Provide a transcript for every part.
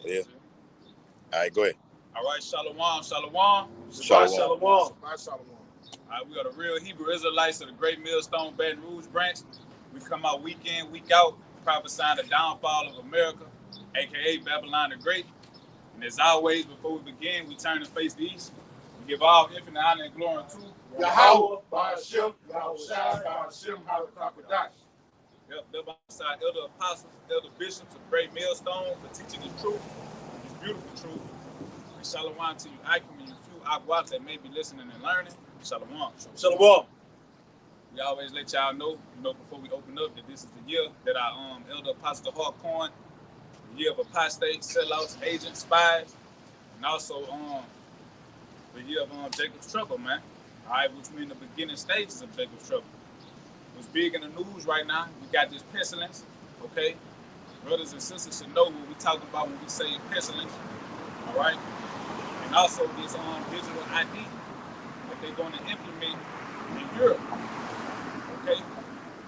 Yeah. All right, go ahead. All right, shalom, shalom. Shalom. Shalom. All right, we are the real Hebrew Israelites of the Great Millstone Baton Rouge branch. We come out week in, week out, prophesying the downfall of America, a.k.a. Babylon the Great. And as always, before we begin, we turn and face the east. We give all infinite honor and glory to Yahweh, Ba'ashem, Yahushai, Ba'ashem, Halakakadash. Yep, led alongside elder apostles, elder bishops of Great Millstone for teaching this truth, this beautiful truth. And shalom to you, Akim, and you few Aguats that may be listening and learning. Shalom. Shalom. We always let y'all know, before we open up, that this is the year that our elder apostle Harcoin, the year of apostates, sellouts, agents, spies, and also the year of Jacob's trouble, man. All right, which we're in the beginning stages of Jacob's trouble. What's big in the news right now, we got this pestilence, okay? Brothers and sisters should know what we talk about when we say pestilence, all right? And also this digital ID that they're going to implement in Europe, okay?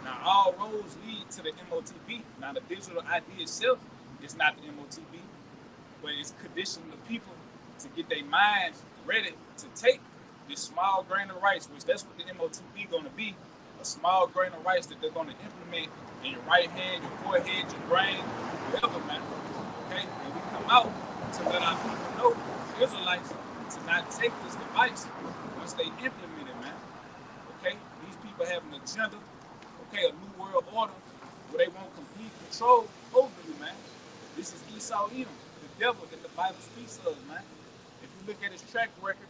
Now, all roads lead to the MOTB. Now, the digital ID itself is not the MOTB, but it's conditioning the people to get their minds ready to take this small grain of rice, which that's what the MOTB going to be, a small grain of rice that they're going to implement in your right hand, your forehead, your brain, whatever, man. Okay? And we come out to let our people know, Israelites, to not take this device once they implement it, man. Okay? These people have an agenda, okay, a new world order where they want complete control over you, man. This is Esau Edom, the devil that the Bible speaks of, man. If you look at his track record,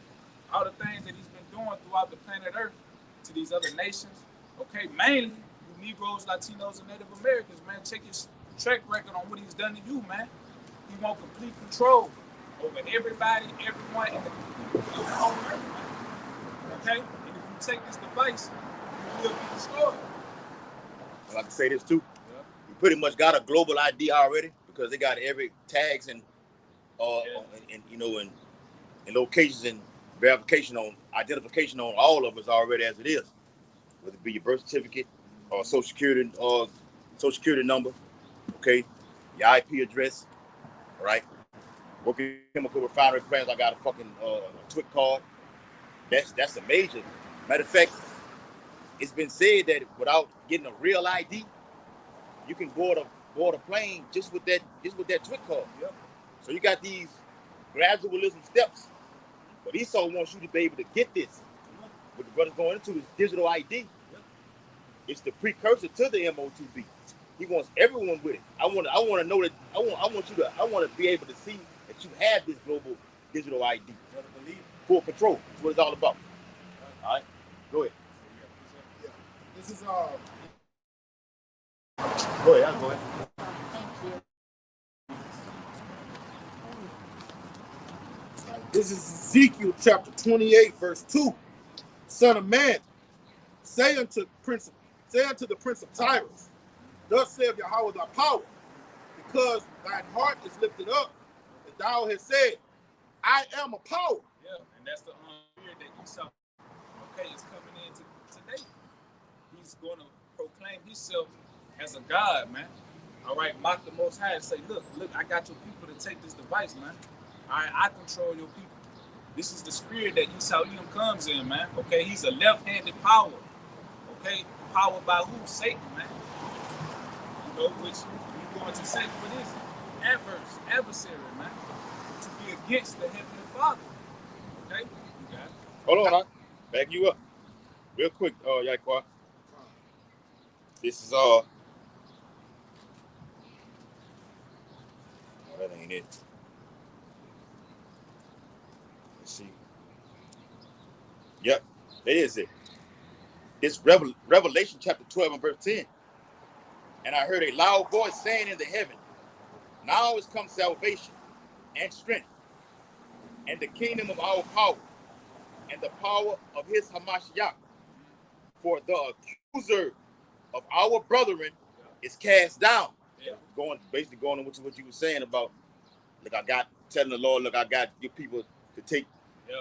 all the things that he's been doing throughout the planet Earth to these other nations, okay, mainly you Negroes, Latinos, and Native Americans, man. Check his track record on what he's done to you, man. He want complete control over everybody, everyone, and the whole earth, man. Okay? And if you take this device, you will be destroyed. I'd like to say this too. Yeah. We pretty much got a global ID already because they got every tags and and locations and verification on identification on all of us already as it is. Whether it be your birth certificate or social security number, okay, your IP address, all right. Working chemical refinery plants, I got a fucking TWIC card. That's a major. Matter of fact, it's been said that without getting a real ID, you can board a plane just with that TWIC card. Yep. So you got these gradualism steps, but Esau wants you to be able to get this. What the brother's going into is digital ID. It's the precursor to the MOTB. He wants everyone with it. I want to know that. I want to be able to see that you have this global digital ID. Full control. That's what it's all about. All right, go ahead. Yeah. This is Go ahead. I'll go ahead. Thank you. This is Ezekiel chapter 28, verse 2. Son of man, say unto the prince of Tyrus, thus saith Yahweh thy power, because thine heart is lifted up, and thou hast said, I am a power. Yeah, and that's the spirit that Esau, okay, is coming in today. He's going to proclaim himself as a god, man. All right, mock the Most High and say, look, I got your people to take this device, man. All right, I control your people. This is the spirit that Esau Edom comes in, man. Okay, he's a left-handed power. Okay, powered by who? Satan, man. You know, which we're going to say for this adversary, man, to be against the Heavenly Father. Okay, you got it. Hold on, I'll back you up real quick, Yaquan. This is oh, that ain't it. Let's see. Yep, that is it. It's Revelation chapter 12 and verse 10. And I heard a loud voice saying in the heaven, now is come salvation and strength and the kingdom of our power and the power of his Hamashiach. For the accuser of our brethren is cast down. Yeah. Basically going on what you were saying about, look, telling the Lord, look, I got your people to take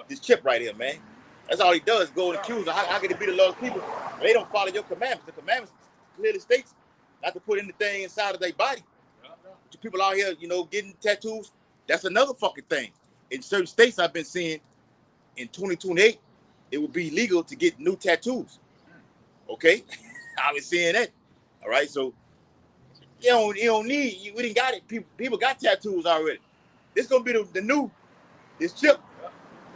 this chip right here, man. That's all he does, go and accuse them. How can it be the Lord's people? They don't follow your commandments. The commandments clearly states not to put anything inside of their body. But you people out here, getting tattoos, That's another fucking thing. In certain states, I've been seeing in 2028, it will be legal to get new tattoos. Okay, I've been seeing that. All right, so you don't need. We didn't got it. People got tattoos already. This gonna be the new. This chip,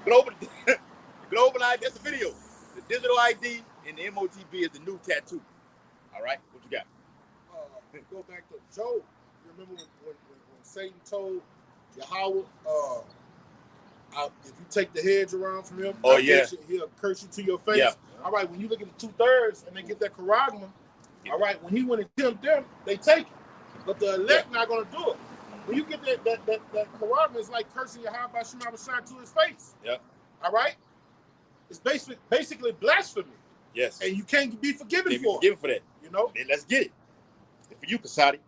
global ID. That's the video. The digital ID and the MOTB is the new tattoo. All right, what you got? Go back to Job. You remember when Satan told Yahweh, if you take the hedge around from him, he'll curse you to your face. Yeah. All right, when you look at the 2/3 and they get that charagma, all right, when he went and killed them, they take it. But the elect not going to do it. When you get that charagma, it's like cursing Yahweh by Shema Bashar to his face. Yeah. All right? It's basically blasphemy. Yes. And you can't be forgiven for it. Forgiven for that. You know? Then let's get it. And for you, Kasadi,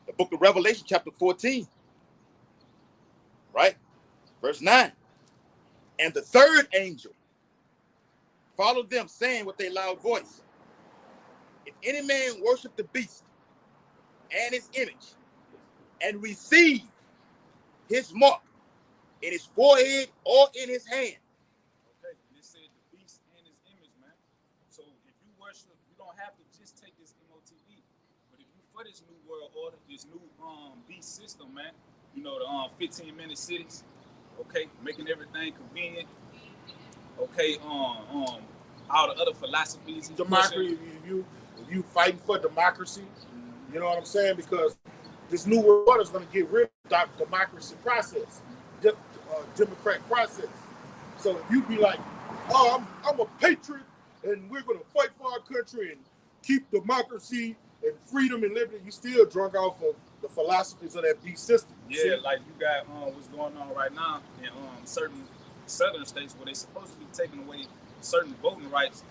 the book of Revelation, chapter 14. Right? Verse 9. And the third angel followed them, saying with a loud voice, if any man worship the beast and his image, and receive his mark in his forehead or in his hand. Okay, and it said the beast and his image, man. So if you worship, you don't have to just take this MOTB. But if you for this new world order, this new beast system, man, you know, the 15-minute cities, okay, making everything convenient. Okay, all the other philosophies. Democracy, if you fighting for democracy, you know what I'm saying? Because this new world order is going to get rid of that democracy process, democratic process. So if you be like, oh, I'm a patriot, and we're going to fight for our country and keep democracy and freedom and liberty, you still drunk off of the philosophies of that beast system. Yeah, see? Like you got what's going on right now in certain southern states where they're supposed to be taking away certain voting rights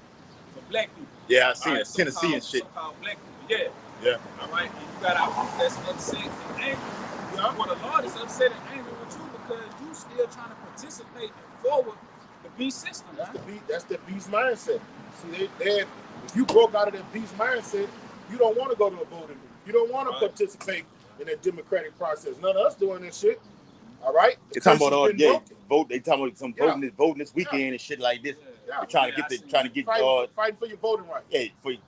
for black people. Yeah, I see it. Tennessee and shit. So-called black people, yeah. Yeah. All right, and you got our people that's upset and angry. Yeah. Well, the Lord is upset and angry with you because you still trying to participate and forward the beast system. That's the beast mindset. See, if you broke out of that beast mindset, you don't want to go to a voting booth. You don't want to participate in that democratic process. None of us doing this shit. All right. They're talking about vote. They talking about some voting this weekend and shit like this. They're trying to get fighting for your voting rights. Yeah,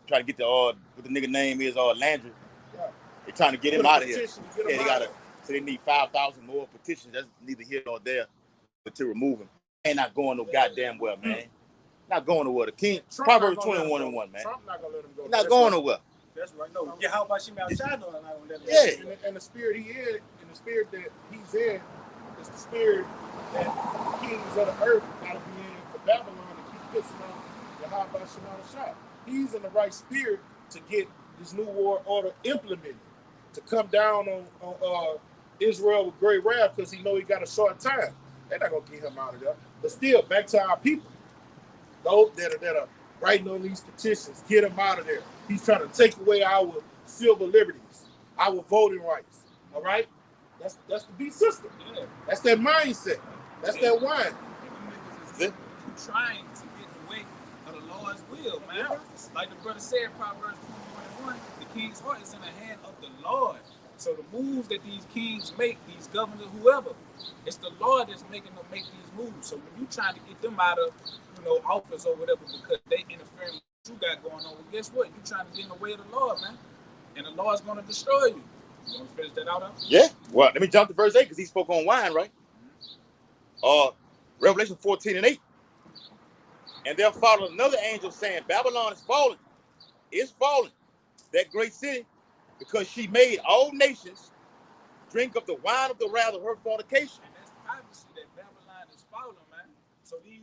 trying to get the what the nigga name is Landry. Yeah. They're trying to get him out of here. Yeah, so they need 5,000 more petitions. That's neither here nor there, but to remove him. Ain't not going no goddamn well, man. Not going nowhere. The king, Proverbs 21:1, man. Trump not gonna let him go. Not going nowhere. That's right. No. Yeah, how about Shema Bashar not gonna let him go? Yeah. And the spirit he is, and the spirit that he's in, is the spirit that the kings of the earth gotta be in for Babylon to keep pissing on the how about Shema Bashar. He's in the right spirit to get this new world order implemented, to come down on Israel with great wrath because he know he got a short time. They're not gonna get him out of there. But still, back to our people, those that are writing on these petitions, get him out of there. He's trying to take away our civil liberties, our voting rights. All right, that's the beast system. Yeah. That's that mindset. That's that wine. Trying to get away of the Lord's will, man. Yeah. Like the brother said, Proverbs 21:1, the king's heart is in the hand of the Lord. So the moves that these kings make, these governors, whoever, it's the Lord that's making them make these moves. So when you trying to get them out of, office or whatever because they interfering with what you got going on, well, guess what? You trying to get in the way of the Lord, man. And the Lord's going to destroy you. You want to finish that out? Yeah. Well, let me jump to verse 8 because he spoke on wine, right? Revelation 14:8. And there followed another angel saying, Babylon is fallen. It's fallen, that great city, because she made all nations drink of the wine of the wrath of her fornication. And that's prophecy that Babylon is fallen, man. So these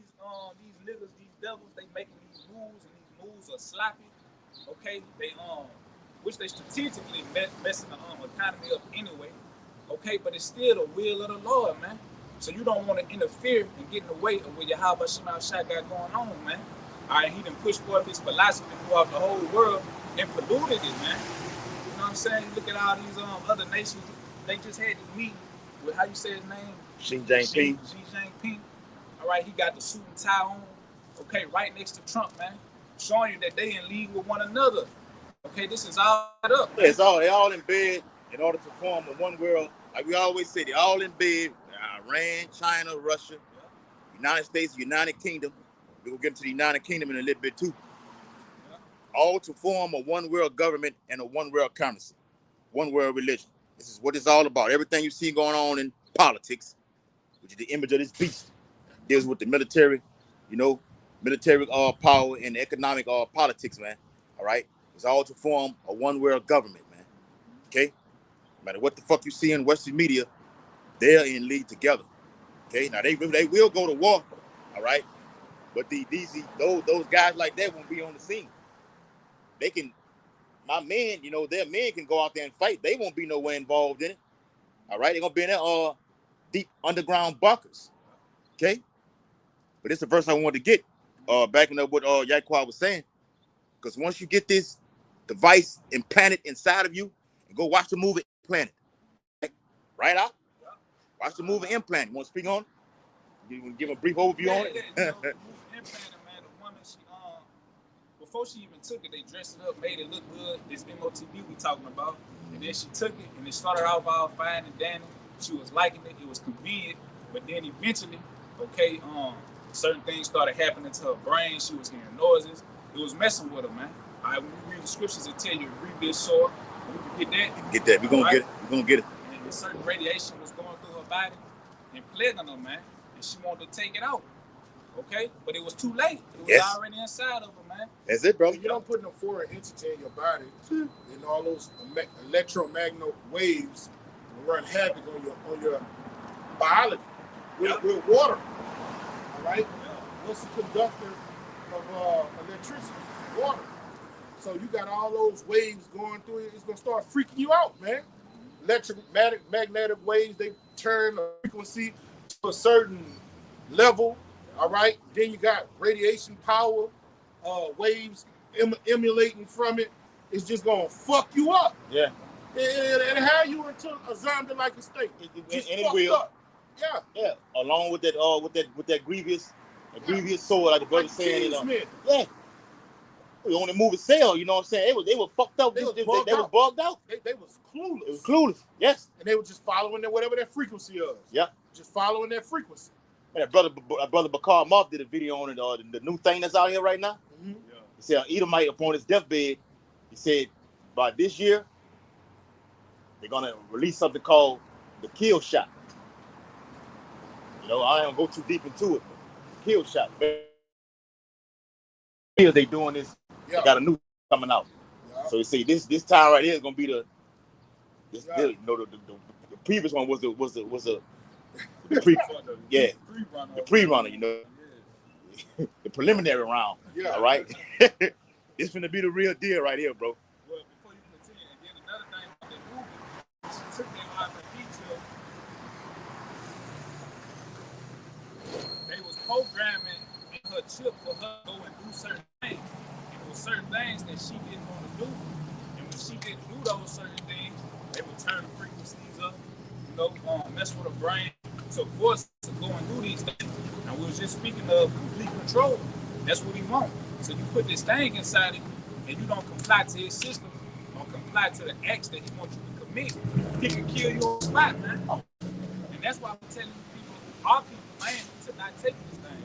niggas, these devils, they making these moves, and these moves are sloppy. Okay, they which they strategically messing the economy up anyway. Okay, but it's still the will of the Lord, man. So you don't want to interfere and get in the way of what Yahweh Shema Bashar got going on, man. All right, he done pushed forth his philosophy throughout the whole world and polluted it, man. You know what I'm saying? Look at all these other nations. They just had this meeting with, how you say his name? Xi Jinping. Xi Jinping. All right, he got the suit and tie on. Okay, right next to Trump, man. Showing you that they in league with one another. Okay, this is all up. Yeah, they all in bed in order to form a one world, like we always say, they're all in bed. Iran, China, Russia, United States, United Kingdom. We're gonna get into the United Kingdom in a little bit too. All to form a one world government and a one world currency, one world religion. This is what it's all about. Everything you see going on in politics, which is the image of this beast, deals with the military, military power and economic politics, man. All right, it's all to form a one world government, man. Okay, no matter what the fuck you see in Western media, they're in league together. Okay, now they will go to war, all right, but those guys like that won't be on the scene. They can, my men, their men can go out there and fight. They won't be nowhere involved in it. All right, they're gonna be in their deep underground bunkers. Okay, but it's the verse I wanted to get, backing up what Yaquad was saying, because once you get this device implanted inside of you, and go watch the movie Implanted, right out. Watch the movie Implanted. You want to speak on it? You want to give a brief overview on it? The movie Implanted, man, the woman, she before she even took it, they dressed it up, made it look good. This MOTB we talking about. And then she took it, and it started off all fine and dandy. She was liking it. It was convenient. But then eventually, certain things started happening to her brain. She was hearing noises. It was messing with her, man. All right, when you read the scriptures, it tell you to read this sword. We can get that. Get that. We're going to get it. We're going to get it. And certain radiation was going through her body and plaguing her, man. And she wanted to take it out. Okay? But it was too late. It was already inside of her, man. That's it, bro. You don't put no foreign entity in your body, and all those electromagnetic waves will run havoc on your biology with water. All right? What's the conductor of electricity? Water. So you got all those waves going through it. It's gonna start freaking you out, man. Magnetic waves, they turn the frequency to a certain level. All right. Then you got radiation power, waves emulating from it. It's just gonna fuck you up. Yeah. And have you into a zombie-like state. Just and it will. Up. Yeah. Yeah. Along with that grievous sword, like the brother saying. Yeah. We only move a cell, you know what I'm saying? They were fucked up. They was bugged out. They was clueless. It was clueless. Yes. And they were just following whatever their frequency is. Yeah. Just following their frequency. Man, brother Bakar Moth did a video on it, the new thing that's out here right now. Mm-hmm. He said Edomite upon his deathbed, he said by this year they're gonna release something called the kill shot. I ain't gonna go too deep into it, but kill shot. They doing this. They got a new coming out. Yeah. So you see, this time right here is gonna be the previous one was the pre-runner, the preliminary round. Yeah. All right. It's gonna be the real deal right here, bro. Well, before you continue, and then another thing about that movie, she took them out of Egypt. They was programming in her chip for her to go and do certain things. And there were certain things that she didn't want to do. And when she didn't do those certain things, they would turn the frequencies up, mess with her brain. So force to go and do these things. And we was just speaking of complete control. That's what he wants. So you put this thing inside of you, and you don't comply to his system, don't comply to the acts that he wants you to commit, he can kill you on the spot, man. And that's why I'm telling people, our people, man, to not take this thing,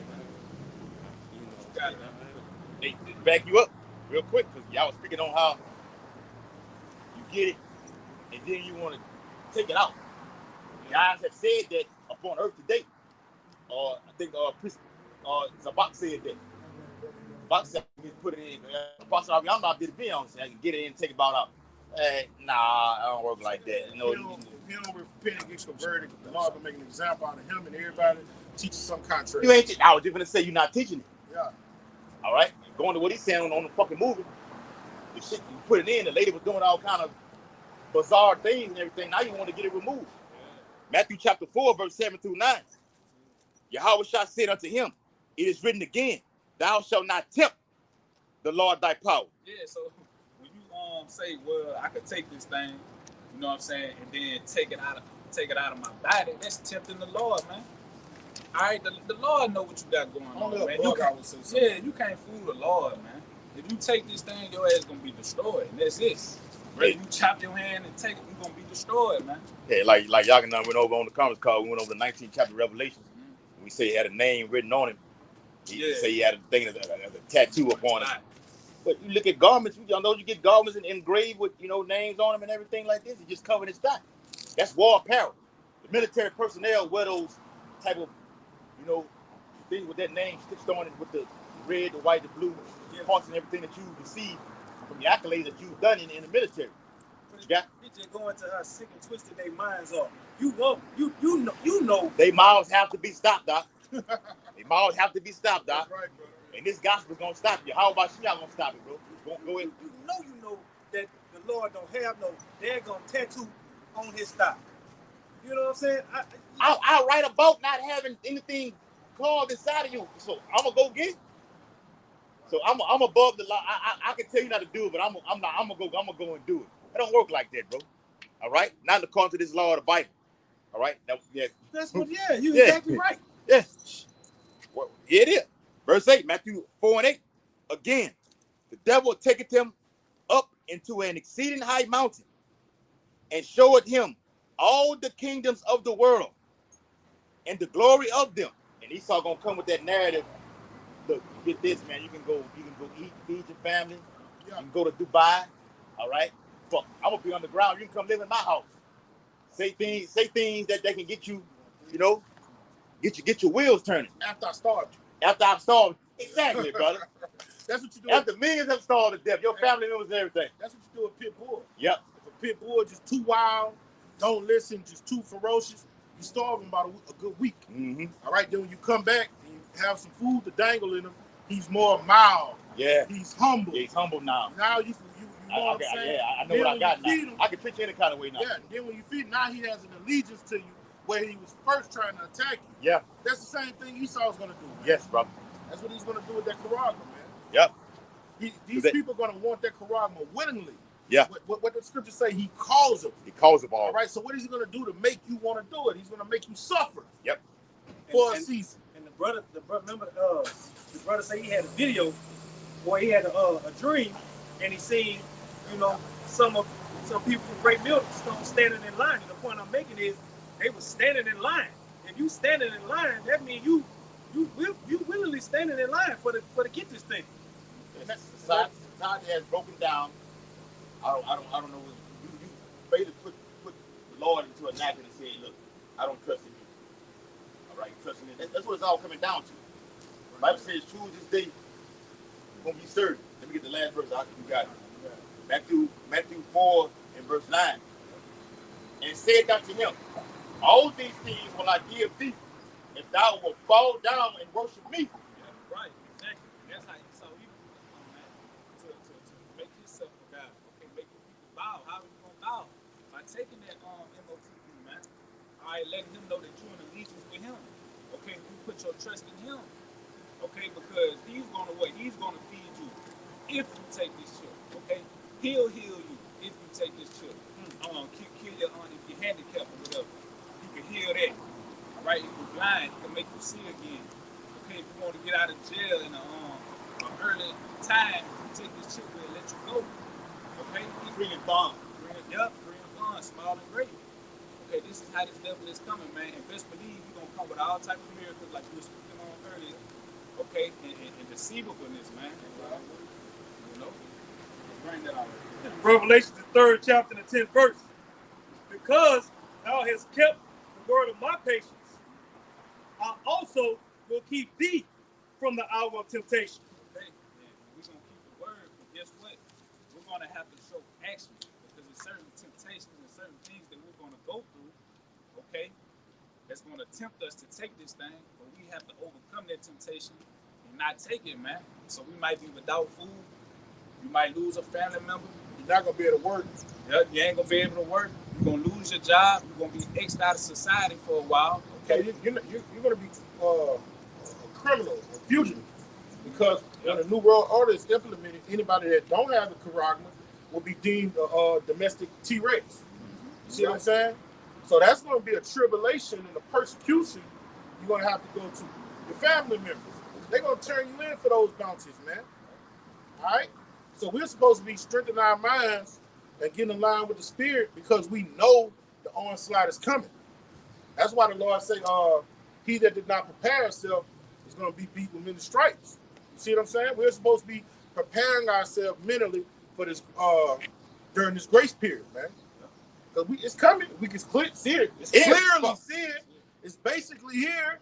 man. They back you up real quick, because y'all was speaking on how you get it, and then you want to take it out. Guys have said that upon Earth today. I think Zabak said that. Zabak said he put it in. Pastor Abiyama did a video on it. I can get it in and take it out. Nah, I don't work like that. If you don't repent and get converted, the Lord will make an example out of him and everybody teaches some contrary. You ain't. I was just gonna say you're not teaching it. Yeah. All right. Going to what he's saying on the fucking movie. The shit you put it in. The lady was doing all kind of bizarre things and everything. Now you want to get it removed. Matthew chapter 4, verse 7 through 9. Yahweh shall said unto him, it is written again, thou shalt not tempt the Lord thy power. Yeah, so when you say, well, I could take this thing, you know what I'm saying, and then take it out of my body, that's tempting the Lord, man. All right, the Lord know what you got going on, man. You can't fool the Lord, man. If you take this thing, your ass gonna be destroyed, and that's it. Whether you chop your hand and take it, you're gonna be destroyed, man. Yeah, like y'all can went over on the conference call. We went over the 19th chapter of Revelations. We say he had a name written on him. He say he had a thing, a tattoo upon him. But you look at garments. Y'all know you get garments engraved with names on them and everything like this. It just covered his thigh. That's war apparel. The military personnel wear those type of things with that name stitched on it with the red, the white, the blue parts and everything that you receive from the accolades that you've done in the military. It just going to how sick and twisted their minds are. You know. They mouths have to be stopped, Doc. They mouths have to be stopped, Doc. That's right, bro. And this gospel's gonna stop you. How about y'all gonna stop it, bro? Go ahead. You know that the Lord don't have no daggone tattoo on his thigh. You know what I'm saying? I write about not having anything carved inside of you. So I'm gonna go get it. So I'm above the law. I can tell you not to do it, but I'm gonna go and do it. It don't work like that, bro. All right, not according to this law of the Bible. All right, that's what. Yeah, you're exactly right. Yeah, well, it is. Verse 8, Matthew 4:8. Again, the devil taketh him up into an exceeding high mountain and showeth him all the kingdoms of the world and the glory of them. And Esau gonna come with that narrative. Look, get this, man. You can go eat, feed your family. You can go to Dubai. All right. But I'm gonna be on the ground. You can come live in my house. Say things that they can get you, get your wheels turning. After I starved you. After I've starved. Exactly, brother. That's what you do. After millions have starved to death, your family members and everything. That's what you do with pit bull. Yep. If a pit bull just too wild, don't listen, just too ferocious, you starve him about a good week. Mm-hmm. All right, then when you come back and you have some food to dangle in him, he's more mild. Yeah. He's humble. Yeah, he's humble now. Now you know what I'm saying? Yeah, I know what I got now. Him, I can treat you any kind of way now. Yeah, and then when you feed him, now he has an allegiance to you where he was first trying to attack you. Yeah. That's the same thing Esau's going to do. Man. Yes, brother. That's what he's going to do with that charagma, man. Yep. These people are going to want that charagma willingly. Yeah. What the scriptures say, he calls them. He calls them all. All right, so what is he going to do to make you want to do it? He's going to make you suffer. Yep. For a season. And the brother said he had a video where he had a dream, and he seen, some people from Great Millstone standing in line. And the point I'm making is they were standing in line. If you standing in line, that means you willingly standing in line for to get this thing. Society has broken down. I don't know. You basically put the Lord into a napkin and say, look, I don't trust in you. All right, trust in me. That's what it's all coming down to. The Bible says, choose this day. You're gonna be served. Let me get the last verse. You got it. Matthew 4 and verse 9. And said unto him, all these things will I give thee, if thou wilt fall down and worship me. Yeah, right, exactly. That's how Esau even man, to make himself a God. Okay, make people bow. How are you gonna bow? By taking that MOTV, man. All right, letting him know that you're in allegiance with him. Okay, you put your trust in him. Okay, because he's gonna feed you if you take this chip. Okay, he'll heal you if you take this chip. Kill your aunt if you're handicapped or whatever. You can heal that. All right, if you're blind, he can make you see again. Okay, if you want to get out of jail in an early time, take this chip and let you go. Okay, Free and bond. Free and bond, small and great. Okay, this is how this devil is coming, man. And best believe he's gonna come with all type of miracles like you were speaking on earlier. Okay, and deceivableness, man. Bring that out. Revelation, the 3rd chapter, the 10th verse. Because thou hast kept the word of my patience, I also will keep thee from the hour of temptation. Okay, we're gonna keep the word, but guess what? We're gonna have to show action because there's certain temptations and certain things that we're gonna go through. Okay, that's gonna tempt us to take this thing, but we have to overcome that temptation and not take it, man. So we might be without food. You might lose a family member. You're not going to be able to work. Yeah, you ain't going to be able to work. You're going to lose your job. You're going to be X'd out of society for a while. Okay, you're going to be a criminal, a fugitive. Because when the New World Order is implemented, anybody that don't have the charagma will be deemed a domestic T-Rex. You see what I'm saying? So that's going to be a tribulation and a persecution you're going to have to go to. Your family members, they're going to turn you in for those bounties, man. All right? So we're supposed to be strengthening our minds and get in line with the spirit because we know the onslaught is coming. That's why the Lord say, he that did not prepare himself is going to be beat with many stripes. You see what I'm saying? We're supposed to be preparing ourselves mentally for this during this grace period, man. Because it's coming. We can see it. It's clearly see it. It's basically here.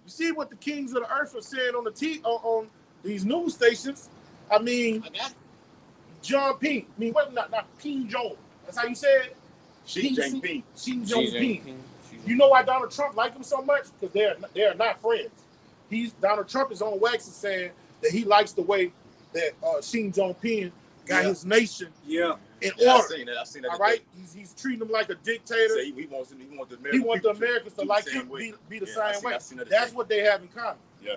You see what the kings of the earth are saying on these news stations. I mean, John Ping. I mean, what? Not King Jong. That's how you say it. Xi Jinping. Xi Jinping. You know why Donald Trump like him so much? Because they're not friends. Donald Trump is on wax and saying that he likes the way that Xi Jinping got his nation in order. I seen that. All right, he's treating him like a dictator. He wants the Americans to like him, be the same way. That's what they have in common. Yeah.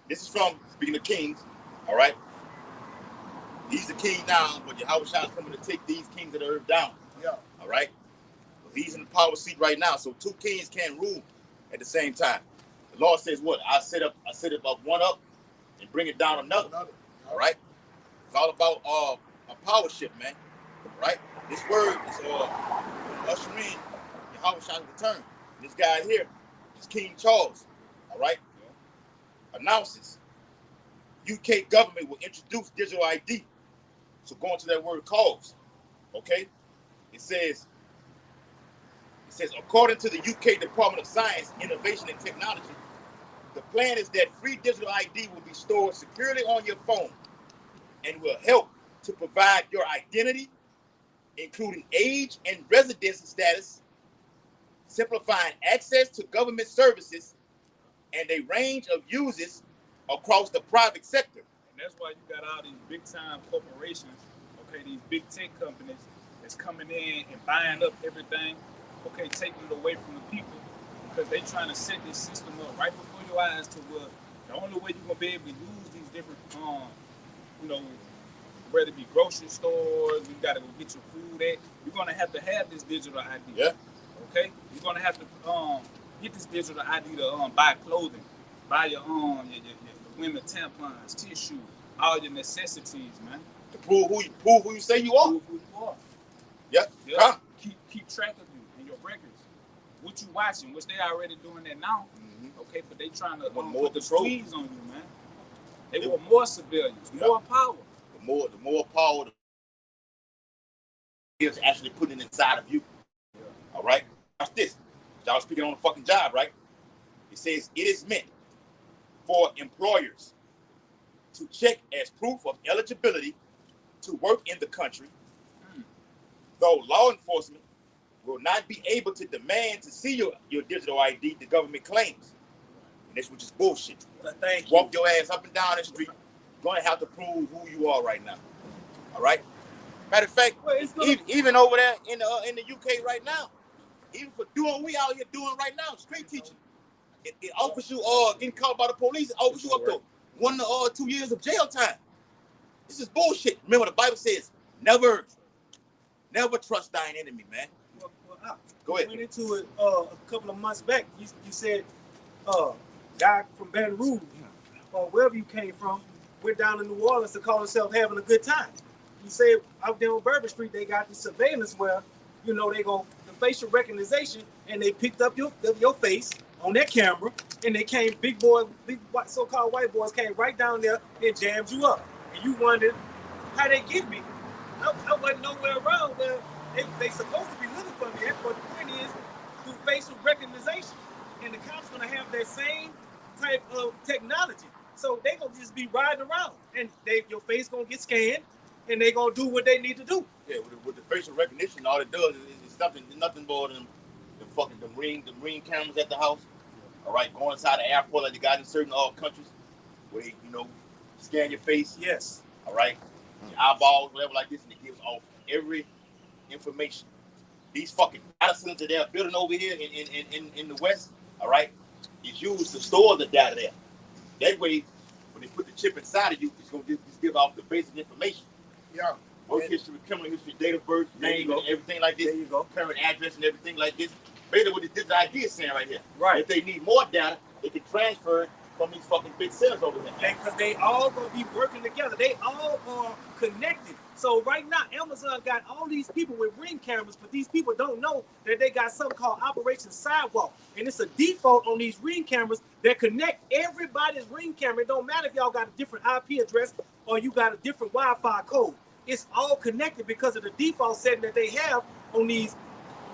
This is from, speaking of kings, all right? He's the king now, but Yahweh Shah is coming to take these kings of the earth down. Yeah. All right? He's in the power seat right now, so two kings can't rule at the same time. The Lord says what? I set up one up and bring it down another. All right? It's all about a power shift, man. All right? This word is ushering Yahweh Shah's return. This guy here is King Charles. All right? Announces UK government will introduce digital ID. So going to that word calls, okay? It says according to the UK Department of Science, Innovation and Technology, the plan is that free digital ID will be stored securely on your phone and will help to provide your identity, including age and residency status, simplifying access to government services and a range of uses across the private sector. And that's why you got all these big time corporations, okay, these big tech companies that's coming in and buying up everything, okay, taking it away from the people because they trying to set this system up right before your eyes to where the only way you're gonna be able to use these different whether it be grocery stores, you gotta go get your food at, you're gonna have to have this digital ID. Yeah. Okay? You're gonna have to get this digital ID to buy clothing, buy your women tampons, tissue, all your necessities, man. To prove who you say you are. Prove who you are. Yeah. Yeah. Keep track of you and your records. What you watching, which they already doing that now. Mm-hmm. Okay, but they trying to put the squeeze on you, man. They want more civilians, more power. The more power is actually putting it inside of you. Yeah. All right? Watch this. Y'all speaking on the fucking job, right? It says it is meant for employers to check as proof of eligibility to work in the country, though law enforcement will not be able to demand to see your digital ID, the government claims. And this which is bullshit. Walk your ass up and down the street. You're going to have to prove who you are right now. All right? Matter of fact, even over there in the UK right now, even for doing what we out here doing right now, street teaching, it offers you getting caught by the police, it offers you up to 1 to 2 years of jail time. This is bullshit. Remember, the Bible says, never trust thine enemy, man. Go ahead. Went into it a couple of months back. You said, guy from Baton Rouge, or wherever you came from, went down to New Orleans to call himself having a good time. He said out there on Bourbon Street, they got the surveillance where, they go the facial recognition, and they picked up your face on their camera, and they came, big so-called white boys came right down there and jammed you up. And you wondered how they get me. I wasn't nowhere around where they supposed to be looking for me. But the point is, through facial recognition, and the cops gonna have that same type of technology. So they gonna just be riding around, and your face gonna get scanned, and they gonna do what they need to do. Yeah, with the facial recognition, all it does is nothing more than the marine cameras at the house. All right, going inside the airport like they got in certain countries, where they, scan your face. Yes. All right, your eyeballs, whatever like this, and it gives off every information. These fucking data centers that they're building over here in the West, all right, is used to store the data there. That way, when they put the chip inside of you, it's gonna just give off the basic information. Yeah. Work history, criminal history, date of birth, name, and everything like this. There you go. Current address and everything like this. Basically, what this idea is saying right here. Right. If they need more data, they can transfer it from these fucking big cells over here. Because they all gonna be working together. They all are connected. So right now, Amazon got all these people with Ring cameras, but these people don't know that they got something called Operation Sidewalk. And it's a default on these Ring cameras that connect everybody's Ring camera. It don't matter if y'all got a different IP address or you got a different Wi-Fi code. It's all connected because of the default setting that they have on these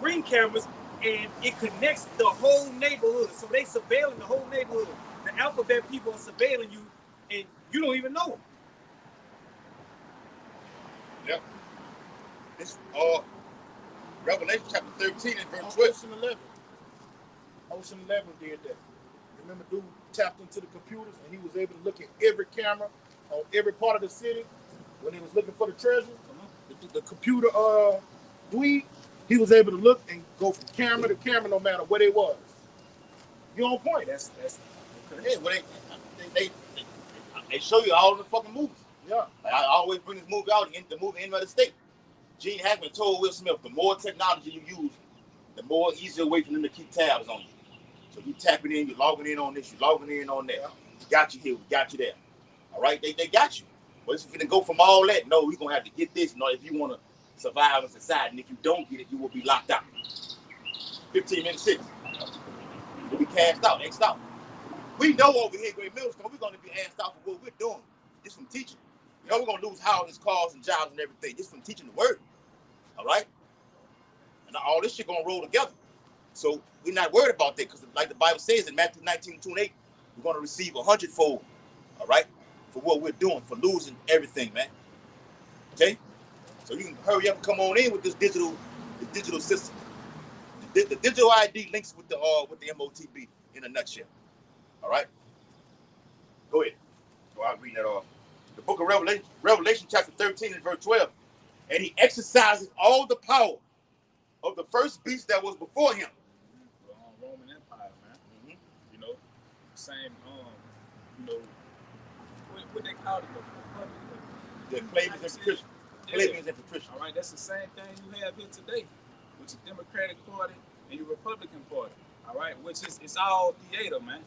Ring cameras, and it connects the whole neighborhood. So they surveilling the whole neighborhood. The alphabet people are surveilling you, and you don't even know them. Yep. This Revelation chapter 13 and verse 12. Ocean 11 did that. Remember, dude tapped into the computers, and he was able to look at every camera on every part of the city when he was looking for the treasure. The computer dweeb, he was able to look and go from camera to camera no matter where they was. You on point. That's okay. Yeah, well, they show you all the fucking movies. Yeah. Like, I always bring this movie out, the movie End of the State. Gene Hackman told Will Smith, the more technology you use, the more easier way for them to keep tabs on you. So you tapping in, you're logging in on this, you're logging in on that. We got you here, we got you there. All right, they got you. But it's going to go from all that. No, we're going to have to get this. No, if you want to survive in society, and if you don't get it, you will be locked out. 15 minutes 6. You'll be cast out, X'd out. We know over here at Great Millstone, we're going to be asked out for what we're doing. Just from teaching. You know, we're going to lose houses, cars, and jobs and everything just from teaching the word. All right? And all this shit going to roll together. So we're not worried about that because like the Bible says in Matthew 19:28, we're going to receive 100-fold. All right? For what we're doing, for losing everything, man. Okay? So you can hurry up and come on in with this digital system. The digital ID links with the MOTB in a nutshell. All right? Go ahead. So I'll read that off. The book of Revelation chapter 13 and verse 12. And he exercises all the power of the first beast that was before him. Roman Empire, man. Mm-hmm. You know, same, you know, what they call it? The plebeians and patricians. Plebeians and patricians. All right, that's the same thing you have here today with your Democratic Party and your Republican Party. All right, which is it's all theater, man.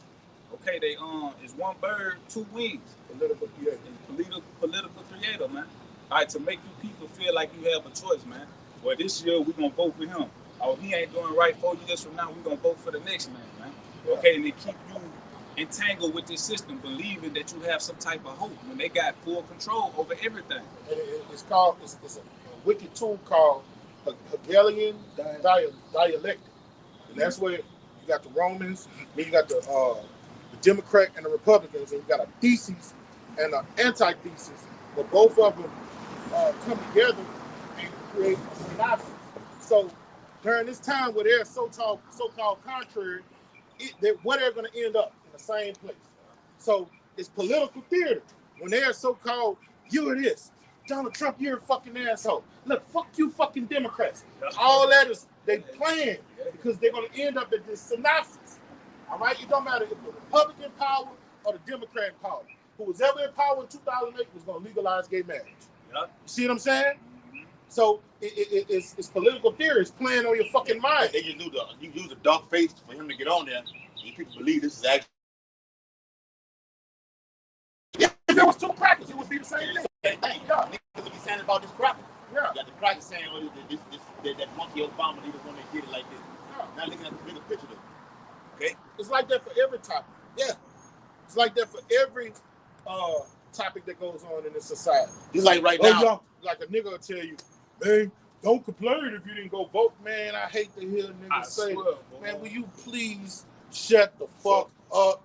Okay, they it's one bird, two wings. Political theater. Political theater, man. All right, to make you people feel like you have a choice, man. Well, this year we're gonna vote for him. Oh, he ain't doing right 4 years from now, we're gonna vote for the next man, man. Yeah. Okay, and they keep you entangled with this system, believing that you have some type of hope when they got full control over everything. It's a wicked tool called Hegelian dialectic. And that's where you got the Romans, then you got the Democrat and the Republicans, and you got a thesis and an antithesis, but both of them come together and create a synopsis. So during this time where they're so-called contrary, where they're going to end up in the same place. So it's political theater. When they're so-called, you're this. Donald Trump, you're a fucking asshole. Look, fuck you fucking Democrats. All that is, they playing because they're going to end up at this synopsis. All right? It don't matter if the Republican power or the Democrat power. Who was ever in power in 2008 was going to legalize gay marriage. You see what I'm saying? So it's political theory. It's playing on your fucking mind. They just you use a dark face for him to get on there. And people believe this is actually. Yeah, if there was two crackers, it would be the same thing. Yeah, niggas would be saying about this cracker. Yeah. You got the cracker saying, well, that monkey Obama, he was going to get it like this. Yeah. Now looking at the bigger picture of it. Okay? It's like that for every topic. Yeah. It's like that for every topic that goes on in this society. Just like right now. Like a nigga will tell you, man, don't complain if you didn't go vote. Man, I hate to hear niggas say, man, will you please shut the fuck up?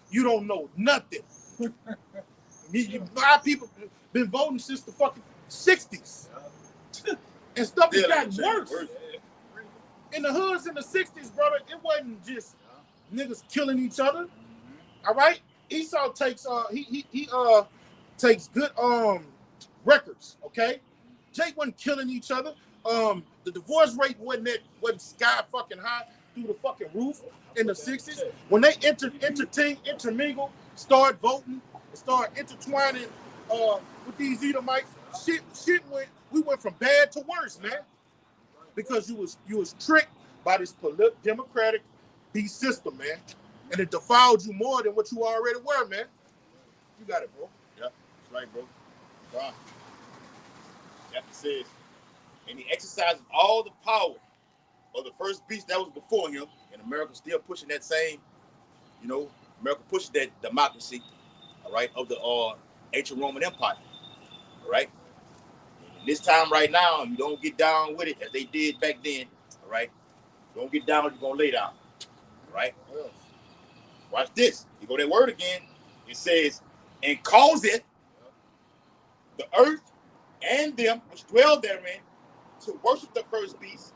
You don't know nothing. My people been voting since the fucking 60s. And stuff has gotten worse. In the hoods in the 60s, brother, it wasn't just niggas killing each other. All right? Esau takes he takes good records, okay? Jake wasn't killing each other. The divorce rate wasn't sky fucking high through the fucking roof in the 60s. When they intermingle, start voting, start intertwining with these Edomites, we went from bad to worse, man. Because you was tricked by this democratic beast system, man. And it defiled you more than what you already were, man. You got it, bro. Yeah, that's right, bro. Right. Chapter says, and he exercises all the power of the first beast that was before him, and America still pushing that same, America pushes that democracy, all right, of the ancient Roman Empire, all right. And this time right now, you don't get down with it as they did back then, all right. Don't get down, you're gonna lay down, all right. Watch this. You go that word again. It says, and causeth the earth and them which dwell therein to worship the first beast,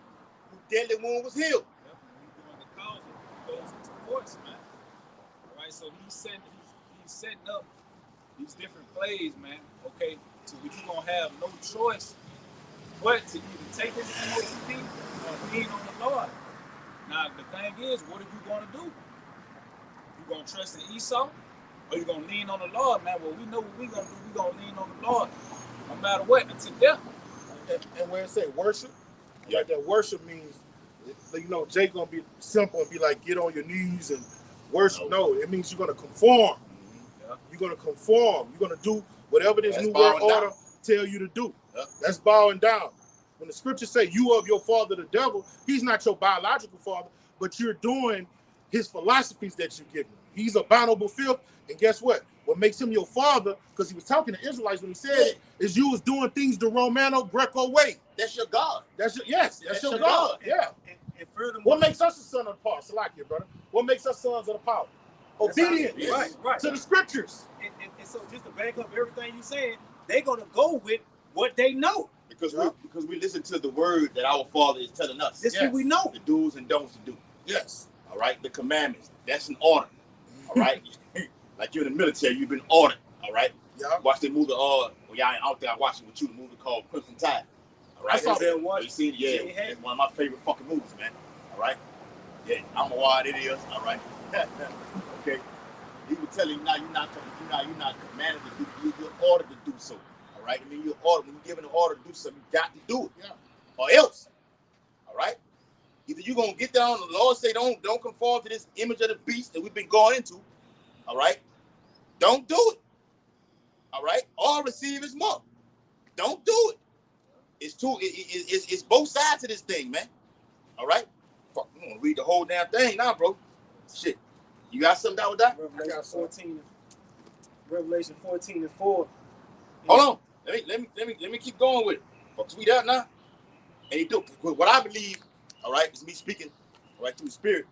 whose deadly wound was healed. Yep, and he's doing the cause of those into force, man. All right, so he's setting up these different plays, man. Okay, so you're gonna have no choice but to either take this MOTP or lean on the Lord. Now the thing is, what are you gonna do? You gonna trust in Esau, or you gonna lean on the Lord, man? Well, we know what we gonna do. We gonna lean on the Lord, no matter what, until death. And when it say worship, like that worship means, Jake gonna be simple and be like, get on your knees and worship. No, it means you're gonna conform. Yeah. You're gonna conform. You're gonna do whatever this new world order tell you to do. Yeah. That's bowing down. When the scriptures say you of your father the devil, he's not your biological father, but you're doing his philosophies that you give him. He's abominable filth, and guess what? What makes him your father, because he was talking to Israelites when he said it, is you was doing things the Romano-Greco way. That's your God. That's your God. Yeah. And furthermore, What makes us a son of the power? Salakia, brother. What makes us sons of the power? Obedience right. to the scriptures. And so just to back up everything you saying, they're gonna go with what they know. Because we listen to the word that our Father is telling us. This is what we know. The do's and don'ts to do. Yes. All right. The commandments. That's an order. All right. Like you're in the military, you've been ordered. All right. Yeah. Watch the movie. I don't think I watched it with you. The movie called Crimson Tide. All right. I saw that one. You seen it? Yeah. It's one of my favorite fucking movies, man. All right. Yeah. I'm a wide it is. All right. Okay. He would tell you now you're not commanded to do. You're ordered to do so. All right. I mean, when you're given an order to do something, you got to do it. Yeah. Or else. All right. Either you're gonna get down. The Lord say don't conform to this image of the beast that we've been going into. All right. Don't do it. All right. Or receive his mark. Don't do it. It's both sides of this thing, man. All right. Fuck, I'm gonna read the whole damn thing now, bro. Shit. You got something down with that? Revelation 14 and 4. Hold on. Let me keep going with it. Fuck, we that now. And he do what I believe, all right, is me speaking, all right, through the spirit.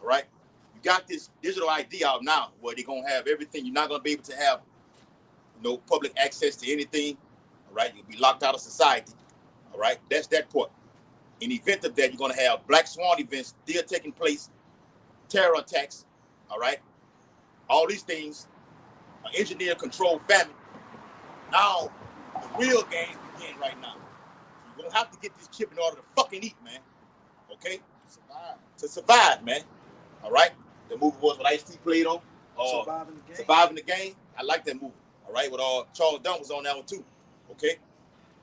All right. You got this digital ID out now where they're gonna have everything. You're not gonna be able to have no public access to anything. All right, you'll be locked out of society. All right, that's that part. In the event of that, you're gonna have black swan events still taking place, terror attacks. All right, all these things, engineer controlled famine. Now, the real games begin right now. You're gonna have to get this chip in order to fucking eat, man. Okay, to survive, man. All right, the movie was what Ice-T played on. Surviving the game. I like that movie. All right, with Charles Dunn was on that one too. Okay,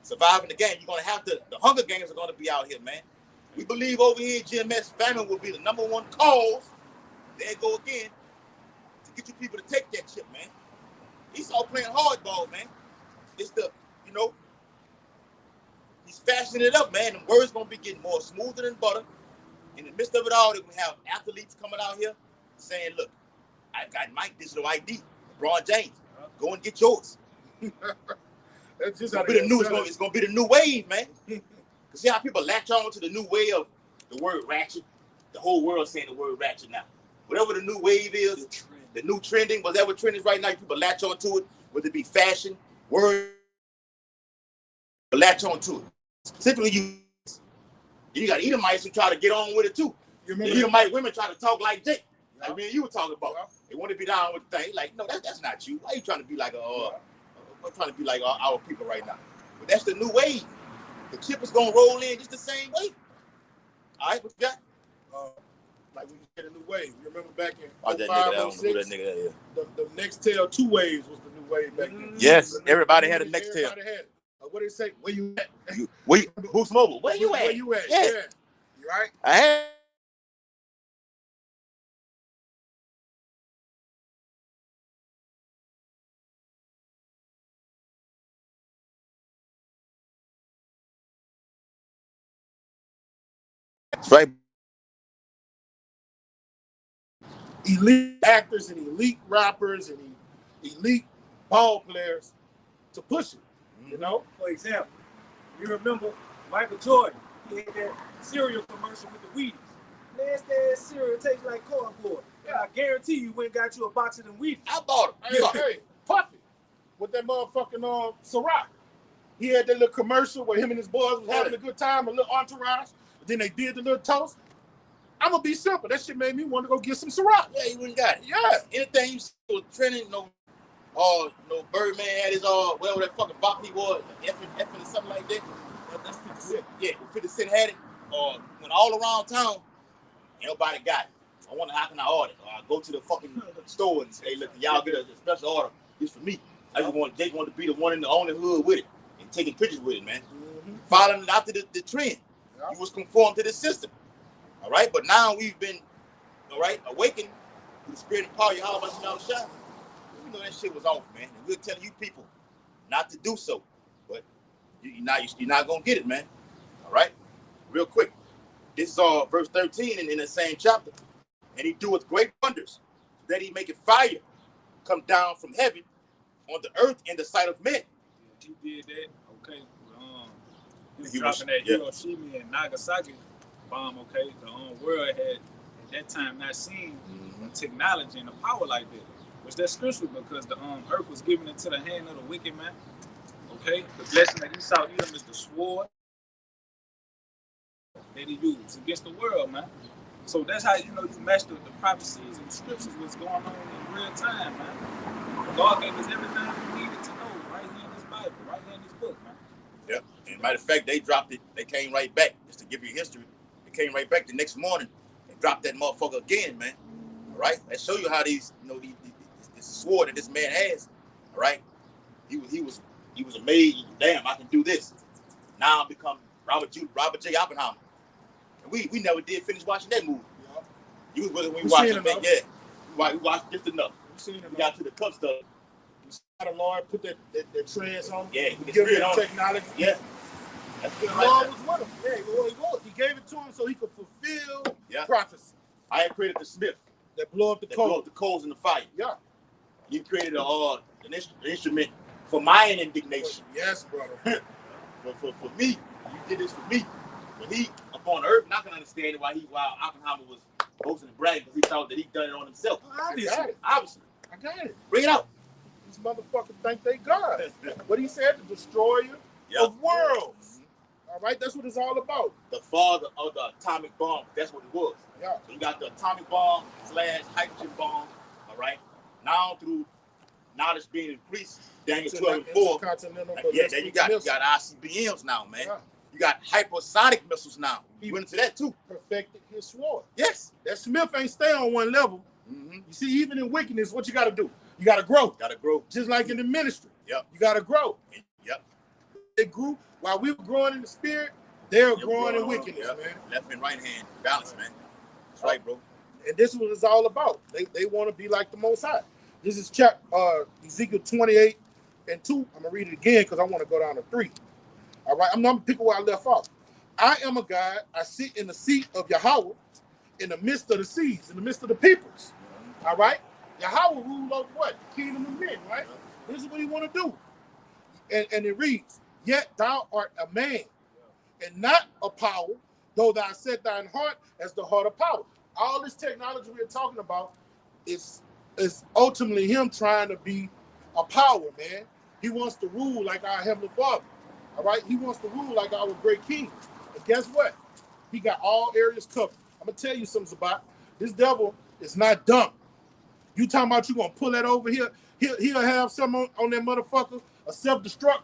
surviving the game. You're gonna have to. The Hunger Games are gonna be out here, man. We believe over here GMS famine will be the #1 cause. There you go again to get you people to take that chip, man. Esau playing hardball, man. It's he's fashioning it up, man. The word's gonna be getting more smoother than butter. In the midst of it all, they're gonna have athletes coming out here saying, "Look, I got my digital ID, LeBron James. Go and get yours." It's gonna be the new wave, man. Cause see how people latch on to the new way of the word ratchet. The whole world saying the word ratchet now. Whatever the new wave is, the new trending, whatever trend is right now, people latch on to it. Whether it be fashion, word, latch on to it. Specifically, you got Edomites who try to get on with it too. The Edomite women try to talk like Jake. Yeah. Like me and you were talking about. Yeah. They want to be down with the thing. Like, no, that's not you. Why are you trying to be like our people right now? But that's the new wave. The chip is gonna roll in just the same way. All right, what you got? Like when you get a new wave. You remember back in that 05, nigga, 06, that nigga, yeah. The Nextel 2 waves was the new wave back then. Yes, everybody had a Nextel. Everybody had it. What did it say? Where you at? Boost Mobile. Where you at? Where you at? Yeah. You right? I had right. Elite actors and elite rappers and elite ball players to push it. You know? For example, you remember Michael Jordan, he had that cereal commercial with the Wheaties. Nasty ass cereal tastes like cardboard. Yeah, I guarantee you went and got you a box of them Wheaties. I bought them. Hey, Puffy, with that motherfucking Ciroc. He had that little commercial where him and his boys was having a good time, a little entourage. Then they did the little toast. I'm gonna be simple. That shit made me want to go get some Ciroc. Yeah, he wouldn't got it. Yeah. Anything you see was trending, no Birdman had his whatever that fucking bop he was, effing or something like that. That's 50 Cent. Yeah, 50 Cent had it. When all around town, nobody got it. I wonder how can I order? I go to the fucking store and say, look, y'all get a special order. This for me. They want to be the one in the only hood with it and taking pictures with it, man. Mm-hmm. Following after the trend. Yeah. You was conformed to the system. All right, but now we've been, awakened to the spirit and power of Yahweh Shah. We know that shit was off, man. And we're telling you people not to do so. But you're not gonna get it, man. All right? Real quick. This is verse 13 in the same chapter. And he doeth great wonders, that he maketh fire come down from heaven on the earth in the sight of men. He did that, okay. He was dropping that Hiroshima and Nagasaki bomb, okay. The world had at that time not seen technology and the power like that. Which that's scripture because the earth was given into the hand of the wicked man. Okay, the blessing that he saw Edom is the sword that he used against the world, man. So that's how you match the prophecies and the scriptures what's going on in real time, man. God gave us everything we needed to know right here in this Bible, right here in this book, man. Yep. And matter of fact, they dropped it. They came right back. Just to give you history, they came right back the next morning and dropped that motherfucker again, man. All right. That show you how these, this sword that this man has. All right. He was amazed. Damn, I can do this. Now I become Robert J. Oppenheimer. And we never did finish watching that movie. Yeah. You was with it when we watched it. Yeah. We watched just enough. We got to the cup stuff. The Lord put that trans on him. Yeah, he gave him technology. Yeah. That's the Lord was with him. Yeah, he was. He gave it to him so he could fulfill prophecy. I had created the smith that blow up the coals. Blow up the coals in the fire. Yeah. You created an instrument for my indignation. Yes, brother. for me, you did this for me. When he upon earth, not gonna understand why Oppenheimer was boasting and bragging because he thought that he done it on himself. Obviously. I got it. Bring it out. These motherfuckers think they God. What he said, the destroyer of worlds. All right, that's what it's all about. The father of the atomic bomb. That's what it was. Yeah. So you got the atomic bomb / hydrogen bomb. All right. Now through knowledge being increased, Daniel 12:4. Yeah, there you got ICBMs now, man. Yeah. You got hypersonic missiles now. He went into that too. Perfected his sword. Yes. That Smith ain't stay on one level. Mm-hmm. You see, even in wickedness, what you got to do? You got to grow. Got to grow. Just like in the ministry. Yep. You got to grow. Yep. They grew while we were growing in the spirit. They're growing in wickedness, man. Left and right hand balance, man. That's right, bro. And this is what it's all about. They want to be like the Most High. This is Ezekiel 28:2. I'm gonna read it again because I want to go down to 3. All right, I'm gonna pick where I left off. I am a God. I sit in the seat of Yahweh, in the midst of the seas, in the midst of the peoples. All right, Yahweh rule over what? The kingdom of men. Right. This is what he want to do. And it reads, "Yet thou art a man, and not a power, though thou set thine heart as the heart of power." All this technology we're talking about is ultimately him trying to be a power, man. He wants to rule like our Heavenly Father. All right? He wants to rule like our great king. And guess what? He got all areas covered. I'm going to tell you something about this devil is not dumb. You talking about you going to pull that over here? He'll have something on that motherfucker, a self-destruct,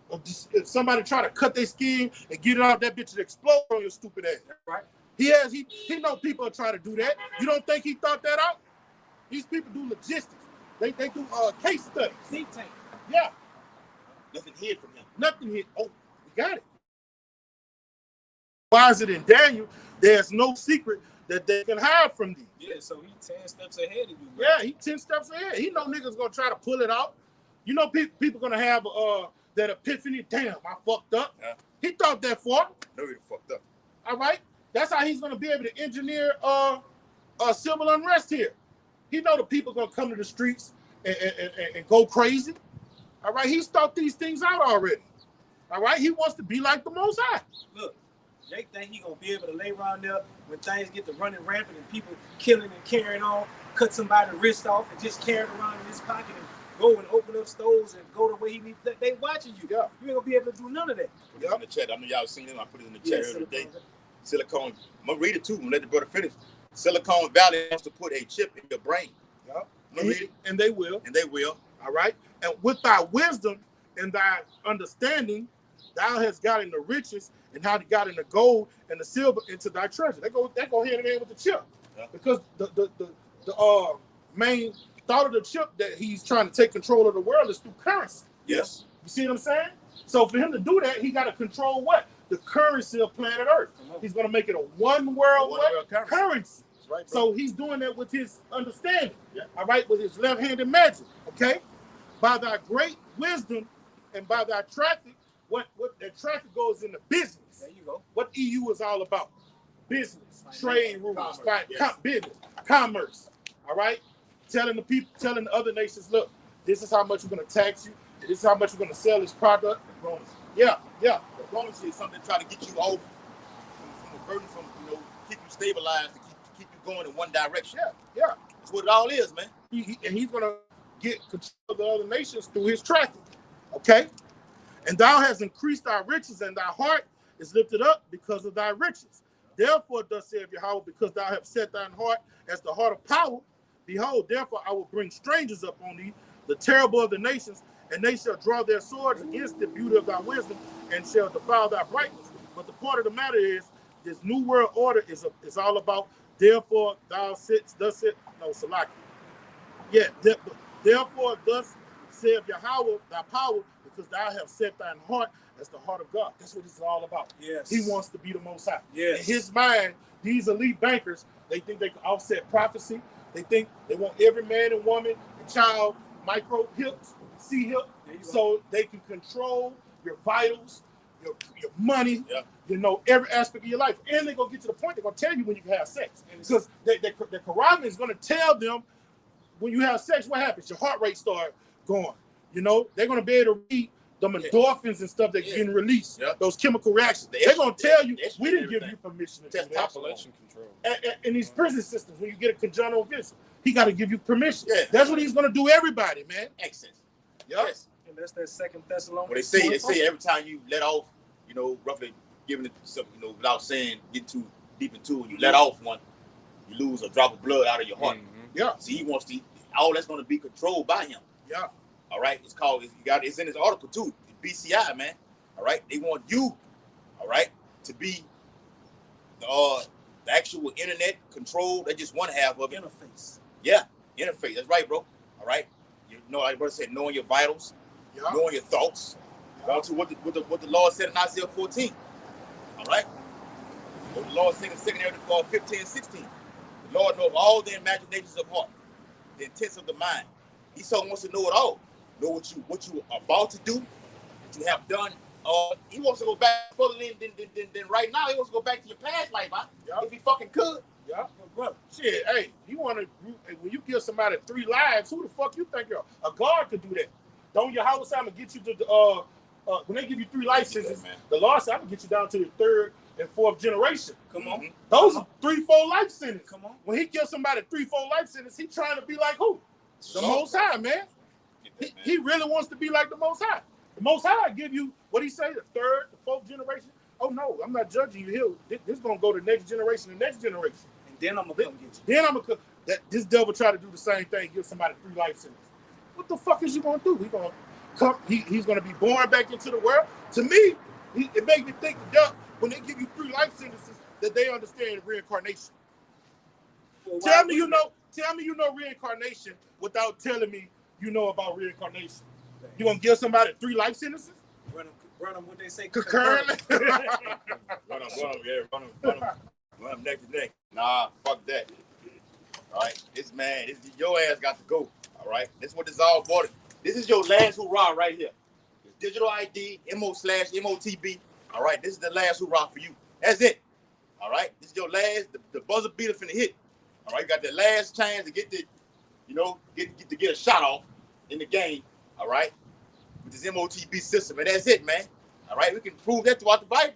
or just, if somebody try to cut their skin and get it out, that bitch will explode on your stupid ass. Right? He know people are trying to do that. You don't think he thought that out? These people do logistics. They do case studies. Think tank. Yeah. Nothing hid from him. Nothing hid. Oh, we got it. Why is it in Daniel? There's no secret that they can hide from thee. Yeah, so he 10 steps ahead of you, man. Yeah, he 10 steps ahead. He know niggas gonna try to pull it out. You know people gonna have that epiphany. Damn, I fucked up. Yeah. He thought that far. No, he fucked up. All right. That's how he's gonna be able to engineer civil unrest here. He know the people gonna come to the streets and go crazy. All right, he's thought these things out already. All right, he wants to be like the Most High. Look, they think he gonna be able to lay around there when things get to running rampant and people killing and carrying on, cut somebody's wrist off and just carry it around in his pocket and go and open up stores and go the way he needs. They watching you. Yeah. You ain't gonna be able to do none of that. Put it in the chat. I know y'all seen it. I put it in the chat the other day. Silicon. I'm gonna read it too. I'm gonna let the brother finish. Silicon Valley wants to put a chip in your brain. Yeah. I'm gonna read it. And they will. And they will. All right. And with thy wisdom and thy understanding, thou hast gotten the riches and how to got in the gold and the silver into thy treasure. They go hand in hand with the chip. Yeah. Because the main thought of the chip that he's trying to take control of the world is through currency. Yes. You see what I'm saying? So for him to do that, he got to control what? The currency of planet Earth. He's going to make it a one world currency. That's right, bro. So he's doing that with his understanding. Yeah. All right, with his left-handed magic. Okay? By thy great wisdom and by thy traffic, what that traffic goes into business. There you go. What EU is all about. Business, trade rules, business, commerce. All right? Telling the people, telling the other nations, look, this is how much we're going to tax you. This is how much we're going to sell this product. Diplomacy. Yeah. Diplomacy is something to try to get you off from a burden, from keep you stabilized, to keep you going in one direction. Yeah. That's what it all is, man. And he's going to get control of the other nations through his traffic. Okay? And thou hast increased thy riches, and thy heart is lifted up because of thy riches. Therefore, thus saith Yahweh, because thou hast set thine heart as the heart of power, behold, therefore I will bring strangers up on thee, the terrible of the nations, and they shall draw their swords against the beauty of thy wisdom, and shall defile thy brightness. But the part of the matter is, this new world order is all about, therefore thou sits, thus it, no, Salaki. Yeah, therefore thus saith Yahweh, thy power, because thou hast set thine heart as the heart of God. That's what this is all about. Yes. He wants to be the Most High. Yes. In his mind, these elite bankers, they think they can offset prophecy. They think they want every man and woman and child micro hips, C hip, so they can control your vitals, your money, every aspect of your life. And they're going to get to the point, they're going to tell you when you can have sex. Because the Quran is going to tell them when you have sex, what happens? Your heart rate starts going. They're going to be able to read the endorphins and stuff that's getting released, those chemical reactions. They're going to tell you, we didn't give you permission to do that. Population control. In these prison systems, when you get a conjunctival visit, he got to give you permission. Yeah. That's what he's going to do everybody, man. Access. Yes. And that's that Second Thessalonians. Well, they say every time you let off, roughly giving it something, without saying, get too deep into it, you let off one, you lose a drop of blood out of your heart. Mm-hmm. Yeah. See, he wants all that's going to be controlled by him. Yeah. All right. It's in his article too. BCI, man. All right. They want you, all right, to be the actual internet control. That's just one half of it. Interface. Yeah. Interface. That's right, bro. All right. Like brother said, knowing your vitals, knowing your thoughts. Down to what the Lord said in Isaiah 14. All right. What the Lord said in 2 Corinthians 15 and 16. The Lord knows all the imaginations of heart, the intents of the mind. He so wants to know it all. Know what you are about to do, what you have done. He wants to go back further than right now. He wants to go back to your past life, huh? If he fucking could. Yeah, brother. Shit, hey, when you give somebody 3 lives, who the fuck you think you're? A guard could do that. Don't your house I'm gonna get you to when they give you 3 life sentences, the Lord said I'm gonna get you down to the 3rd and 4th generation. Come on. Those are 3-4 life sentences. Come on. When he gives somebody 3-4 life sentences, he trying to be like who? The Most High, man. He really wants to be like the Most High. The Most High give you what he say, the 3rd, the 4th generation. Oh no, I'm not judging you here. This gonna go to the next generation, the next generation. And then I'm gonna come get you. Then I'm gonna this devil try to do the same thing, give somebody 3 life sentences. What the fuck is you gonna do? He gonna come. He's gonna be born back into the world. To me, it makes me think when they give you 3 life sentences that they understand reincarnation. Well, Tell me you know reincarnation without telling me you know about reincarnation. You gonna give somebody 3 life sentences? Run them what they say Concurrently? Run them neck to neck. Nah, fuck that. All right, your ass got to go. All right, this is what this is all about. This is your last hurrah right here. It's digital ID, MO/MOTB. All right, this is the last hurrah for you. That's it. All right, this is your last. The buzzer beater finna hit. All right, you got that last chance to get the, get a shot off in the game. All right, with this MOTB system, and that's it, man. All right, we can prove that throughout the Bible.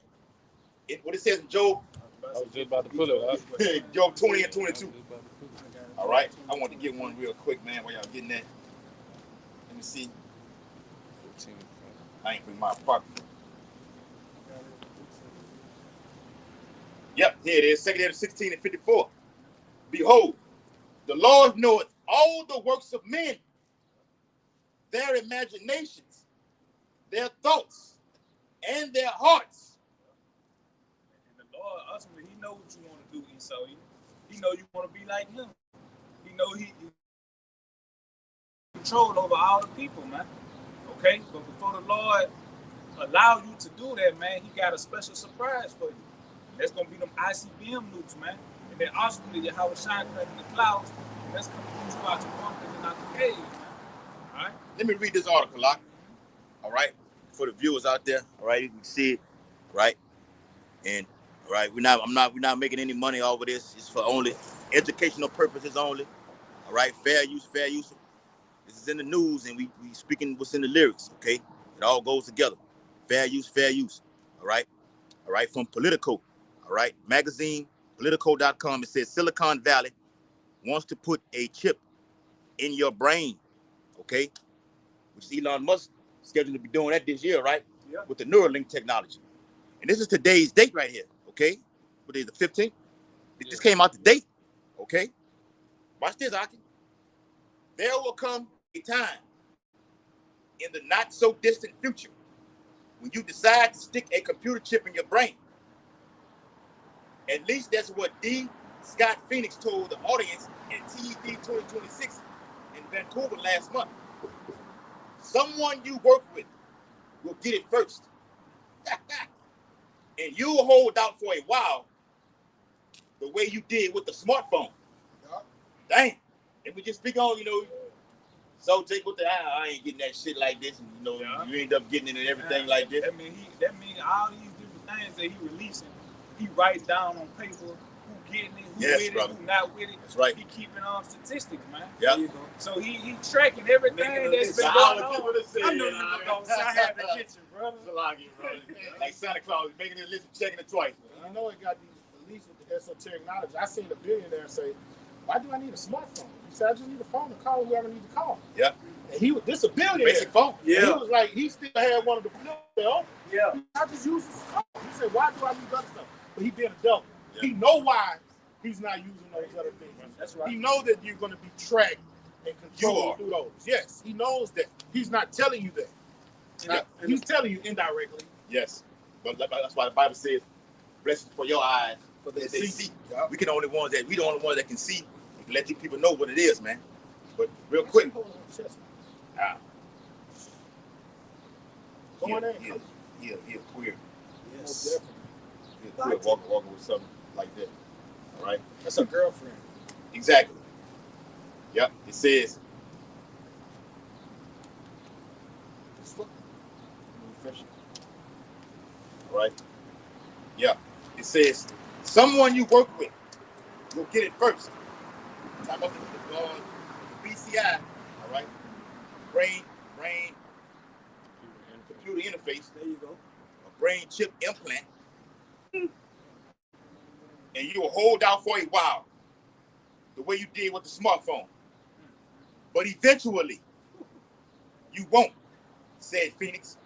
What it says in Job. I was just about to pull it. Huh? Job 20 and 22. All right, I want to get one real quick, man. While y'all getting that, let me see. I ain't bring my pocket. Yep, here it is. 2 Samuel 16 and 54. Behold, the Lord knoweth all the works of men, their imaginations, their thoughts, and their hearts. And the Lord, ultimately, He knows what you want to do, Esau. He know you want to be like Him. He know He control over all the people, man. Okay, but before the Lord allow you to do that, man, He got a special surprise for you. And that's gonna be them ICBM nukes, man. And then ultimately, Yahweh shine in the clouds, and that's gonna put you out your bunkers and out the caves, man. All right. Let me read this article, Locke. All right, for the viewers out there. All right, you can see it, right? And all right, we're not making any money off of this. It's for only educational purposes only. All right, fair use, fair use. This is in the news, and we speaking what's in the lyrics. Okay, it all goes together. Fair use, fair use. All right, from Politico. All right, magazine, Politico.com. It says Silicon Valley wants to put a chip in your brain. Okay, which is Elon Musk scheduled to be doing that this year, right? Yeah. With the Neuralink technology. And this is today's date right here. Okay, what is the 15th? It just came out today. Okay, watch this, Aki. There will come a time in the not so distant future when you decide to stick a computer chip in your brain. At least that's what D. Scott Phoenix told the audience at TED 2026 in Vancouver last month. Someone you work with will get it first. And you'll hold out for a while the way you did with the smartphone. Dang. And we just speak on, so Jake, what the hell? I ain't getting that shit like this. And, you end up getting it and everything like this. That mean all these different things that he releasing, he writes down on paper who getting it, who with it, who not with it. That's right. He keeping statistics, man. Yeah. So he tracking everything that's been going on. I knew you were going to say I had to get you, brother. Like Santa Claus, making it list, checking it twice. I know it got these, at least with the esoteric knowledge. I seen a billionaire say, "Why do I need a smartphone?" He said, "I just need a phone to call whoever I need to call." Yeah. And this a billionaire. Basic phone. Yeah. He was like, he still had one of the flip though. Yeah. I just use this phone. He said, "Why do I need other stuff?" But he being a devil. Yeah. He know why he's not using those other things. That's right. He knows that you're going to be tracked and controlled through those. Yes, he knows that. He's not telling you that. He's telling you indirectly. Yes. But that's why the Bible says, "Blessings for your eyes, for they see." Yeah. We the only ones that can see and can let these people know what it is, man. But real quick. Go on there. He a queer. Yes. He a queer walking with something like that. All right. That's a girlfriend. Exactly. Yep. It says. All right. Yeah. It says someone you work with will get it first. Talk about the BCI. All right. Brain computer interface. There you go. A brain chip implant. And you will hold out for a while, the way you did with the smartphone. But eventually, you won't, said Phoenix,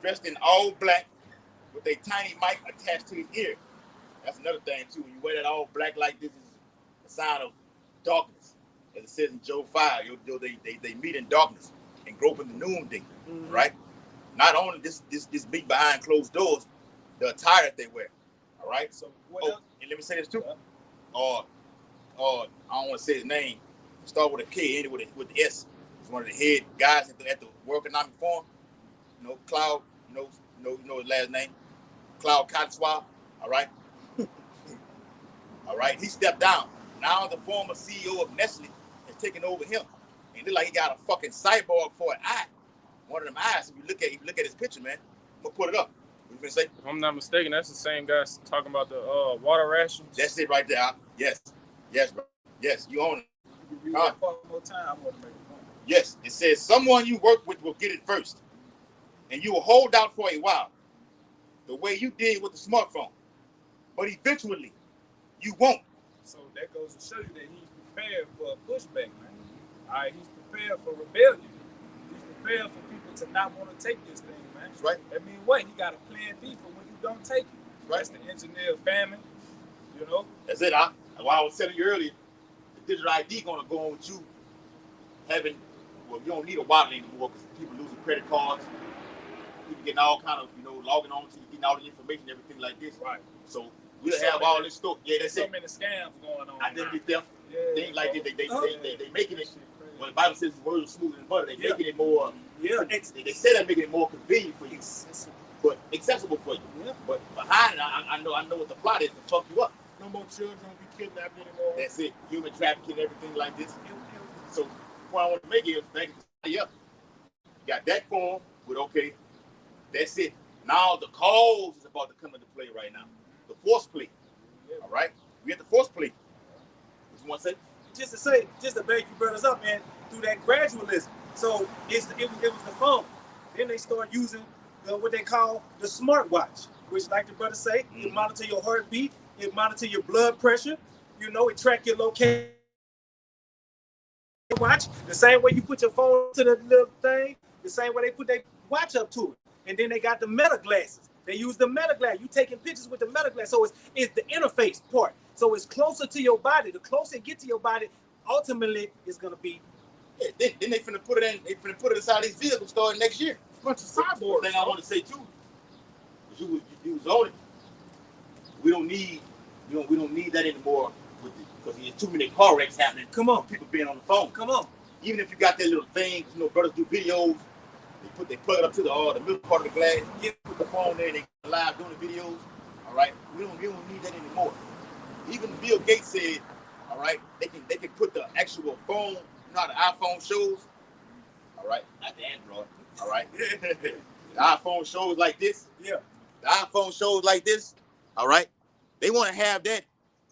dressed in all black with a tiny mic attached to his ear. That's another thing, too. When you wear that all black like this, is a sign of darkness. As it says in Job 5, they meet in darkness and grope in the noonday, right? Not only this meet behind closed doors, the attire that they wear, all right? So what else? And let me say this, too. I don't want to say his name. Start with a K, end with the S. He's one of the head guys at the World Economic Forum. Cloud, you know his last name. Cloud Cotswell, all right? All right, he stepped down. Now the former CEO of Nestle has taken over him. And it look like he got a fucking cyborg for an eye. One of them eyes, if you look at his picture, man, I'm gonna put it up. You can say? If I'm not mistaken, that's the same guy talking about the water rations. That's it right there. Yes, bro. Yes, you own it. You read that part one more time. I want to make a point. Yes, it says someone you work with will get it first, and you will hold out for a while, the way you did with the smartphone. But eventually, you won't. So that goes to show you that he's prepared for a pushback, man. All right, he's prepared for rebellion. He's prepared for people to not want to take this thing, man. That's right. That means what? He got a plan B for when you don't take it. Right. That's the engineer famine, you know. That's it. What I was telling you earlier, the digital ID gonna go on with you having. Well, you don't need a wallet anymore because people losing credit cards, people getting all kind of, logging on to you, getting all the information, everything like this. Right. So we'll have all this stuff. Yeah, that's so it. many scams going on. Identity theft, things like that. They making it. When the Bible says the word is smoother than butter, they making it more. Yeah, they say they're making it more convenient for you, but accessible for you. Yeah. But behind it, I know what the plot is to fuck you up. No more children will be kidnapped anymore. That's it. Human trafficking, everything like this. So the point I want to make is, thank you. You got that form with okay. That's it. Now the cause is about to come into play right now. The force play. All right? We have the force play. What you want to say? Just to back you brothers up, man, through that gradualism. So it was the phone. Then they start using what they call the smartwatch, which, like the brother say, it monitor your heartbeat, it monitor your blood pressure. It track your location. Watch the same way you put your phone to the little thing, the same way they put their watch up to it. And then they got the meta glasses. They use the meta glass. You taking pictures with the meta glass. So it's the interface part. So it's closer to your body. The closer it get to your body, ultimately it's gonna be. Yeah, then they finna put it in. They finna put it inside these vehicles starting next year. Bunch of cyborgs. Thing I want to say too, you was on it. We don't need that anymore because there's too many car wrecks happening. Come on, people being on the phone. Come on. Even if you got that little thing, brothers do videos. They plug it up to the middle part of the glass. You put the phone there, and they go live doing the videos. All right, we don't need that anymore. Even Bill Gates said, all right, they can put the actual phone. You know how the iPhone shows. All right, not the Android. All right, the iPhone shows like this. Yeah, the iPhone shows like this. All right, they want to have that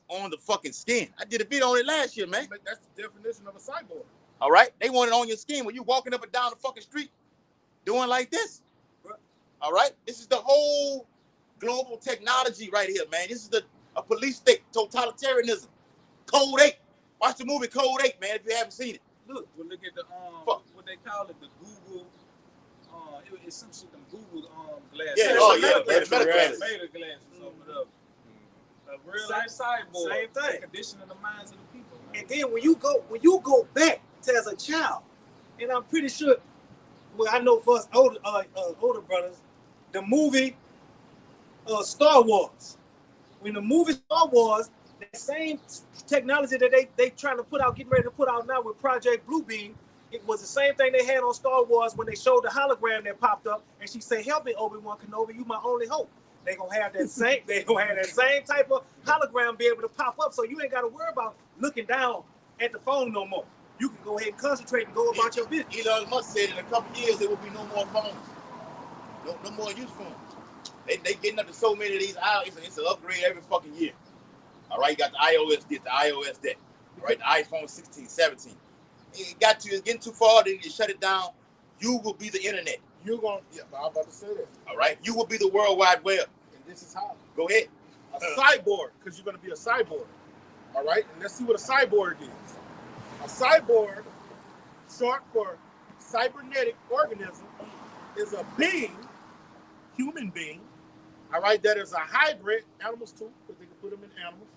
on the fucking skin. I did a video on it last year, man. That's the definition of a cyborg. All right, they want it on your skin when you walking up and down the fucking street, doing like this. All right, this is the whole global technology right here, man. This is a police state, totalitarianism. Code 8. Watch the movie Code 8, man, if you haven't seen it. Look at the what they call it, the Google. It's some shit, them Google glasses. Yeah, meta glasses. Meta glasses over there. A real life cyborg. Same thing. Conditioning the minds of the people. Man. And then when you go back to as a child, and I'm pretty sure, well, I know for us older brothers, the movie Star Wars. When the movie Star Wars, the same technology that they trying to put out, getting ready to put out now with Project Bluebeam, it was the same thing they had on Star Wars when they showed the hologram that popped up, and she said, "Help me, Obi-Wan Kenobi, you my only hope." They gonna have that same type of hologram be able to pop up, so you ain't got to worry about looking down at the phone no more. You can go ahead and concentrate and go about your business. Elon Musk said in a couple of years there will be no more phones, no more use phones. They getting up to so many of these. It's an upgrade every fucking year. All right, you got the iOS this, the iOS that. All right, the iPhone 16, 17. It's getting too far, then you shut it down. You will be the internet. You're going, I was about to say that. All right, you will be the World Wide Web. And this is how. Go ahead. A cyborg, because you're going to be a cyborg. All right, and let's see what a cyborg is. A cyborg, short for cybernetic organism, is a being, human being, all right, that is a hybrid, animals too, because they can put them in animals.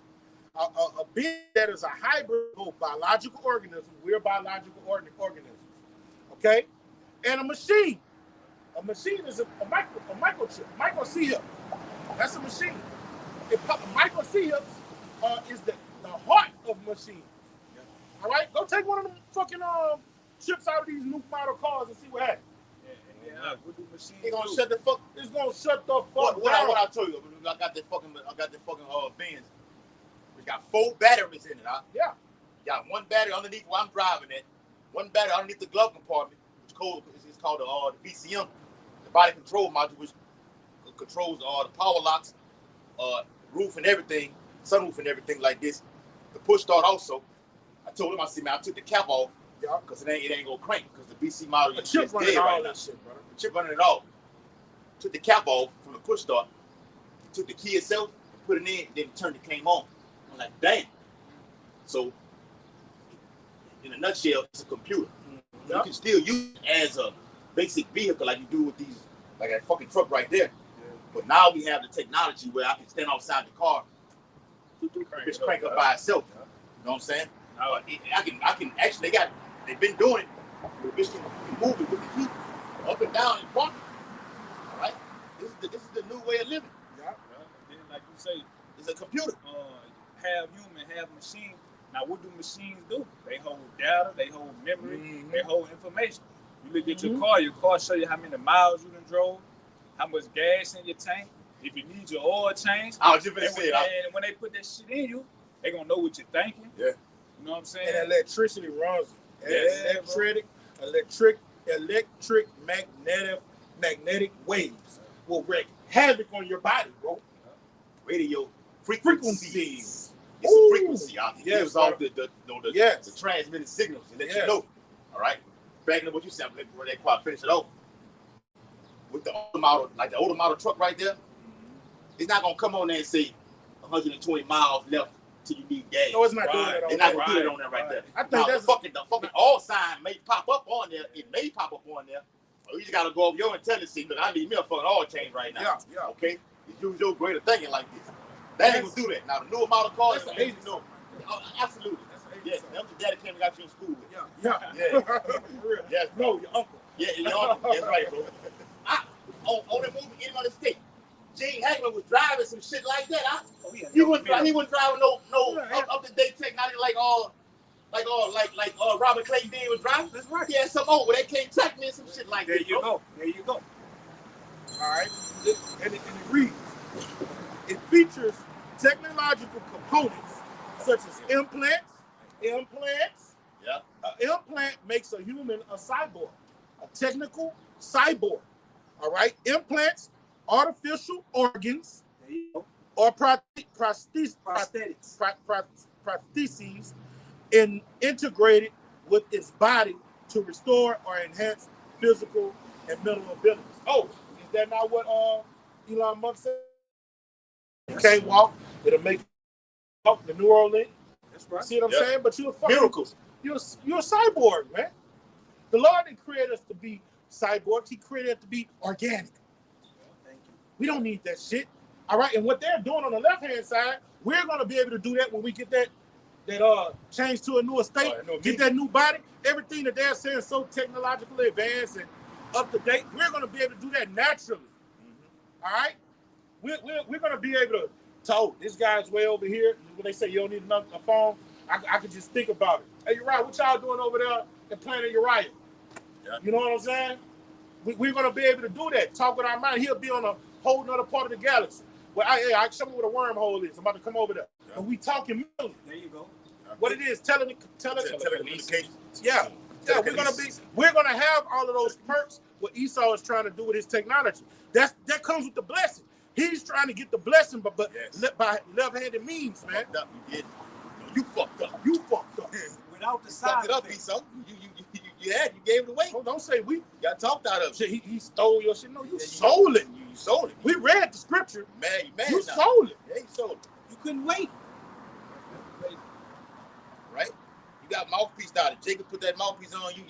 A being that is a hybrid of biological organism. We're biological organisms, okay? And a machine. A machine is a microchip, microchip. That's a machine. Microchips is the heart of machines. All right, go take one of them fucking chips out of these new model cars and see what happens. Yeah, what do machines It's gonna do? shut the fuck. It's gonna shut the fuck What I told you? I got that fucking Benz. It's got 4 batteries in it. Huh? Yeah. Got one battery underneath where I'm driving at. One battery underneath the glove compartment, which is called the VCM, the body control module, which controls all the power locks, roof and everything, sunroof and everything like this. The push start also. I told him, I said, man, I took the cap off because it ain't gonna crank because the BC model The is chip dead running right all now. that shit, brother. The chip running it all. Took the cap off from the push start. Took the key itself, put it in, then turned it came on. I'm like, dang. So, in a nutshell, it's a computer. You can still use it as a basic vehicle like you do with these, like that fucking truck right there. But now we have the technology where I can stand outside the car, just crank up by itself. You know what I'm saying? I can actually, they've been doing it. The bitch can move it with the key up and down in front. All right? This is the new way of living. Yeah. Then, like you say, it's a computer. Half human, half machine. Now, what do machines do? They hold data, they hold memory, they hold information. You look at your car show you how many miles you done drove, how much gas in your tank, if you need your oil change. I was just gonna say and when they put that shit in you, they gonna know what you're thinking. Yeah. You know what I'm saying? And electricity runs it. Yes. Electric magnetic waves will wreak havoc on your body, bro. Radio frequencies. It's a frequency. It gives off the transmitted signals and let you know. All right. Back into what you said, before they quite finish it off. With the older model, like the older model truck right there, it's not gonna come on there and say 120 miles left till you need gas. No, it's not doing it. They're not gonna do it on there right there. I think now, that's the fucking all sign may pop up on there. It may pop up on there. So you just gotta go over your intelligence. Look, I need me a fucking oil change right now. Yeah. Okay. You use your greater thinking like this. They ain't gonna do that. Now the newer model cars, that's no. Absolutely. Yes, that's what daddy came and got you in school with. Yeah. Yes, no, your uncle. Yeah, your uncle. That's right, bro. On that movie, Getting on the State, Gene Hackman was driving some shit like that. He wasn't driving no up to date technology like Robert Clayton Dean was driving. That's right. He had some old where they came tracking in some shit like there that. You go. There you go. All right. And it reads. It features technological components such as implants. Yeah. An implant makes a human a cyborg, a technical cyborg. All right. Implants, artificial organs, or prostheses integrated with its body to restore or enhance physical and mental abilities. Oh, is that not what Elon Musk said? You can't walk, it'll make you walk the neural link. That's right. See what I'm saying? But you're miracles. You're a cyborg, man. The Lord didn't create us to be cyborgs. He created us to be organic. Thank you. We don't need that shit. All right. And what they're doing on the left-hand side, we're going to be able to do that when we get that change to a newer state, get that new body. Everything that they're saying is so technologically advanced and up to date. We're going to be able to do that naturally. All right. We're going to be able to talk. This guy's way over here. When they say you don't need a phone, I could just think about it. Hey, Uriah, what y'all doing over there at Planet Uriah? Yeah. You know what I'm saying? We're going to be able to do that. Talk with our mind. He'll be on a whole nother part of the galaxy. Well, I show me what a wormhole is. I'm about to come over there. Yeah. And we talking million. There you go. What it is, telecommunications. Yeah. We're gonna have all of those perks. What Esau is trying to do with his technology. That comes with the blessing. He's trying to get the blessing, but by left-handed means, man. You fucked up. Without the side. Fucked it up, Esau. You gave it away. Oh, don't say we. Got talked out of it. He stole your shit. No, you sold it. You sold it. We read the scripture. Man, you sold it. Yeah, you sold it. You couldn't wait. Right? You got mouthpiece out. If Jacob put that mouthpiece on you,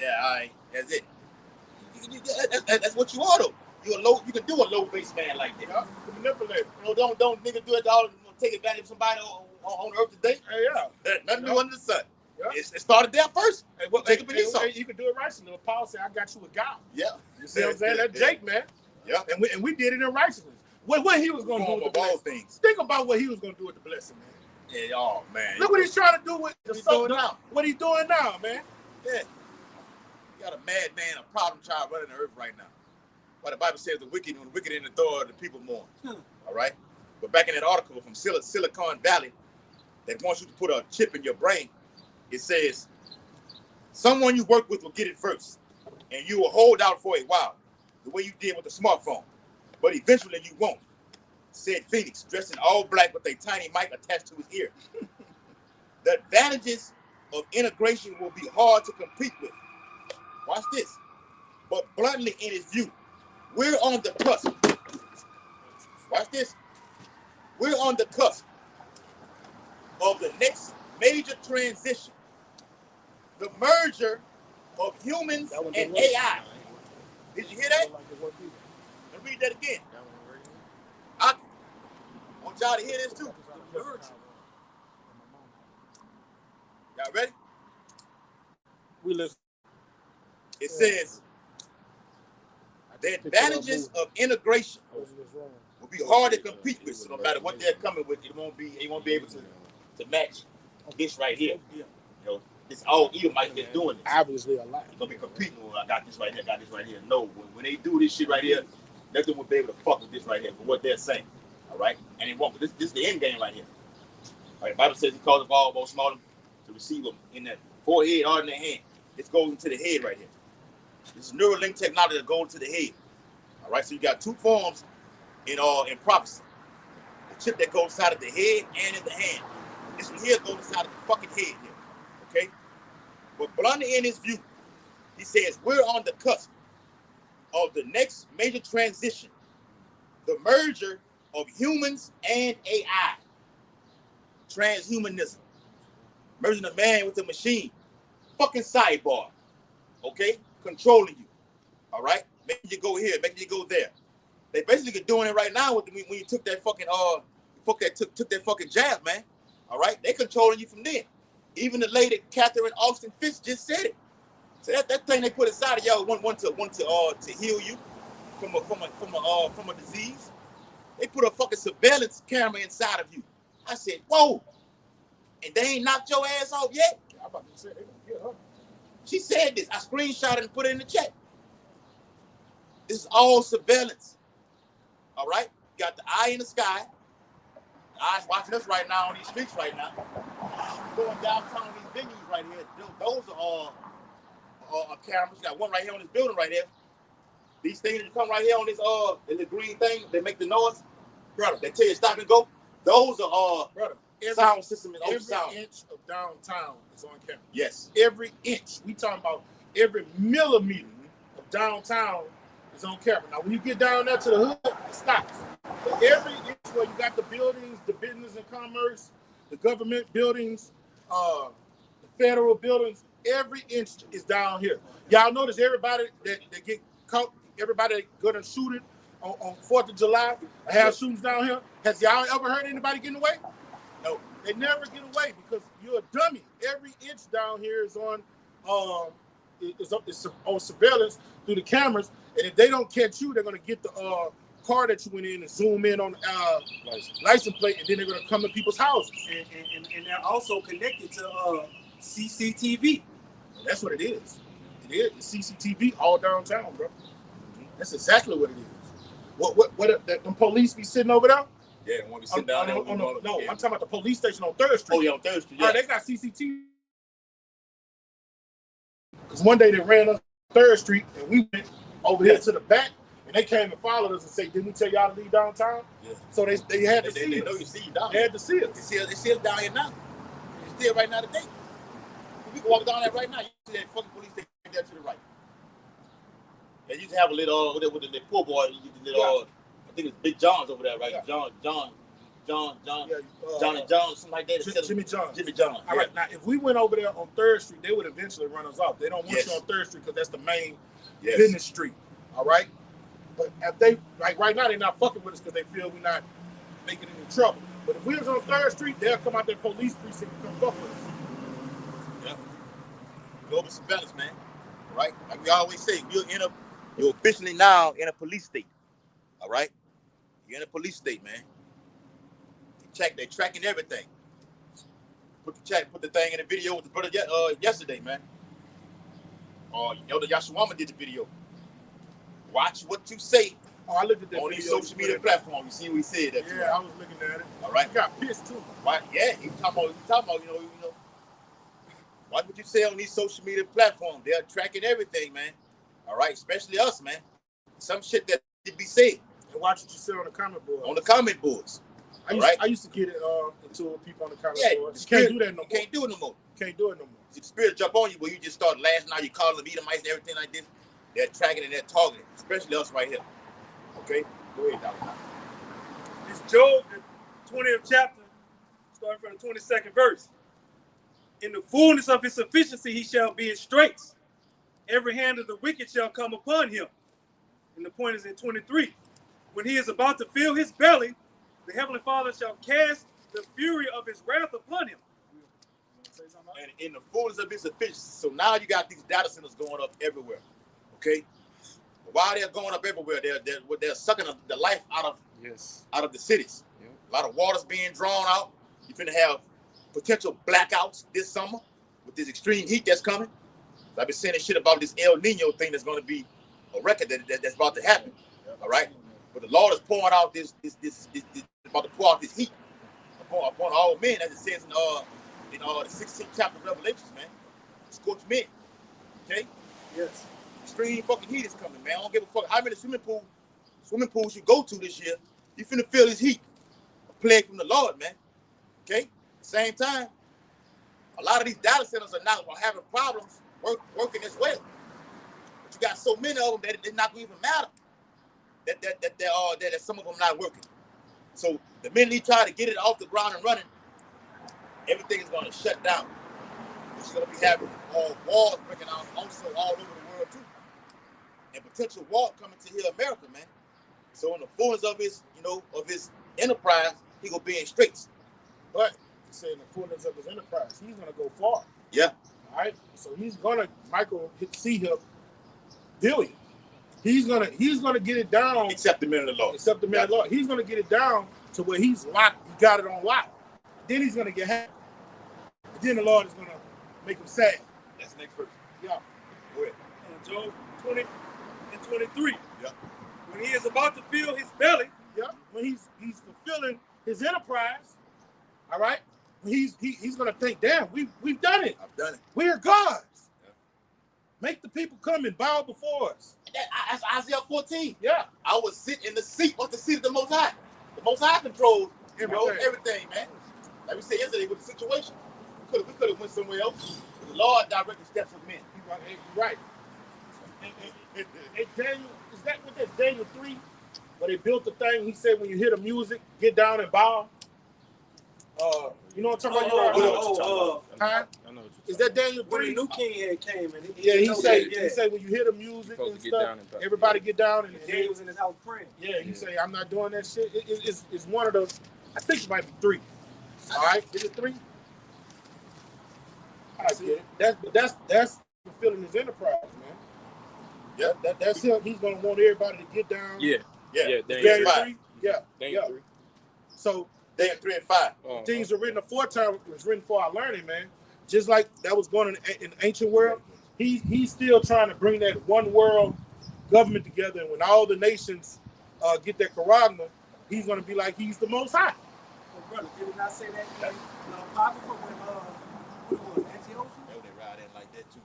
all right, that's it. That's what you are, though. You can do a low bass man like that. Yeah, you can manipulate. Don't nigga do it all. Take advantage of somebody on earth today. Hey, yeah. Nothing new under the sun. Yeah. It started there first. Hey, Jacob and Esau. You can do it righteously. Paul said, "I got you with God." Yeah. You see what I'm saying? That's Jake, man. Yeah. And we did it in righteousness. What he was going to do with the blessing. Things. Think about what he was going to do with the blessing, man. Yeah, oh man. Look what he's trying to do with the doing now. What he's doing now, man. Yeah. You got a madman, a problem child running the earth right now. Why the Bible says when the wicked in the door, the people mourn. All right? But back in that article from Silicon Valley that wants you to put a chip in your brain, it says, someone you work with will get it first, and you will hold out for a while, the way you did with the smartphone. but eventually you won't, said Phoenix, dressed in all black with a tiny mic attached to his ear. The advantages of integration will be hard to compete with. Watch this. But bluntly, in his view, we're on the cusp. Watch this. We're on the cusp of the next major transition, the merger of humans and AI. Did you hear that? Let me read that again. I want y'all to hear this too. Y'all ready? We listen. It says, the advantages of integration will be hard to compete with. So no matter what they're coming with, it won't be able to match this right here. You know, it's all Edomite that's doing this. Obviously a lot. You're gonna be competing with, I got this right here, got this right here. No, when they do this shit right here, nothing will be able to fuck with this right here for what they're saying. All right? And it won't. This is the end game right here. All right, the Bible says he calls the ball most small to receive them in that forehead or in their hand. This goes into the head right here. This is Neuralink technology that goes to the head. All right, so you got two forms in prophecy. The chip that goes inside of the head and in the hand. This one here goes inside of the fucking head here. Okay? But bluntly in his view, he says we're on the cusp of the next major transition, the merger of humans and AI. Transhumanism. Merging a man with a machine. Fucking sidebar. Okay? Controlling you. All right? Making you go here, making you go there. They basically doing it right now when you took that fucking took that fucking jab, man. All right? They controlling you from there. Even the lady Catherine Austin Fitz just said it. So that thing they put inside of y'all want to heal you from a disease. They put a fucking surveillance camera inside of you. I said, whoa. And they ain't knocked your ass off yet? I'm about to say they gonna get her. She said this. I screenshot it and put it in the chat. This is all surveillance. All right? Got the eye in the sky. The eyes watching us right now on these streets right now. Going downtown these venues right here. Those are all cameras. Got one right here on this building right here. These things that come right here on this in the green thing, they make the noise. Brother, they tell you stop and go. Those are brother. Sound system and every sound. Inch of downtown is on camera. Yes. Every inch. We talking about every millimeter of downtown is on camera. Now, when you get down there to the hood, it stops. But every inch where you got the buildings, the business and commerce, the government buildings, the federal buildings, every inch is down here. Y'all notice everybody that get caught, everybody that gonna shoot it on 4th of July, have shootings down here. Has y'all ever heard anybody getting away? No, they never get away because you're a dummy. Every inch down here is on surveillance through the cameras, and if they don't catch you, they're gonna get the car that you went in and zoom in on the license plate, and then they're gonna come to people's houses. And they're also connected to CCTV. That's what it is. It is CCTV all downtown, bro. That's exactly what it is. What the police be sitting over there? Yeah, when we sit down there. No, I'm talking about the police station on 3rd Street. Oh, yeah, on 3rd Street, yeah. They got CCTV. Because one day they ran up 3rd Street, and we went over here to the back, and they came and followed us and said, didn't we tell y'all to leave downtown? Yeah. So they had to see us. They know you see you down. They had to see us. They see us down here now. It's still right now today. We can walk down there right now. You see that fucking police station there to the right. They used to have a little, with the poor boy, I think it's Big John's over there, right? Yeah. John and John, something like that. Jimmy John. All right, now if we went over there on 3rd Street, they would eventually run us off. They don't want you on 3rd Street because that's the main business street. All right? But if they, like right now, they're not fucking with us because they feel we're not making any trouble. But if we was on 3rd Street, they'll come out their police precinct and come fuck with us. Yeah. Global surveillance, man. Right? Like we always say, you're officially now in a police state. All right? You're in a police state, man. They're tracking everything. Put the thing in the video with the brother yesterday, man. Elder Yashawama did the video. Watch what you say. Oh, I looked at that on these social media platforms. You see what he said that. Yeah, I was looking at it. All right. He got pissed too. Right? Yeah, he talking about, you know. Watch what you say on these social media platforms. They're tracking everything, man. All right, especially us, man. Some shit that should be said. And watch what you say on the comment board. On the comment boards. I used to get it into people on the comment board. You can't do that no more. Can't do it no more. Can't do it no more. See, the spirit jump on you where you just start lashing out. You call them Edomites and everything like this. They're tracking and they're targeting, especially us right here. Okay? Go ahead, Dr. It's Job, the 20th chapter, starting from the 22nd verse. In the fullness of his sufficiency, he shall be in straits. Every hand of the wicked shall come upon him. And the point is in 23. When he is about to fill his belly, the Heavenly Father shall cast the fury of his wrath upon him. And in the fullness of his sufficiency. So now you got these data centers going up everywhere. Okay? But while they're going up everywhere, they're sucking the life out of the cities. Yep. A lot of water's being drawn out. You're finna have potential blackouts this summer with this extreme heat that's coming. I've been saying this shit about this El Nino thing that's going to be a record that's about to happen. Yep. All right? But the Lord is pouring out this about to pour out this heat upon all men, as it says in the 16th chapter of Revelations, man. Scorched men. Okay? Yes. Extreme fucking heat is coming, man. I don't give a fuck how many swimming pools you go to this year. You finna feel this heat. A plague from the Lord, man. Okay? Same time, a lot of these data centers are having problems working as well. But you got so many of them that it's not going to even matter that some of them not working. So the minute he try to get it off the ground and running, everything is going to shut down. It's going to be having wars breaking out also all over the world too, and potential war coming to here, America, man. So in the fullness of his enterprise, he gonna be in straits. But he said in the fullness of his enterprise, he's gonna go far. Yeah. All right. So Michael see him billion. He's gonna get it down. Except the men of the Lord. Except the men of the Lord. He's gonna get it down to where he's locked. He got it on lock. Then he's gonna get happy. Then the Lord is gonna make him sad. That's the next verse. Yeah. Go ahead. Job 20 and 23. Yeah. When he is about to fill his belly. Yeah. When he's fulfilling his enterprise. All right. He's gonna think, damn, we've done it. I've done it. We're gods. Yeah. Make the people come and bow before us. That's Isaiah 14. Yeah. I would sit in the seat. What's the seat of the Most High? The Most High controls everything, man. Like we said yesterday with the situation. We could have went somewhere else. The Lord directed steps of men. You're right. And Daniel, is that what that's Daniel 3? Where they built the thing, he said when you hear the music, get down and bow. You know what I'm talking about? I know what you're talking about. Is that Daniel 3? When the new king had came and he said when you hear the music and stuff, everybody get down and Daniel was in his house praying. Yeah, he say I'm not doing that shit. It's one of those. I think it might be 3. All right, is it 3? I get it. That's fulfilling his enterprise, man. Yeah, that's him. He's gonna want everybody to get down. Yeah. Daniel 3. Yeah. Daniel 3. So Daniel 3 and 5. Things are written aforetime. It was written for our learning, man. Just like that was going in the ancient world. He's still trying to bring that one world government together. And when all the nations get their charagma, he's gonna be like he's the Most High. Well, brother, did he not say that in Apocrypha when what was Antiochus? They ride in like that too.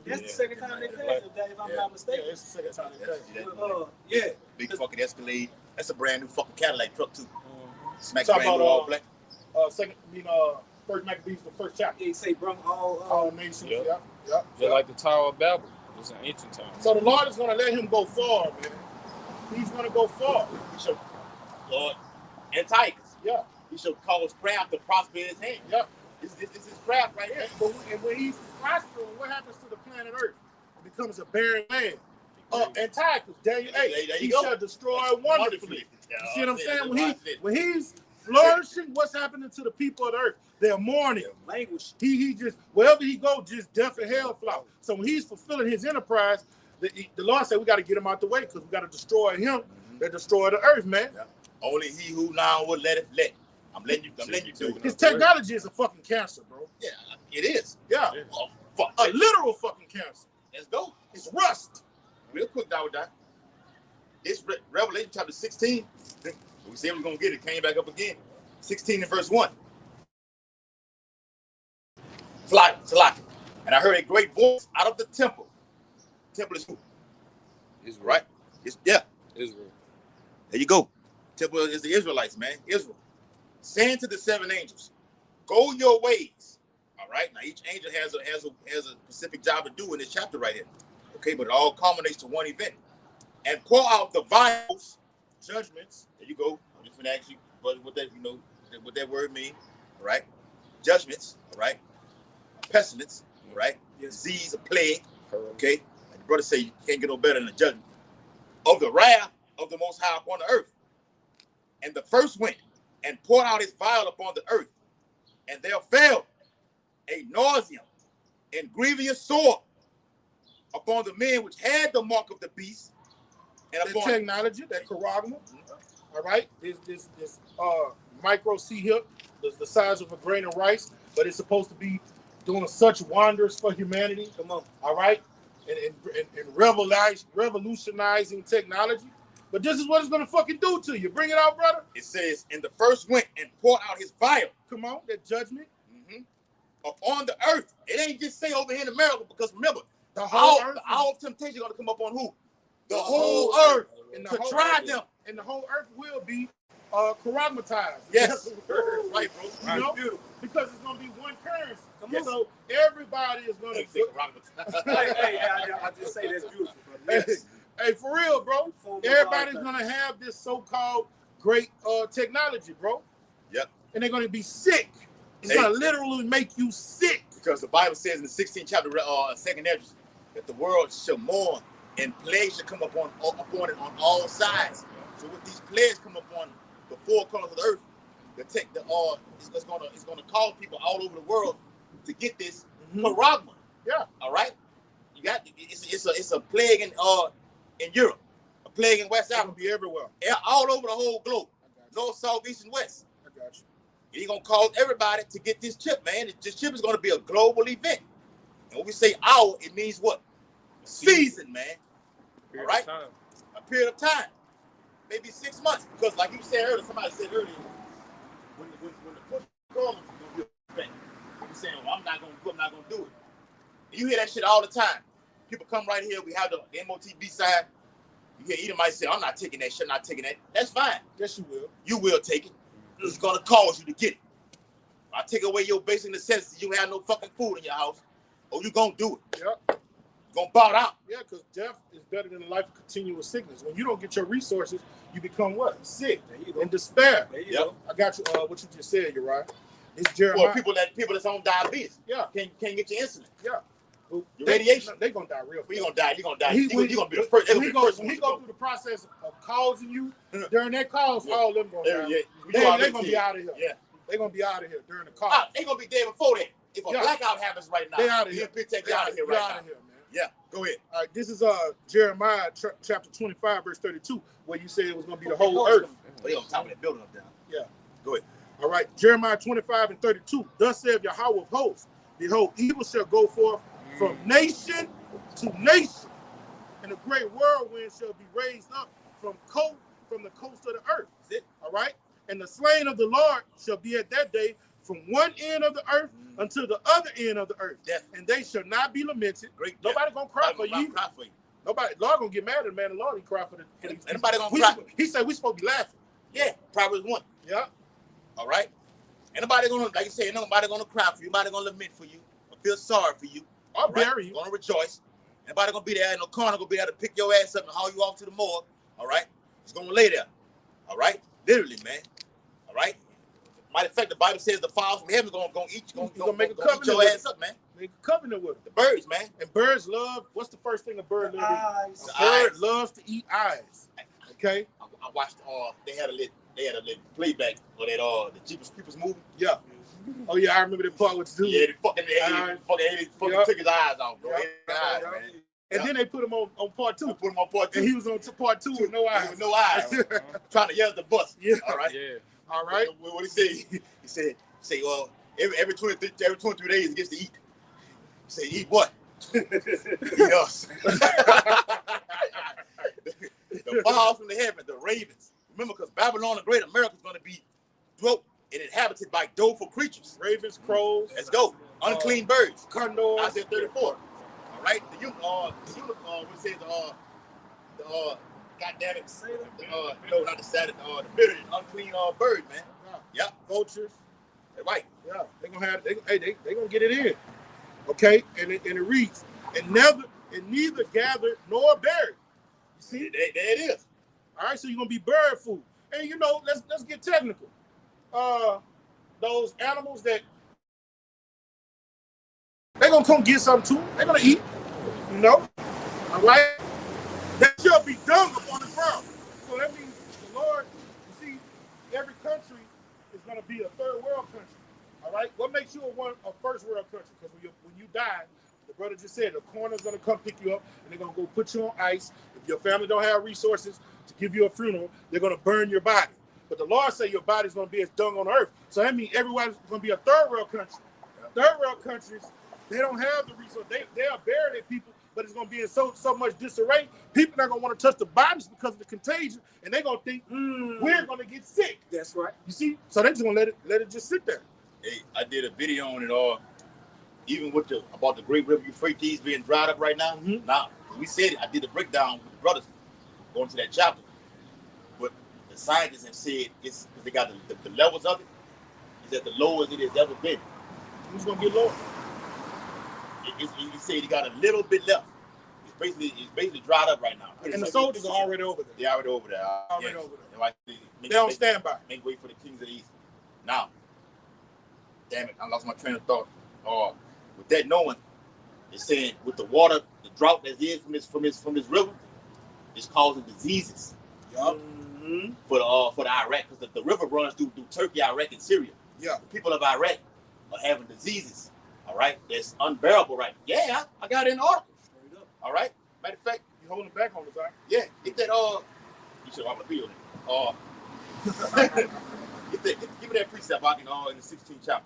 That's the second time they passed, if I'm not mistaken. Yeah, it's the second time they passed. Big fucking Escalade. That's a brand new fucking Cadillac truck too. Smack Talk brand about new all black. First Maccabees, the first chapter. He say bring all nations. Yeah. Yep. Just like the Tower of Babel. It was an ancient time. So the Lord is gonna let him go far, man. He's gonna go far. He shall, Lord, Antiochus. Yeah. He shall cause craft to prosper in his hand. Yeah. This is his craft right here. And when he's prospering, what happens to the planet Earth? It becomes a barren land. Antiochus, Daniel 8, he shall destroy wonderfully. You see what I'm saying? When he's flourishing, what's happening to the people of the earth? They're mourning. Language. He just, wherever he goes, just death and hell flow. So when he's fulfilling his enterprise, the Lord said we got to get him out the way because we got to destroy him. They destroy the earth, man. Yeah. Only he who now will let it let. I'm letting you do it. His technology is a fucking cancer, bro. Yeah, it is. Yeah. Oh, fuck. A literal fucking cancer. Let's go. It's rust. Real quick, that. This Revelation chapter 16. We said we was going to get it. Came back up again. 16 and verse 1. Salaki. And I heard a great voice out of the temple. Temple is who? Israel. Right? Israel. There you go. Temple is the Israelites, man. Israel. Saying to the 7 angels, go your ways. All right. Now each angel has a specific job to do in this chapter right here. Okay, but it all culminates to one event. And pour out the vials, judgments. There you go. I'm just gonna ask you what that what that word means. All right. Judgments. All right. Pestilence. All right. Disease, a plague. Okay. And the brother say you can't get no better than the judgment of the wrath of the Most High upon the earth. And the first went and poured out his vial upon the earth, and there fell a nausea and grievous sore upon the men which had the mark of the beast, and That upon technology, that charagma, all right, this micro sea hip is the size of a grain of rice, but it's supposed to be doing such wonders for humanity. Come on, all right, and revolutionizing technology. But this is what it's gonna fucking do to you. Bring it out, brother. it says, and the first went and poured out his vial. Come on, that judgment Upon the earth. It ain't just say over here in America, because remember, the whole earth, the hour of temptation gonna come up on who? The whole whole earth and to try them. and the whole earth will be charagmatized. Yes, right, bro. You know, Beautiful. because it's gonna be one currency. Yes. So everybody is gonna. I just say that's beautiful. Yes. Hey, for real, bro. Everybody's gonna have this so-called great technology, bro. Yep. And they're gonna be sick. It's gonna literally make you sick. Because the Bible says in the 16th chapter, 2nd Esdras, that the world shall mourn and plagues shall come upon it on all sides. So with these plagues come upon the four corners of the earth, it's gonna cause people all over the world to get this charagma. Yeah. All right. You got it's a plague in Europe, a plague in West Africa, Be everywhere. all over the whole globe, north, south, east, and west. I got you. He's gonna cause everybody to get this chip, man. This chip is gonna be a global event. And when we say hour, it means what? Season, man. All right? A period of time. Maybe 6 months. Because like you said earlier, somebody said earlier, when the push comes, it's gonna be a event. People saying, well, I'm not gonna do it. And you hear that shit all the time. People come right here, we have the MOTB side. You hear Edom might say, I'm not taking that shit, I'm not taking that. That's fine. Yes, you will. You will take it. It's gonna cause you to get it. I take away your basic necessities. You have no fucking food in your house, or you gonna do it. Yep. You gonna bow out. Yeah, because death is better than a life of continuous sickness. When you don't get your resources, you become what? Sick and despair. There you go. I got you. What you just said, you're right. It's Jeremiah. Or people that's on diabetes. Yeah. Can't get your insulin. Yeah. Your radiation. They gonna die real fast. You're gonna die. You're gonna die. When You're gonna be the first. When he go through the process of causing you, during that cause, all of them gonna die. They're gonna be out of here. Yeah. They're gonna be out of here during the cause. They're gonna be dead before that. If a blackout happens right now, they out of here. They out of here right now. Out of here, man. Yeah, go ahead. All right, this is Jeremiah chapter 25, verse 32, where you said it was gonna be the whole earth. They on top of that building up there. Yeah. Go ahead. All right, Jeremiah 25 and 32. Thus saith Yahweh of hosts, behold, evil shall go forth from nation to nation, and a great whirlwind shall be raised up from the coast of the earth. That's it. All right, and the slain of the Lord shall be at that day from one end of the earth unto the other end of the earth. Death. And they shall not be lamented. Great. Nobody gonna cry for you. Cry for you. Nobody. Lord gonna get mad at the man. The Lord he cry for the. Anybody gonna cry? He said we supposed to be laughing. Yeah, Proverbs 1. Yeah. All right. Anybody gonna, like you said, nobody gonna cry for you. Nobody gonna lament for you or feel sorry for you. I'll bury you. Gonna rejoice. Anybody gonna be there in the corner, gonna be there to pick your ass up and haul you off to the morgue. All right. He's gonna lay there. All right. Literally, man. All right. Matter of fact, the Bible says the fire from heaven gonna make a covenant eat your ass up, man. Make a covenant with them. The birds, man. And birds love. What's the first thing a bird loves? Eyes. A bird loves to eat eyes. Okay. I watched. They had a little playback for that. The cheapest people's movie. Yeah. Oh yeah, I remember that part with the dude. Yeah, they fucking took his eyes off, bro. Eyes, man. And then they put him on part 2. Put him on part 2. And he was on part 2 with no eyes. With no eyes. Trying to yell at the bus. Yeah. All right. Yeah. All right. What he said? He said, well, every 23 days he gets to eat. He said, eat what? Eat us. The fowls from the heaven, the ravens. Remember, because Babylon, the great America, is going to be dwelt and inhabited by doleful creatures. Ravens, crows. Let's go. Unclean birds. Condors. Isaiah 34. All right. What it says, God damn it. No, not the satyr. The bearded, unclean bird, man. Yeah. Vultures. They're right. Yeah. They're gonna have. They gonna get it in. Okay. And it reads, and neither gathered nor buried. You see? There it is. All right. So you're gonna be bird food. And let's get technical. Those animals that they're gonna come get something too. They're gonna eat. All right. That shall be dung upon the ground. So that means the Lord, you see, every country is going to be a third world country. All right? What makes you a first world country? Because when you die, the brother just said, the coroner's going to come pick you up and they're going to go put you on ice. If your family don't have resources to give you a funeral, they're going to burn your body. But the Lord said your body's going to be as dung on earth. So that means everyone's going to be a third world country. Third world countries, they don't have the resources. They'll bury their people, but it's going to be in so much disarray. People are not going to want to touch the bodies because of the contagion, and they're going to think we're going to get sick. That's right. You see? So they're just going to let it just sit there. Hey, I did a video on it even about the Great River Euphrates being dried up right now. Mm-hmm. Now, we said it, I did a breakdown with the brothers going to that chapter. But the scientists have said it's because they got the levels of it, is at the lowest it has ever been. Who's going to get lower? He said he got a little bit left. It's basically dried up right now. And the soldiers are already over there. They're already over there. Already over there. Like, They're on standby. Make way for the kings of the east. Now, damn it, I lost my train of thought. With that knowing, they're saying with the water, the drought that is from this river, is causing diseases. Yup. For the Iraq, because the river runs through Turkey, Iraq, and Syria. Yeah. The people of Iraq are having diseases. All right, that's unbearable, right? Yeah, I got it in the article. Straight up. All right. Matter of fact, You holding it back on us, right? yeah, get that you should have a video give me that precept I can in the 16th chapter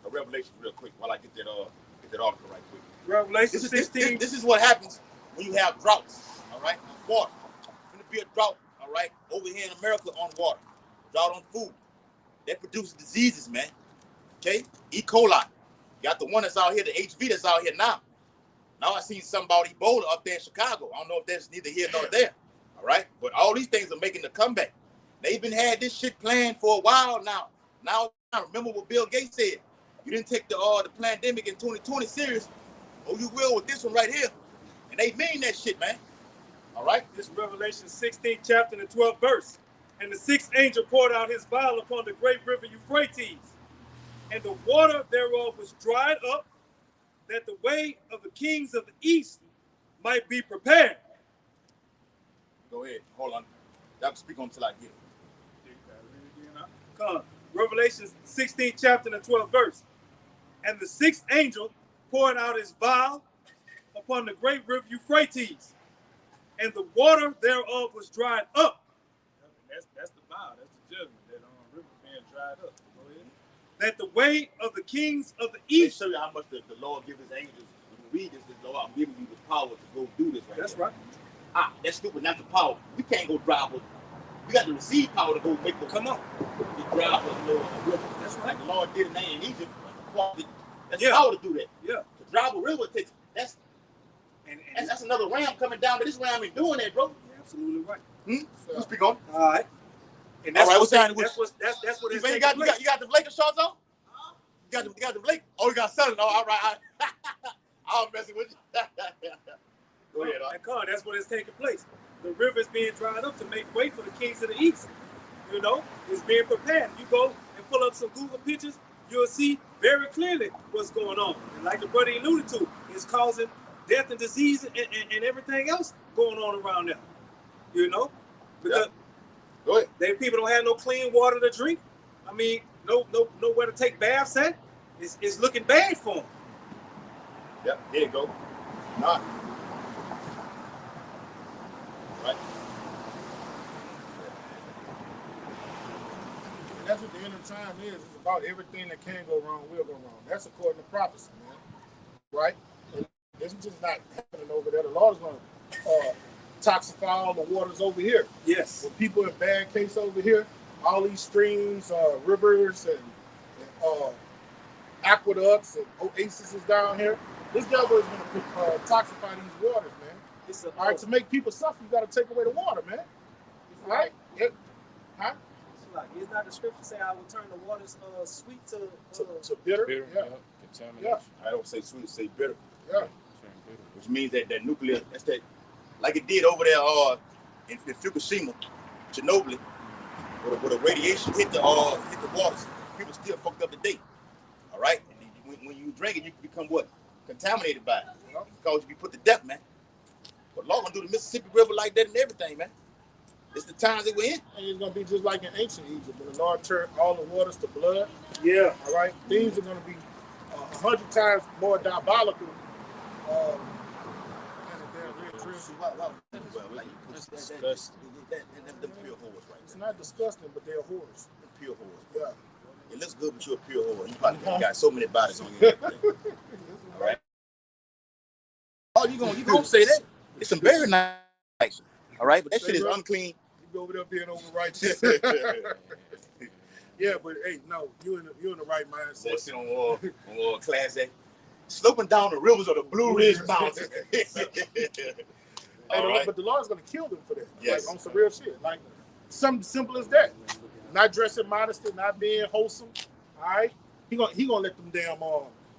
of Revelation real quick while I get that article right quick. Revelation 16. This is what happens when you have droughts, all right, on water. It's going to be a drought, all right, over here in America on water, drought on food. That produces diseases, man. Okay, E. coli. You got the one that's out here, the HV that's out here now. Now I seen something about Ebola up there in Chicago. I don't know if that's neither here nor there, all right? But all these things are making the comeback. They've been had this shit planned for a while now. Now, remember what Bill Gates said. You didn't take the pandemic in 2020 serious. Oh, you will with this one right here. And they mean that shit, man. All right? This Revelation 16 chapter and the 12th verse. And the sixth angel poured out his vial upon the great river Euphrates. And the water thereof was dried up, that the way of the kings of the east might be prepared. Go ahead. Hold on. Y'all can speak on until I get it. Come on. Revelation 16 chapter and the 12th verse. And the sixth angel poured out his vial upon the great river Euphrates, and the water thereof was dried up. That's the vial. That's the judgment. That river being dried up. Go ahead. That the way of the kings of the Let me east. show you how much the Lord gives his angels. When you read this, Lord, I'm giving you the power to go do this right That's here. right. That's supernatural power. We can't go drive with. We got to receive power to go make the Come on. drive the river. That's right. Like the Lord did in Egypt. That's Yeah. power to do that. Yeah. To drive a river takes that's another ram coming down, but this ram ain't doing that, bro. You're absolutely right. You speak on. All right. And that's All right, what that's what you, it's man, taking place. you got the Lakers shorts on? You got the Blake? Oh, you got Southern. Oh, all right. I'm messing with you. Go ahead. And God, that's what is taking place. The river is being dried up to make way for the kings of the east. You know, it's being prepared. You go and pull up some Google pictures, you'll see very clearly what's going on. And like the brother alluded to, it's causing death and disease and everything else going on around there. You know, because Go ahead. people don't have no clean water to drink. I mean, nowhere to take baths at. It's looking bad for them. Yep, there you go. Not. Right. And that's what the end of time is. It's about everything that can go wrong will go wrong. That's according to prophecy, man. Right? And it's just not happening over there. The Lord is going to toxify all the waters over here. Yes. With people in bad case over here, all these streams, rivers, and aqueducts and oases down here. This devil is going to toxify these waters, man. It's a, All right, to make people suffer, you got to take away the water, man. All right? Yep. Huh? It's like, is not the scripture say I will turn the waters sweet to Bitter? Bitter, Yeah. contamination. I don't say sweet, say bitter. Yeah. Which means that nuclear, that's that, like it did over there in Fukushima, Chernobyl, where the radiation hit the waters. People still fucked up today. All right? And when you drink it, you can become what? Contaminated by it. Because you be put to death, man. But Lord gonna do the Mississippi River like that and everything, man. It's the times that we're in. And it's going to be just like in ancient Egypt when the Lord turned all the waters to blood. yeah. All right? Things are going to be 100 times more diabolical than they're real true. Them pure whores, right? It's not disgusting, but they're whores. Them pure whores. Yeah. It looks good, but you're a pure whore. You probably got so many bodies on you. All right? Oh, you gonna say that? It's some very nice. All right? But that shit is unclean. You go over there being over righteous. Yeah, but hey, no, you in the right mindset. Sit on Class A. Sloping down the rivers of the Blue Ridge Mountains. Hey, Right. but the Lord's gonna kill them for that. Yes. Like on some real shit. Like something simple as that. Not dressing modesty, not being wholesome. All right. He gonna let them damn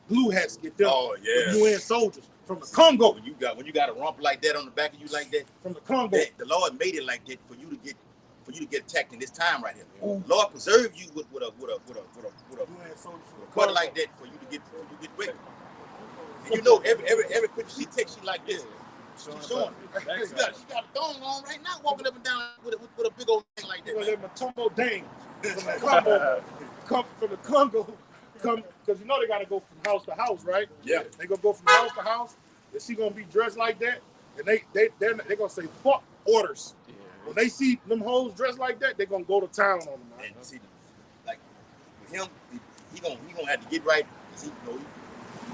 blue hats get them. Oh yeah. The UN soldiers from the Congo. When you got a rump like that on the back of you like that, From the Congo. the Lord made it like that for you to get attacked in this time right here. The Lord preserved you with a UN soldiers from the butt Congo. like that for you to get raped. And you know every picture she takes, she like this. She's showing. She got a thong on right now, walking up and down with a big old thing like You that. gonna Man. let Matumbo Dang from the Congo come from the Congo because you know they gotta go from house to house, right? Yeah. They gonna go from house to house, and she gonna be dressed like that, and they gonna say fuck orders. Yeah. When they see them hoes dressed like that, they gonna go to town on them. Man. And see, like with him, he gonna have to get right because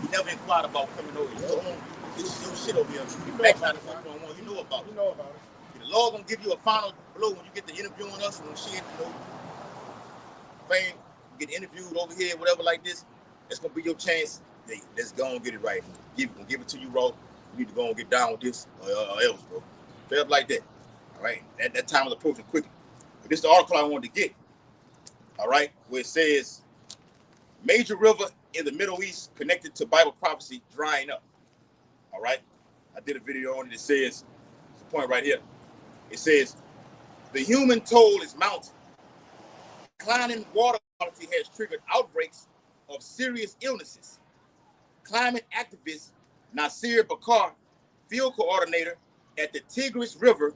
he never inquired about coming over. You go home, this your shit over here. You back trying to fuck on one. You know about it. You know about it. The Lord gonna give you a final blow when you get to interviewing us when she fame, get interviewed over here, whatever like this. It's gonna be your chance. Hey, let's go and get it right. Give it to you, raw. You need to go and get down with this or else, bro. Felt like that. All right. That time is approaching quickly. But this is the article I wanted to get. All right, where it says major river in the Middle East connected to Bible prophecy drying up. All right. I did a video on it. It says, it's the point right here. It says, the human toll is mounting. Declining water quality has triggered outbreaks of serious illnesses. Climate activist Nasir Bakar, field coordinator at the Tigris River,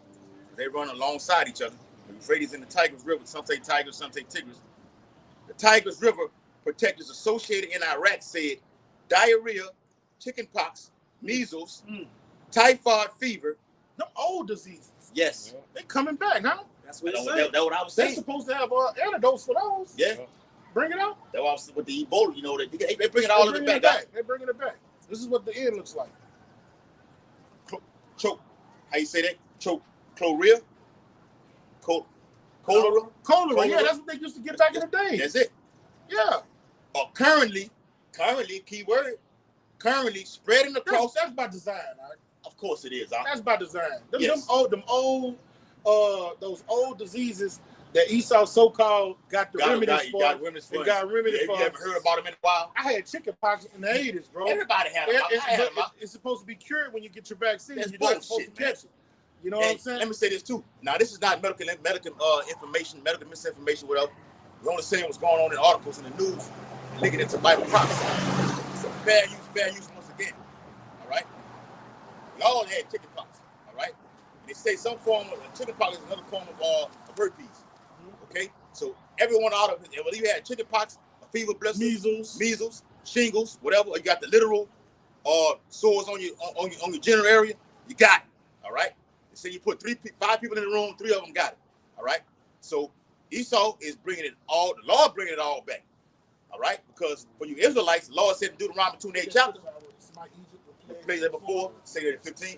they run alongside each other. The Euphrates and the Tigris River, some say Tigris, some say Tigris. The Tigris River protectors associated in Iraq said diarrhea, chickenpox, measles, typhoid fever. Them old diseases. Yes. They coming back, huh? That's what That's it's saying. what I was They're saying. supposed to have antidotes for those. Yeah. Bring it out. That was with the Ebola, you know, they bring it all in the back. They're bringing it back. This is what the end looks like. Choke. How you say that? Choke. Chlorella? Cholera? Yeah, that's what they used to get back in the day. That's it. Yeah. Currently, keyword, currently spreading across. That's by design, all right? Of course it is. That's by design. Yes. Those old diseases that Esau so-called got remedies for. Got remedies for. You haven't heard about them in a while? I had chickenpox in the 80s, bro. Everybody had them. It's supposed to be cured when you get your vaccine. That's You're not supposed bullshit, to catch it. You know what I'm saying? Let me say this too. Now, this is not medical information, medical misinformation, whatever. We're only saying what's going on in articles in the news and linking it to Bible prophecy. So fair use once again. All right? We all had chickenpox. All right? And they say some form of chickenpox is another form of herpes. Okay? So everyone out of it, whether you had chickenpox, a fever, blister, measles, shingles, whatever, or you got the literal sores on your general area, you got it. All right? Say you put 5 people in the room, 3 of them got it. All right. So Esau is bringing it all. The Lord bringing it all back. All right. Because for you Israelites, the Lord said in Deuteronomy 28 chapter, the place that before, say that in 15.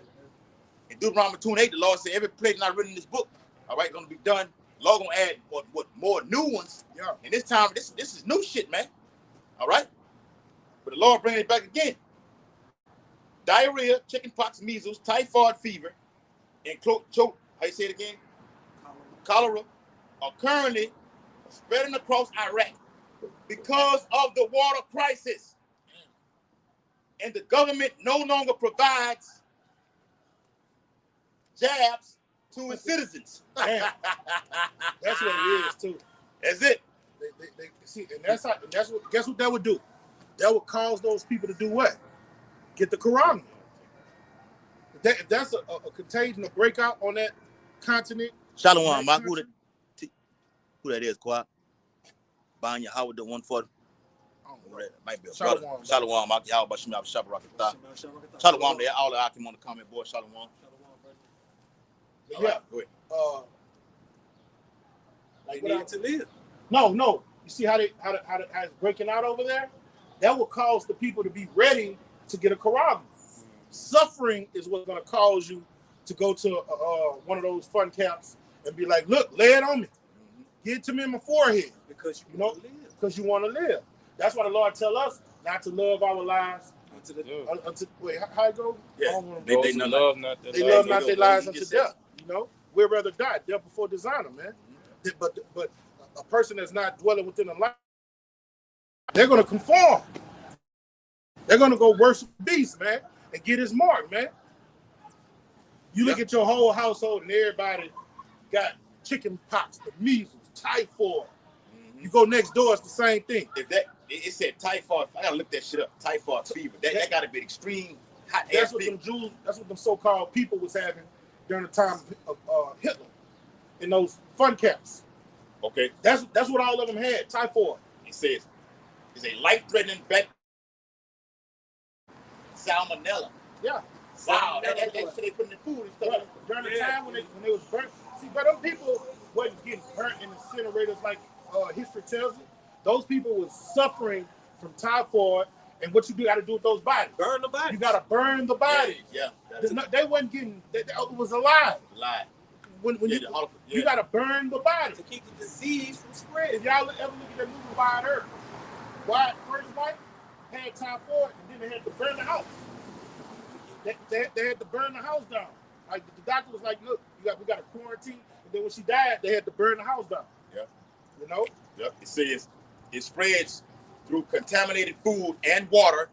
In Deuteronomy 28, the Lord said every place not written in this book, all right, going to be done. The Lord going to add what more new ones. Yeah. And this time, this is new shit, man. All right. But the Lord bringing it back again. diarrhea, chickenpox, measles, typhoid fever, and how you say it again? Cholera are currently spreading across Iraq because of the water crisis. And the government no longer provides jabs to its citizens. Man, that's what it is too. That's it. They see, and that's what. Guess what that would do? That would cause those people to do what? Get the corona. If that's a contagion, a breakout on that continent. Shalom, Mark. Who that is, Quad? Buying your Howard the 140. Might be a brother. Shalom, Mark. How about Shemab Shabrakata? Shalom, there. All the Akim on the comment board. Shalom. Yeah. Right, go ahead. Like they need to live. No. You see how it's breaking out over there? That will cause the people to be ready to get a corona. Suffering is what's going to cause you to go to one of those fun camps and be like, look, lay it on me. Get it to me in my forehead. Because you know, because you want to live. That's why the Lord tell us not to love our lives wait, how it go? Yeah. They love not their lives unto death. You know, we'd rather die. Death before dishonor, man. But a person that's not dwelling within the life, they're going to conform. They're going to go worship the beast, man, and get his mark, man. You look at your whole household and everybody got chicken pox, the measles, typhoid. You go next door, it's the same thing. It said typhoid. I gotta look that shit up. Typhoid fever. That gotta be extreme hot. That's what them Jews. That's what them so-called people was having during the time of Hitler in those fun camps. Okay. That's what all of them had. Typhoid. It says it's a life-threatening bacteria. Salmonella. Yeah. Wow. That's shit they put in the food and stuff. During the time when they was burnt. See, but them people wasn't getting burnt in incinerators like history tells it. Those people was suffering from typhoid, and what you got to do with those bodies? Burn the body. You got to burn the body. Yeah. They wasn't getting. It was alive. Live. When you got to burn the body to keep the disease from spreading. If y'all ever look at that movie Wide Earth, first wife had typhoid, and then they had to burn the house. They had to burn the house down. Like the doctor was like, look, we got a quarantine. And then when she died, they had to burn the house down. Yeah. You know? Yep. It says it spreads through contaminated food and water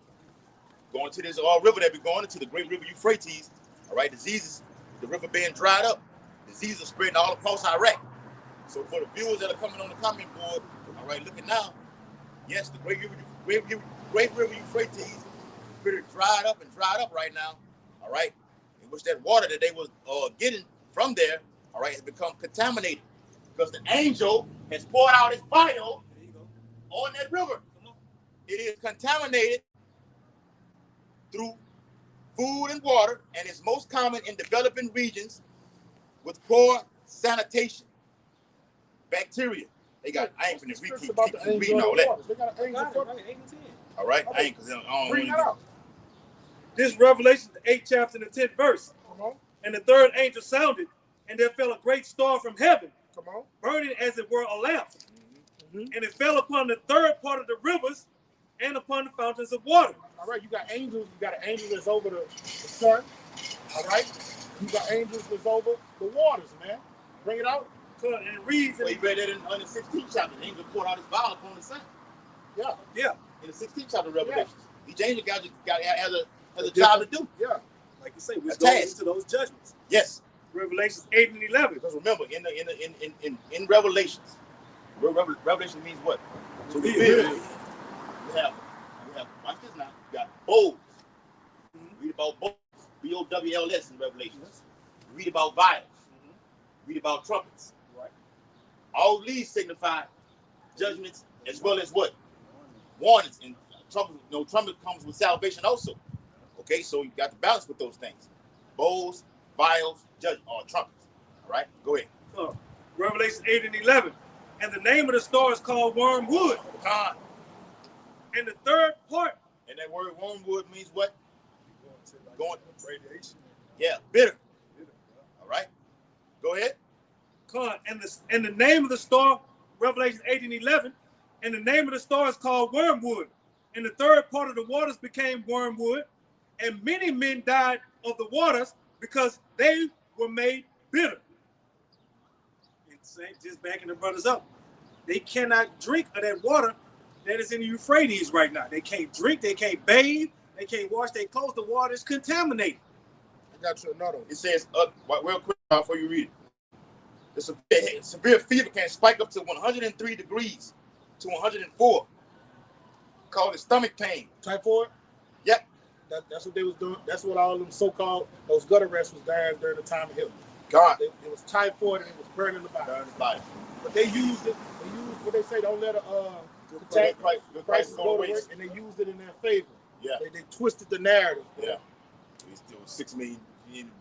going to this river that we're going into, the great river Euphrates. All right, diseases, the river being dried up, diseases are spreading all across Iraq. So for the viewers that are coming on the comment board, all right, looking now, yes, the great river Euphrates pretty dried up right now. All right, in which that water that they was getting from there, all right, has become contaminated because the angel has poured out his vial on that river. It is contaminated through food and water, and it's most common in developing regions with poor sanitation. Bacteria. They got. I ain't finna keep reading all that. They got an angel for all right, I ain't because I don't bring that out. This Revelation, the 8th chapter and the 10th verse. And the third angel sounded, and there fell a great star from heaven, burning as it were a lamp. And it fell upon the third part of the rivers and upon the fountains of water. All right, you got angels. You got an angel that's over the sun. All right, you got angels that's over the waters, man. Bring it out. And it reads. Well, you read that in the 16th chapter. The angel poured out his vial upon the sun. Yeah. In the 16th chapter of Revelation, each angel has a job to do. Yeah. Like you say, which goes into those judgments. Yes. Revelations 8 and 11. Because remember, in Revelations, Revelation means what? To reveal. You have watch this now. You got bowls. Read about bowls. BOWLS in Revelations. Read about vials. Read about trumpets. Right. All these signify judgments as well as what? Warnings. And trumpet comes with salvation also. Okay, so you got to balance with those things. Bowls, vials, trumpets. All right, go ahead. Revelation 8 and 11. And the name of the star is called wormwood. And the third part. And that word wormwood means what? Going to radiation. Yeah, bitter. All right, go ahead. And the name of the star, Revelation 8 and 11. And the name of the star is called wormwood. And the third part of the waters became wormwood. and many men died of the waters because they were made bitter. And just backing the brothers up, they cannot drink of that water that is in the Euphrates right now. They can't drink, they can't bathe, they can't wash their clothes. The water is contaminated. I got you another one. It says, real quick before you read it. The severe fever can spike up to 103 degrees to 104. Called it stomach pain. Typhoid? Yep. That's what they was doing. That's what all them so-called, those gutter rats was dying during the time of Hitler. God. It was typhoid and it was burning the body. But they used it. They used what they say, don't let the prices go to waste, and they used it in their favor. Yeah. They twisted the narrative. Yeah. It was 6 million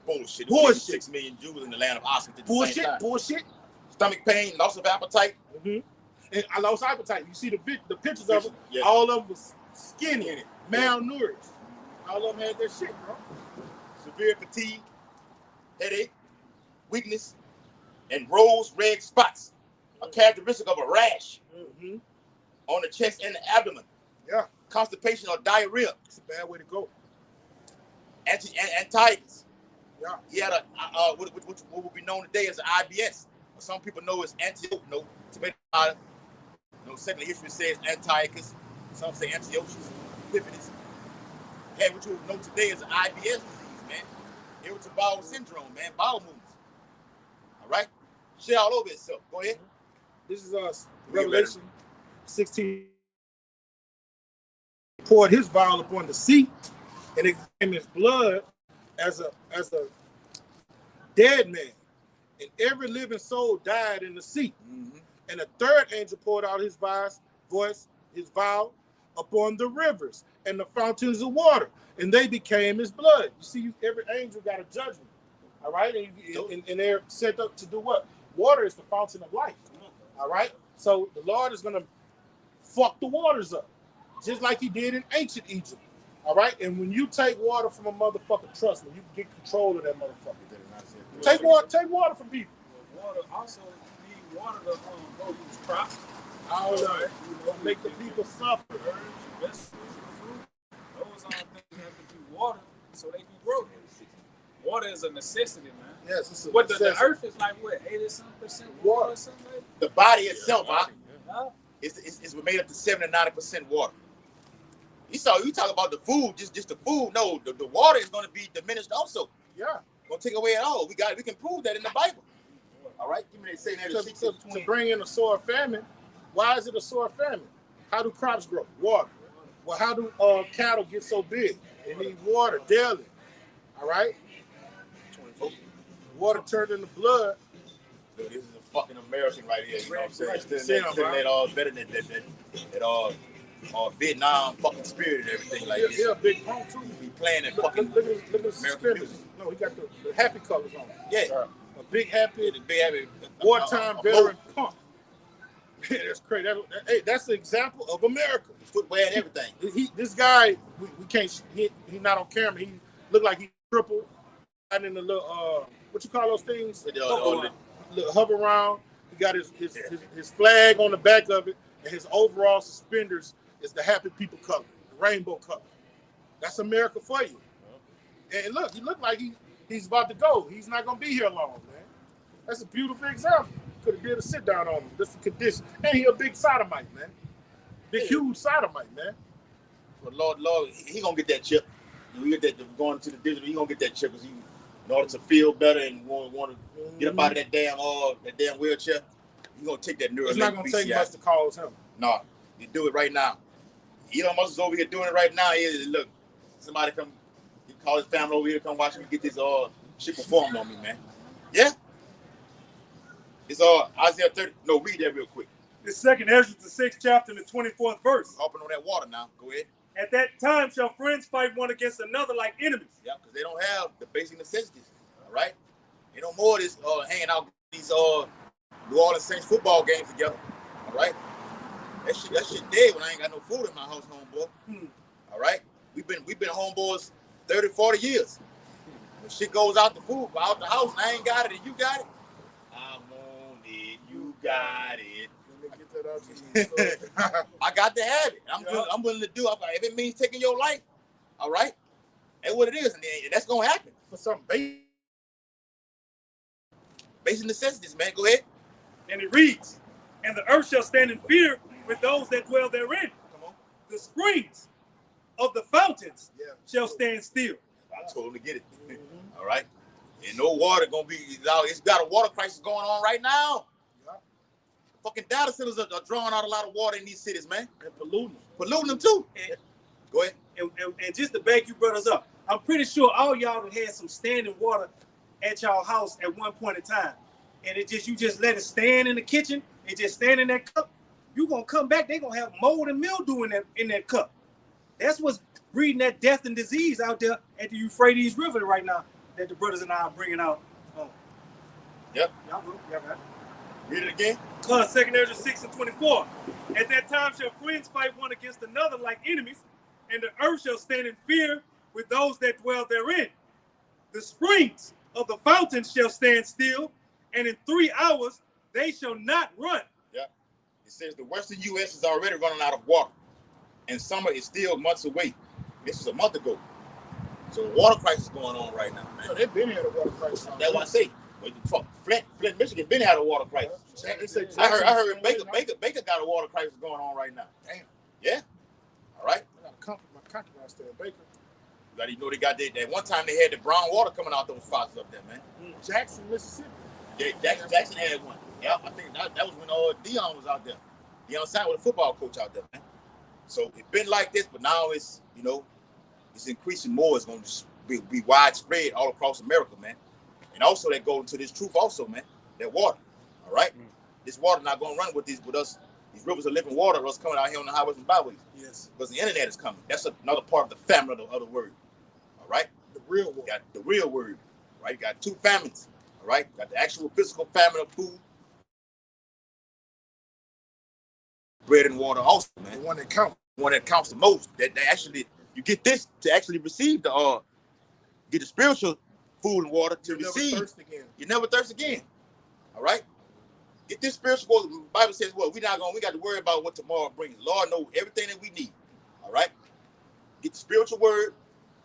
bullshit. Bullshit. 6 million Jews in the land of Auschwitz at the Bullshit. same time. Bullshit. Stomach pain, loss of appetite. Mm-hmm. And I lost appetite. You see the pictures of them. Yeah. All of them was skinny, malnourished. All of them had that shit, bro. Severe fatigue, headache, weakness, and rose red spots, a characteristic of a rash on the chest and the abdomen. Yeah. Constipation or diarrhea. It's a bad way to go. Antiochus. Yeah. He had what would be known today as an IBS. Some people know it's Antiochus. Secular history says Antiochus. Some say Antiochus Epiphanes. Had what you would know today as an IBS disease, man. Irritable bowel syndrome, man. Bowel movements. All right? Shit all over itself. Go ahead. This is Revelation 16. He poured his vial upon the sea, and it became his blood as a dead man. And every living soul died in the sea. Mm-hmm. And the third angel poured out his vial upon the rivers and the fountains of water, and they became his blood. You see, every angel got a judgment. All right? And they're set up to do what? Water is the fountain of life. All right? So the Lord is going to fuck the waters up, just like he did in ancient Egypt. All right? And when you take water from a motherfucker, trust me, you can get control of that motherfucker. Take water from people. Water also, you need water to go use crops. All right. Make the people suffer. Herbs, vegetables, fruit. Those are things that have to be water so they can grow. Water is a necessity, man. Yes, it's a necessity. The earth is like what, 80-something% water or something like that? The body itself, it's made up to 70 to 90% water. You talk about the food, just the food. No, the water is going to be diminished also. Yeah. Gonna take away it all. We can prove that in the Bible. All right, give me that saying that to bring in a sore famine. Why is it a sore famine? How do crops grow? Water. Well, how do cattle get so big? They need water daily. All right. 24. Water turned into blood. So this is a fucking American right here. You know what I'm saying? Right. Still that all better than that Vietnam fucking spirit and everything like this. Yeah, big punk too. He playing that fucking look at the suspenders. No, he got the happy colors on. Yeah. A big happy wartime veteran punk. Yeah, that's crazy. That's an example of America. Footwear and everything. This guy, we can't. He's not on camera. He looked like he crippled. And in the little what you call those things? Little hover around. He got his flag on the back of it, and his overall suspenders is the happy people color, the rainbow color. That's America for you. And look, he looked like he's about to go. He's not gonna be here long, man. That's a beautiful example. Could have did a sit down on him. That's the condition. And he a big sodomite, man. Huge sodomite, man. But Lord, he gonna get that chip. We get that going to the digital. He gonna get that chip because in order to feel better and want to get up out of that damn wheelchair, he gonna take that neural. It's not gonna take much to cause him. No, you do it right now. Elon Musk is over here doing it right now. Look, somebody come, he call his family over here, come watch me get this shit performed on me, man. Yeah. It's Isaiah 30. No, read that real quick. The second Ezra, the 6th chapter, and the 24th verse. Hopping on that water now. Go ahead. At that time shall friends fight one against another like enemies. Yeah, because they don't have the basic necessities. All right? They don't more this hanging out these New Orleans Saints football games together. All right? That shit dead when I ain't got no food in my house, homeboy. All right? We've been homeboys 30, 40 years. When shit goes out the food, out the house, and I ain't got it, and you got it. I'm on it. You got it. Let me get that out to you. I got to have it. I'm willing to do it. If it means taking your life, all right? That's what it is, and that's gonna happen For some basic necessities, man. Go ahead. And it reads, and the earth shall stand in fear with those that dwell therein. Come on. The springs of the fountains Yeah. shall stand still. I told him to get it. All right. And no water gonna be. It's got a water crisis going on right now. Yeah. Fucking data centers are drawing out a lot of water in these cities, man. And polluting Them too. And, Go ahead. and just to back you brothers up, I'm pretty sure all y'all have had some standing water at y'all house at one point in time. And you just let it stand in the kitchen, it just stand in that cup. You gonna come back, they gonna have mold and mildew in that cup. That's what's breeding that death and disease out there at the Euphrates River right now that the brothers and I are bringing out. Yep. Y'all go. Y'all got it. Read it again. 2 Ezra 6:24. At that time shall friends fight one against another like enemies, and the earth shall stand in fear with those that dwell therein. The springs of the fountains shall stand still, and in 3 hours they shall not run. Yeah. It says the western U.S. is already running out of water, and summer is still months away. This was a month ago. So the water crisis going on right now, man. So they've been here, the water crisis. That's what I say. Flint, Michigan been had a water crisis. I heard Baker got a water crisis going on right now. Damn. Yeah. All right. I got a concubine still in Baker. You got to know they got that one time they had the brown water coming out those faucets up there, man. Jackson, Mississippi. Yeah, Jackson had one. Yeah, I think that was when Dion was out there. Dion signed with a football coach out there, man. So it's been like this, but now it's it's increasing more. It's going to be widespread all across America, man. And also that goes into this truth also, man. That water, all right? This water not going to run with us. These rivers of living water us coming out here on the highways and byways. Yes. Because the internet is coming. That's another part of the famine of the word, all right? The real water. You got the real word, right? You got two famines, all right? You got the actual physical famine of food. Bread and water also, man. The one that counts. The one that counts the most. That actually, you get this to actually receive get the spiritual food and water to receive. Never thirst again. You never thirst again. All right? Get this spiritual water. The Bible says, well, we got to worry about what tomorrow brings. The Lord knows everything that we need. All right? Get the spiritual word,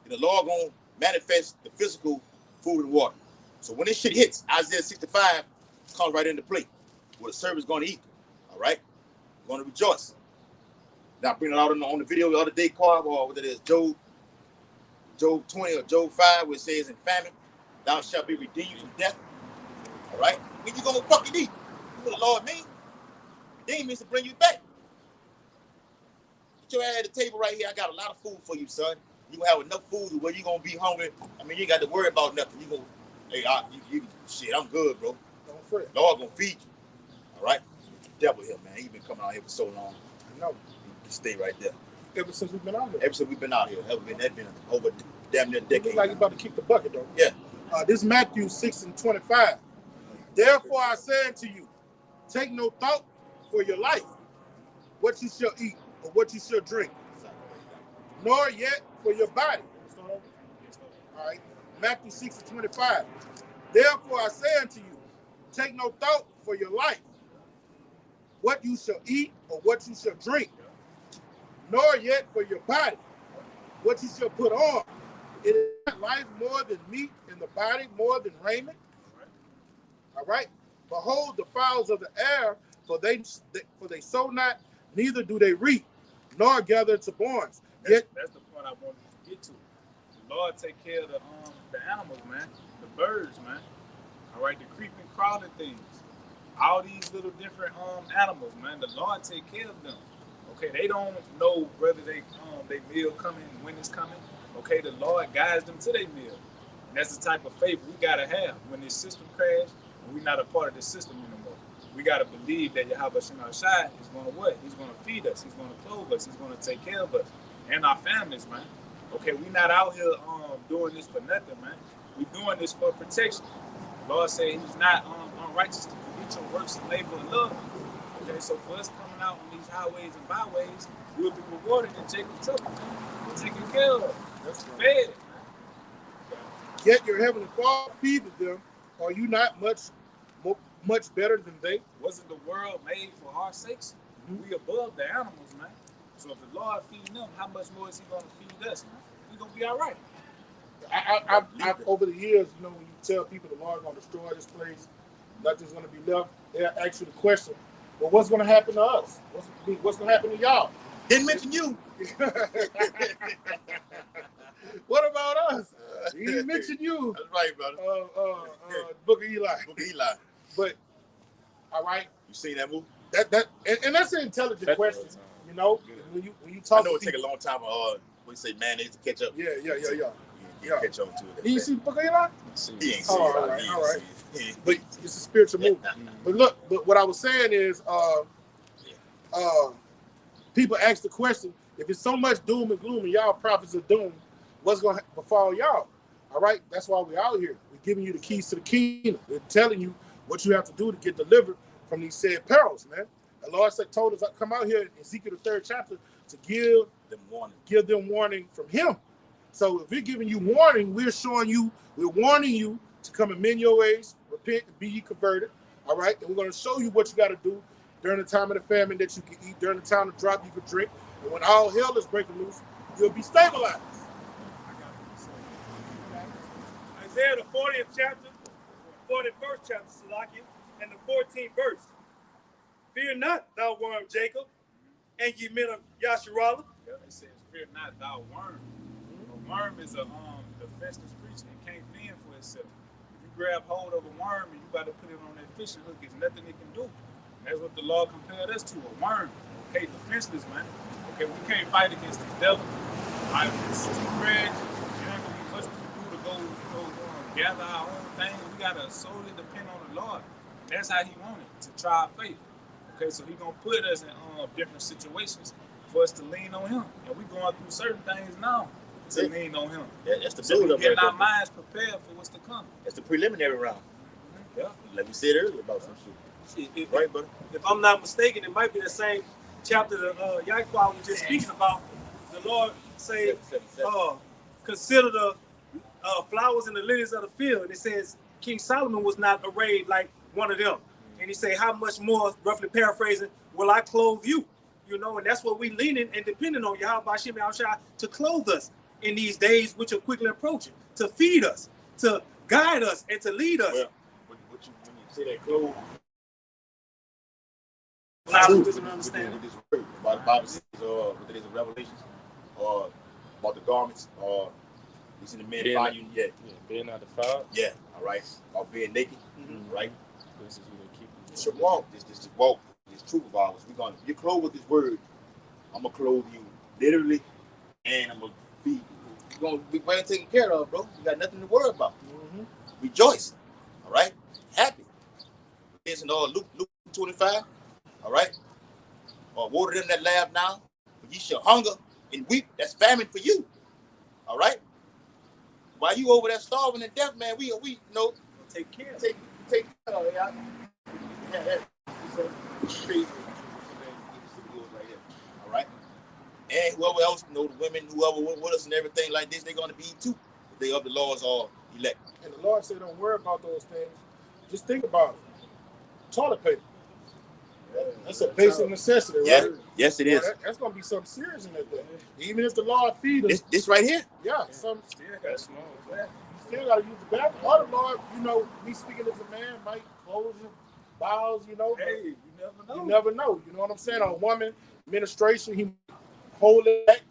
and the Lord gonna manifest the physical food and water. So when this shit hits, Isaiah 65 comes right into play. What the servant's gonna eat. All right? We're gonna rejoice. Now bring it out on the video the other day, Carl, or what it is, Job 20 or Job 5, where it says in famine, thou shalt be redeemed from death. All right? When you gonna fucking eat? You know what the Lord mean? Redeem means to bring you back. Get your ass at the table right here. I got a lot of food for you, son. You gonna have enough food where you gonna be hungry. I mean, you ain't got to worry about nothing. You gonna, hey, shit, I'm good, bro. Don't fret. Lord gonna feed you. All right? The devil here, man. He been coming out here for so long. I know. You stay right there. Ever since we've been out here. Ever since we've been out here, that's been over damn near a It decade. looks like you're about to kick the bucket, though. Yeah. This is Matthew 6:25. Therefore I say unto you, take no thought for your life, what you shall eat or what you shall drink, nor yet for your body. All right. Matthew 6:25. Therefore I say unto you, take no thought for your life, what you shall eat or what you shall drink, nor yet for your body, what you shall put on. It is not life more than meat, and the body more than raiment. All right. Behold the fowls of the air, for they sow not, neither do they reap, nor gather to barns. Yet That's the point I wanted to get to. The Lord take care of the animals, man, the birds, man. All right, the creeping, crawling things, all these little different animals, man. The Lord take care of them. Okay, they don't know whether they meal coming, when it's coming. Okay, the Lord guides them to their meal. And that's the type of faith we gotta have when this system crashes and we're not a part of the system anymore. We gotta believe that Yahweh Shem Shai is gonna what? He's gonna feed us, he's gonna clothe us, he's gonna take care of us and our families, man. Okay, we're not out here doing this for nothing, man. We're doing this for protection. The Lord said he's not unrighteous to forget your works and labor and love. Okay, so for us coming out on these highways and byways, we'll be rewarded in Jacob's trouble. We're taken care of. That's fed, man. yet your heavenly Father feedeth them. Are you not much better than they? Wasn't the world made for our sakes? We above the animals, man. So if the Lord feeding them, how much more is he going to feed us, man? We're going to be all right. I over the years, you know, when you tell people the Lord gonna destroy this place, nothing's gonna be left, they'll ask you the question, well, what's gonna happen to us? What's gonna happen to y'all? Didn't mention you. What about us? He didn't mention you. That's right, brother. Book of Eli. Book of Eli. But all right, You seen that movie? And that's an intelligent question. You know, when you talk. I know it take a long time. We say mayonnaise to catch up. Yeah. Catch on to it. Did you see Book of Eli? He ain't seen all right. But it's a spiritual movie. But what I was saying is, people ask the question: if it's so much doom and gloom and y'all prophets of doom, what's going to befall y'all? All right, that's why we're out here. We're giving you the keys to the kingdom. We're telling you what you have to do to get delivered from these said perils, man. The Lord told us to come out here in Ezekiel the 3rd chapter to give them warning from Him. So if we're giving you warning, we're warning you to come and mend your ways, repent, and be ye converted. All right, and we're going to show you what you got to do during the time of the famine that you can eat, during the time of drop you can drink, and when all hell is breaking loose, you'll be stabilized. Isaiah the 40th chapter, 41st chapter, Salakia, and the 14th verse. Fear not, thou worm Jacob, and ye men of Yasharallah. Yeah, it says, fear not, thou worm. A worm is a defenseless creature and can't fend for itself. If you grab hold of a worm and you got to put it on that fishing hook, there's nothing it can do. That's what the Lord compared us to, a worm. Okay, defenseless, man. Okay, we can't fight against the devil. All right, it's too bad. There ain't gonna be much we can do to go gather our own thing. We gotta solely depend on the Lord. That's how He wanted to try our faith. Okay, so He gonna put us in different situations for us to lean on Him, and we going through certain things now to lean on Him. Yeah, that's the So we build-up. getting our minds prepared for what's to come. That's the preliminary round. Yeah, like we said earlier about some shit. Right, brother? If I'm not mistaken, it might be the same chapter that Yahweh was just speaking about. The Lord say, consider the flowers and the lilies of the field. And it says King Solomon was not arrayed like one of them. And he say, how much more, roughly paraphrasing, will I clothe you? You know, and that's what we leaning and depending on Yahweh Shem Yahushua to clothe us in these days which are quickly approaching, to feed us, to guide us, and to lead us. Well, when you say that clothes, understand with this word about the Bible says, what it is in Revelations, about the garments, it's in the men volume, being not defiled. Yeah, all right. About being naked, right? This is what they keep. This should walk. This walk. This truth of ours. You're clothed with this word. I'm gonna clothe you literally, and I'm gonna feed you. You're gonna be well taken care of, bro. You got nothing to worry about. Rejoice, all right? Happy. It's in Luke 25, all right? Water them that laugh now, for ye shall hunger and weep. That's famine for you, all right? While you over there starving to death, man, we you know take care. Take care of it, y'all. Crazy. Right here, all right? And whoever else, the women, whoever with us and everything like this, they're gonna be too. They of the Lord's are elect. And the Lord said, don't worry about those things. Just think about it. Toilet paper. That's a basic necessity, right? Yes, it is. That's going to be something serious in that thing. Even if the Lord feed us. This right here? Yeah. Still That's small. You still got to use the bathroom. Or the Lord, me speaking as a man, might close his bowels, Hey, you never know. You never know. You know what I'm saying? A woman, ministration, he hold it back.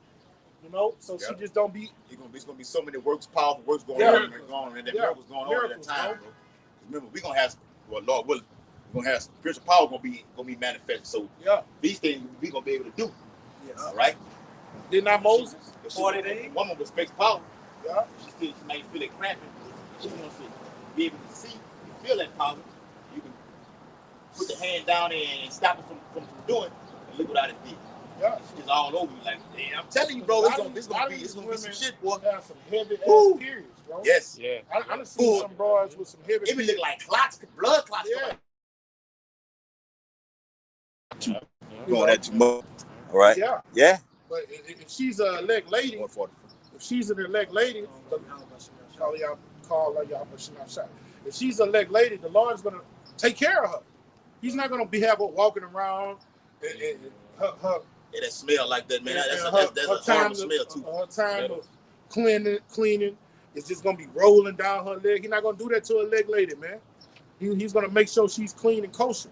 So she just don't be. It's gonna be so many powerful works going on, and that miracles going on at that time, bro. Remember, we're gonna have, Lord willing, we're gonna have some spiritual power gonna be manifested. So these things we gonna be able to do. Yes. All right. Did not Moses? 40 days. Woman respects power. Yeah. She might feel it cramping. She wants to be able to see and feel that power. You can put the hand down there and stop it from doing, and look what I did. Yeah, she's all over you. Like, I'm telling you, bro, it's gonna be some shit, boy. Have some heavy ass periods, bro. Yes. Yeah. I done seen some broads with some heavy. It be look like clots, blood clots. Yeah. Going that too much. All right. Yeah. Yeah. But if she's an elect lady, if she's an elect lady, if she's an elect lady, the Lord's gonna take care of her. He's not gonna have her walking around and her. Yeah, that smell like that, man. That's a horrible smell too. Her time of cleaning is just gonna be rolling down her leg. He's not gonna do that to a leg lady, man. He's gonna make sure she's clean and kosher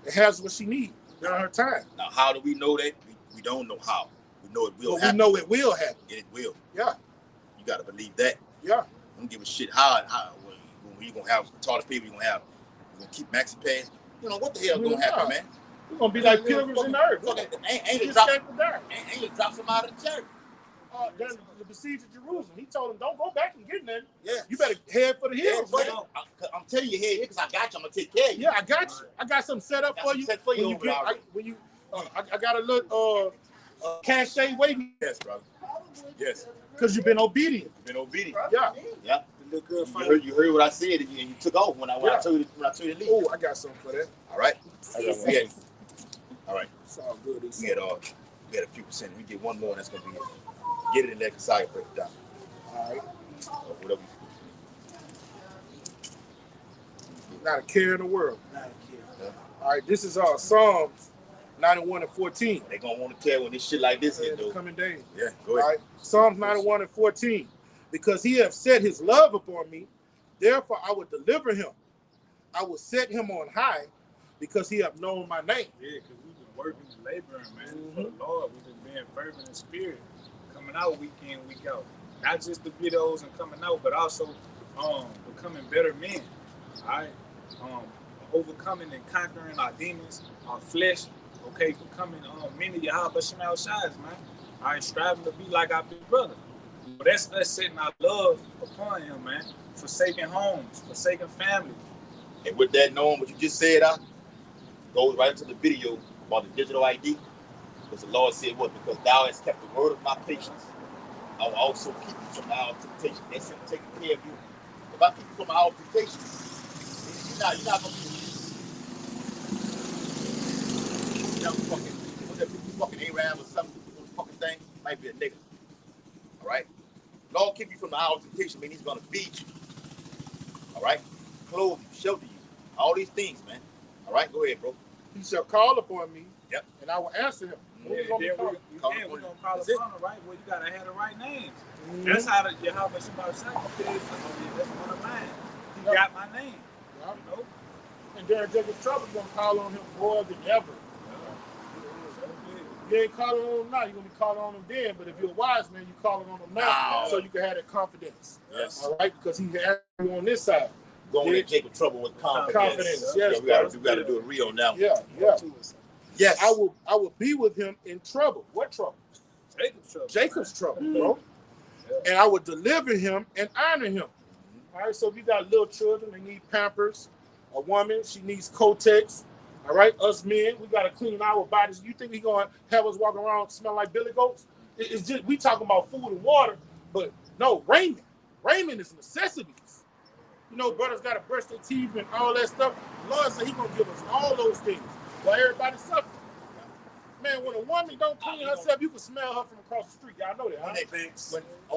and has what she needs during her time. Now, how do we know that? We don't know how. We know it will But happen. we know it will happen. It will. Yeah. You gotta believe that. Yeah. I don't give a shit how when you gonna have tallest people, you gonna keep maxi pads. You know what the hell gonna happen, man? We're gonna be like pilgrims in the earth. Ain't it drop some out of the church? The besiege of Jerusalem. He told him, don't go back and get nothing. Yeah. You better head for the hills. Yeah, I'm telling you, head because I got you. I'm gonna take care of you. Yeah, I got you. I got something set up for you. I got a little cachet waiting. Yes, brother. Yes. Because you've been obedient. Yeah. Yeah. You heard what I said and you took off when I told you to leave. Oh, I got something for that. All right. All right. It's all good. We had a few percent. We get one more, and that's gonna be it. Get it in there, cause I break it down. All right. Or whatever. Not a care in the world. Not a kid. All right. This is Psalms 91:14. They gonna want to care when this shit like this In is, the though. coming days. Yeah, go All ahead. right. Psalms 91:14. Because he hath set his love upon me, therefore I will deliver him. I will set him on high, because he hath known my name. Yeah, because we've been working and laboring, man, for the Lord. We've been being fervent in spirit, coming out week in, week out. Not just the videos and coming out, but also becoming better men. All right, overcoming and conquering our demons, our flesh. Okay, becoming many Yahweh Shemal Shais, man. All right, striving to be like our big brother. But that's us setting our love upon him, man. Forsaking homes, forsaking family. And with that, knowing what you just said, goes right into the video about the digital ID. Because the Lord said, what? Because thou hast kept the word of my patience, I will also keep you from the hour of temptation. That's him taking care of you. If I keep you from the hour of temptation, you're not going to be fucking Arab or something, fucking thing, might be a nigga. All right? Lord keep you from the hour of temptation, mean he's going to feed you. All right? Clothe you, shelter you. All these things, man. All right? Go ahead, bro. He shall call upon me, Yep. and I will answer him. We're going to call upon him, right? Well, you got to have the right names. That's how the Yahweh Shabbat Shai. That's one of mine. He got my name. Yep. You know? And during Jacob's trouble, you're going to call on him more than ever. You ain't calling on him now, you're going to be calling on him then. But if you're a wise man, you're calling on him now so you can have that confidence. Yes. All right? Because he has you on this side. Going in Jacob's trouble with confidence. Yes, we got to do it real now. Yeah, yeah. Yes. I will be with him in trouble. What trouble? Jacob's trouble. Jacob's trouble, bro. And I will deliver him and honor him. All right, so if you got little children, they need Pampers. A woman, she needs Kotex. All right, us men, we got to clean our bodies. You think he's going to have us walk around smell like billy goats? It's just, we talking about food and water, but no, raiment. Raiment is necessities. You know, brothers got to brush their teeth and all that stuff. The Lord said he's going to give us all those things while everybody's suffering. Man, when a woman don't clean herself, you can smell her from across the street. Y'all know that, huh?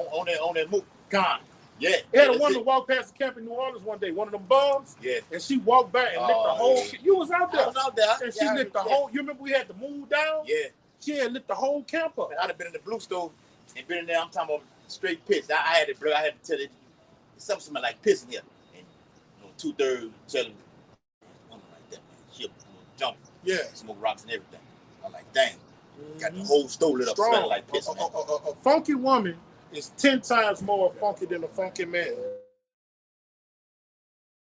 On that move, gone. Yeah. They had a woman walk past the camp in New Orleans one day, one of them bums. Yeah. And she walked back and licked the whole. Yeah. You was out there. I was out there. And she licked the whole. You remember we had to move down? Yeah. She had lit the whole camp up. Man, I'd have been in the blue stove and been in there. I'm talking about straight piss. I had to tell it. Something smelled like piss in here. And 2/3 telling me, woman like that, man. She'll jump. Yeah. Smoke rocks and everything. I'm like, dang. Got the whole stove lit up, smelling like piss. A funky woman is 10 times more funky than a funky man.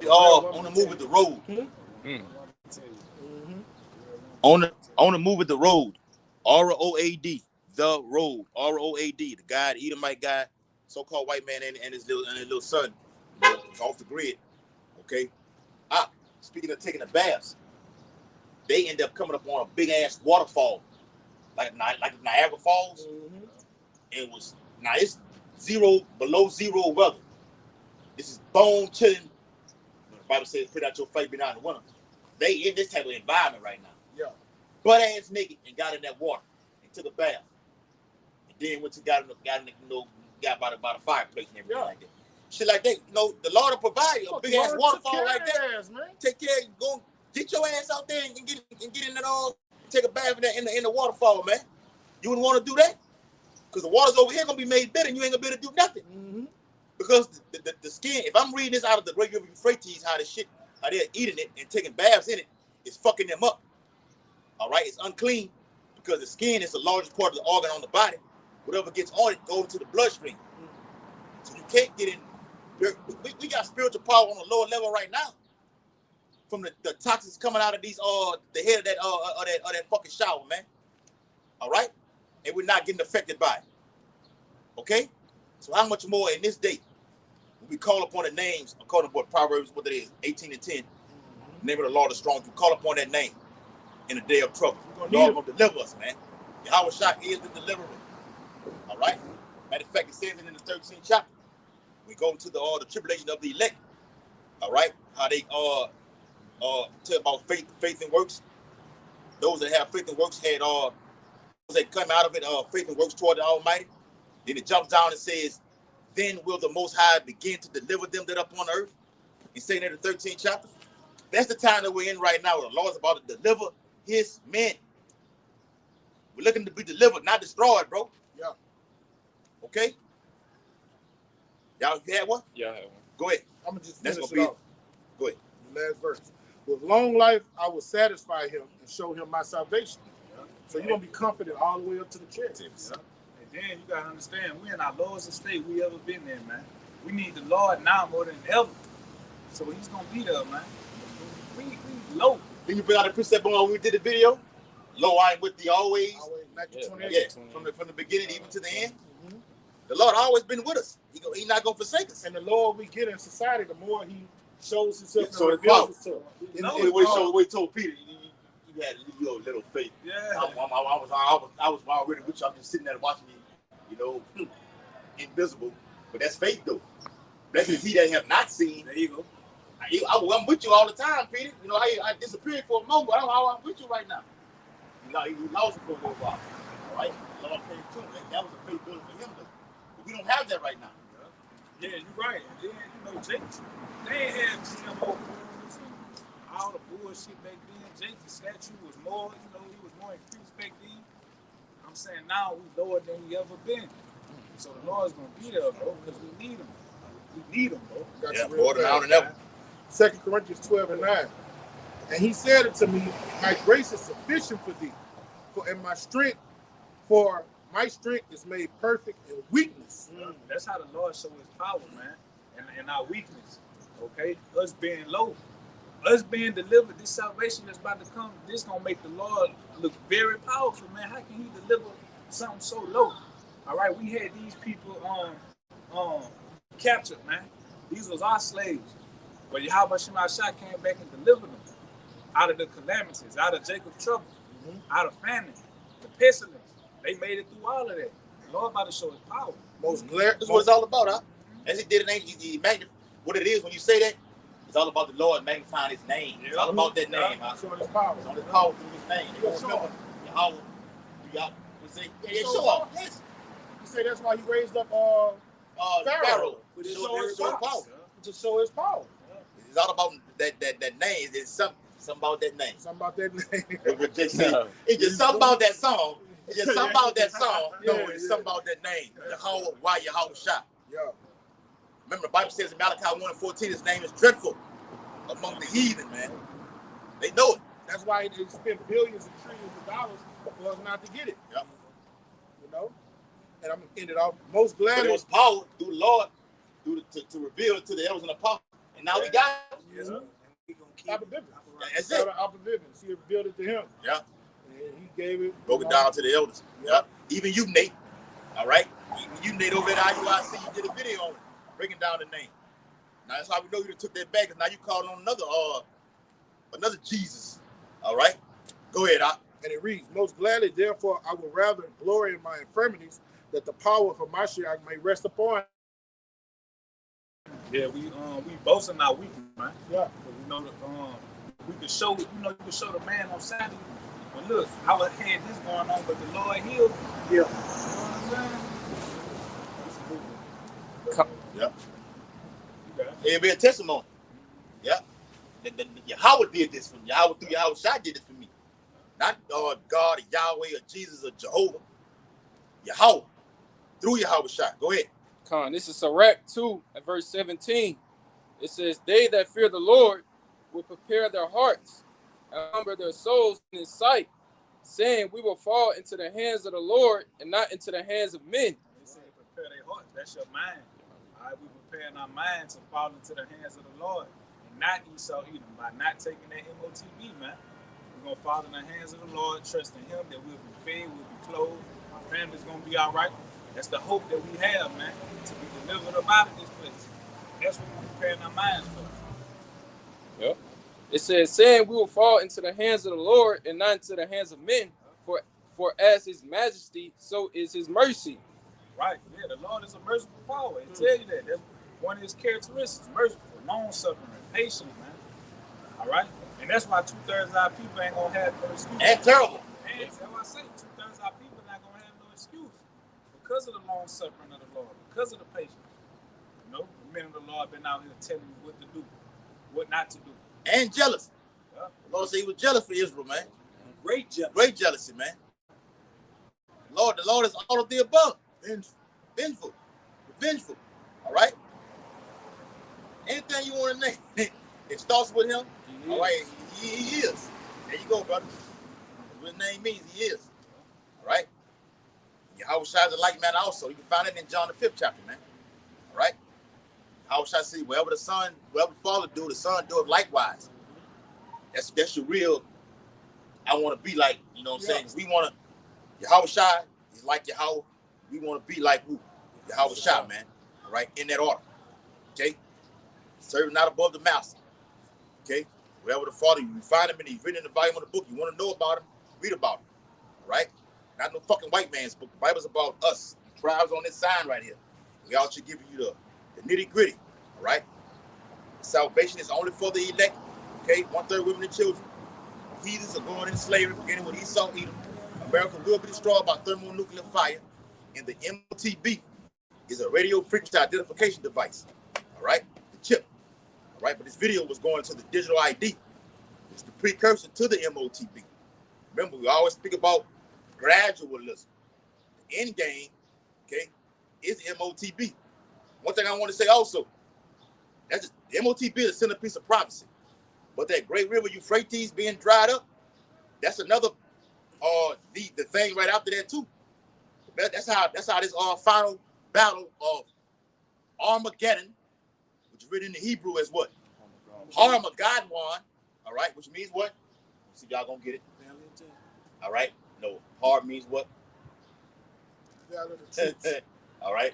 On the move with the road. On the move with the road. ROAD. The road. ROAD. The guy, the Edomite guy, so-called white man and his little son, off the grid. Okay. Speaking of taking a bath, they end up coming up on a big ass waterfall. Like Niagara Falls. It was it's below zero weather. This is bone chilling. The Bible says, "Put out your faith behind the winter." They in this type of environment right now. Yeah. Butt ass naked and got in that water and took a bath. And then went to got by the fireplace and everything like that. Shit like that. The Lord will provide a big ass waterfall like that. Ass, man. Take care. Go get your ass out there and get in it all. Take a bath in the waterfall, man. You wouldn't want to do that? Because the water's over here gonna be made better and you ain't gonna be able to do nothing. Because the skin, if I'm reading this out of the Great River Euphrates, how they're eating it and taking baths in it, it's fucking them up. All right, it's unclean because the skin is the largest part of the organ on the body. Whatever gets on it goes into the bloodstream. So you can't get in. We got spiritual power on a lower level right now from the toxins coming out of these the head of that fucking shower, man. All right, and we're not getting affected by it. Okay, so how much more in this day when we call upon the names according to what Proverbs, what it is, 18 and 10, name of the Lord is strong. You call upon that name in the day of trouble. The Lord will deliver us, man. Yahweh Shah is the deliverer. All right. Matter of fact, it says it in the 13th chapter. We go into the tribulation of the elect. All right. How they tell about faith and works. Those that have faith and works had those that come out of it, faith and works toward the Almighty. Then it jumps down and says, then will the Most High begin to deliver them that up on earth. He's saying in the 13th chapter. That's the time that we're in right now where the Lord's about to deliver his men. We're looking to be delivered, not destroyed, bro. Yeah. Okay? Y'all had one? Yeah, I have one. Go ahead. I'm gonna just That's finish gonna it be off. Go ahead. The last verse. With long life, I will satisfy him and show him my salvation. Yeah. So you're gonna be comforted all the way up to the chest. Yeah. And then you gotta understand, we in our lowest state we ever been in, man. We need the Lord now more than ever. So he's gonna be there, man. We low. Then you bring out the precept when we did the video. Lo, I am with thee always. Always 1928. Yeah, from the beginning even to the end. Mm-hmm. The Lord always been with us. He's not gonna forsake us. And the lower we get in society, the more he shows himself So and reveals himself. We told Peter, you had your little faith. Yeah. I was already with you. I'm just sitting there watching you, invisible. But that's faith, though. Blessed is he that have not seen. There you go. I'm with you all the time, Peter. I disappeared for a moment, but I'm with you right now. He lost you for a little while. All right? The Lord came to him. That was a faith building for him, though. But we don't have that right now. Yeah, you're right. And then, Jake, they ain't had GMO foods and all the bullshit back then. Jake's statue was more, he was more increased back then. I'm saying now we lower than we ever been. So the Lord's going to be there, bro, because we need him. We need him, bro. Yeah, more than ever. 2 Corinthians 12 and 9. And he said it to me, my grace is sufficient for thee, for my strength is made perfect in weakness. That's how the Lord shows his power, man, and our weakness. Okay? Us being low, us being delivered, this salvation that's about to come, this going to make the Lord look very powerful, man. How can he deliver something so low? All right, we had these people captured, man. These was our slaves. But Yahweh Shah came back and delivered them out of the calamities, out of Jacob's trouble, out of famine, the pestilence. They made it through all of that. The Lord about to show his power. This is what it's all about, huh? As he did it, what it is when you say that, it's all about the Lord magnifying his name. It's all about that name, huh? Showing his power. It's on his power through his name. You remember Yahweh, show off. Yes. You say that's why he raised up Pharaoh. To show his power. To show his power. It's all about that name. It's something about that name. Something about that name. It's just something about that song. It's just something about that song. No, it's something about that name. Yahweh, why Yahweh Shah. Yeah. Remember, the Bible says in Malachi 1:14, his name is dreadful among the heathen, man. They know it. That's why they spend billions and trillions of dollars for us not to get it. Yep. And I'm going to end it off. Most gladly. But it was power through the Lord to reveal it to the elders and the apostles. And now we got it. Yes, sir. We're going to keep it. That's it. He revealed it to him. Yeah. And he gave it. Broke it down to the elders. Yeah. Even you, Nate. All right? Even you, Nate, over at IUIC, you did a video on it, breaking down the name. Now, that's how we know you took that back, because now you calling on another Jesus. All right? Go ahead, Doc. And it reads, most gladly, therefore, I would rather glory in my infirmities, that the power of Mashiach may rest upon. Yeah, we boasting our weakness, man. Yeah. We know that we can show, you can show the man on Saturday. But look, I had this going on, but the Lord healed. Yeah. You know what I'm saying? Yeah. It'll be a testimony. Yeah. Yahweh did this for me. Yahweh through Yahweh Shah did this for me. Not God or Yahweh or Jesus or Jehovah. Yahweh. Through Yahweh Shah. Go ahead. This is Sirach 2 and verse 17. It says, they that fear the Lord will prepare their hearts and humble their souls in his sight, saying, we will fall into the hands of the Lord and not into the hands of men. They say prepare their hearts. That's your mind. All right, we're preparing our minds to fall into the hands of the Lord and not Esau Edom by not taking that MOTB, man. We're going to fall in the hands of the Lord, trusting him that we'll be fed, we'll be clothed, our family's going to be all right. That's the hope that we have, man, to be delivered up out of this place. That's what we're preparing our minds for. Yep. It says, saying we will fall into the hands of the Lord and not into the hands of men, for as his majesty, so is his mercy. Right, yeah, the Lord is a merciful Father. It tell you that. That's one of his characteristics, merciful, long-suffering, patient, man. All right? And that's why 2/3 of our people ain't going to have no excuse. And terrible. And that's why I say 2/3 of our people not going to have no excuse. Because of the long-suffering of the Lord, because of the patience. You know, the men of the Lord been out here telling you what to do, what not to do. And jealous. Yeah. The Lord said he was jealous for Israel, man. Great jealousy. Great jealousy, man. The Lord is all of the above. Vengeful. Revengeful. All right? Anything you want to name, it starts with him. All right? He is. There you go, brother. What his name means, he is. All right? Yahweh Shai is a like man also. You can find it in John the 5th chapter, man. All right? How shall I say, wherever the Father do, the Son do it likewise. That's your real, I want to be like, you know what I'm saying? We want to, Yahweh Shai is like Yahweh. We want to be like who? Yahweh Shai, man. All right? In that order. Okay? Serving not above the master. Okay? Wherever the Father, you find him and he's written in the volume of the book. You want to know about him, read about him. All right? Not no fucking white man's book. The Bible's about us. The tribes on this sign right here. We all should give you the nitty gritty. All right? Salvation is only for the elect. Okay? 1/3 women and children. Heathens are going into slavery, beginning with Esau Edom. America will be destroyed by thermonuclear fire. And the MOTB is a radio frequency identification device. All right? The chip. All right? But this video was going to the digital ID. It's the precursor to the MOTB. Remember, we always speak about gradualism. The end game, okay, is MOTB. One thing I want to say also, that's just, the MOTB is a centerpiece of prophecy. But that great river Euphrates being dried up, that's another the thing right after that too. That's how this final battle of Armageddon, which is written in the Hebrew as what? Armageddon, all right, which means what? See, y'all gonna get it. All right, no, hard means what? All right,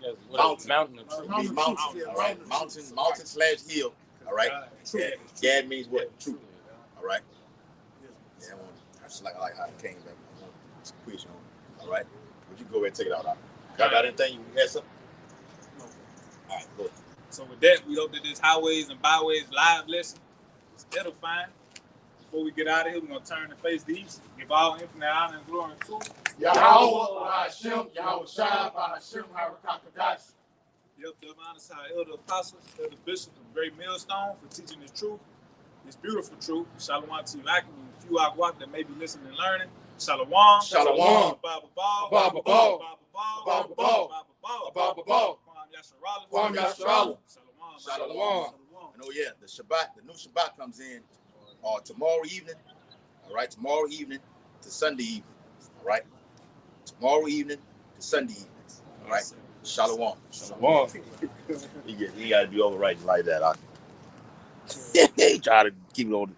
mountain of truth. Means mountain. All right, mountain/hill. All right, Gad means what? Truth. All right. Yeah, I just like how it came back. It's a quiz on. All right, would you go ahead and take it out? Got anything you mess up? No. All right, go ahead. So with that, we hope that this highways and byways live lesson is edifying. Before we get out of here, we're going to turn and face the east. Give all infinite honor and glory to Yahweh, Hashem, Yahweh Shai, Hashem, Harakakadash. Yep, give honor to our elder apostles, elder bishop of Great Millstone for teaching this truth, this beautiful truth. Shalom to you, Akim, and a few Akwak that may be listening and learning. Shalom. Shalom. Baba Ball. Baba Ball. Baba Ball. Baba Ball. Baba Ball. Baba Ball. Kwam Yasharala. Shalom. And oh yeah, the Shabbat, the new Shabbat comes in tomorrow evening. All right, tomorrow evening to Sunday evening. All right, tomorrow evening to Sunday evenings. All right, Shalom. Shalom. He got to be overwriting like that. He try to keep it on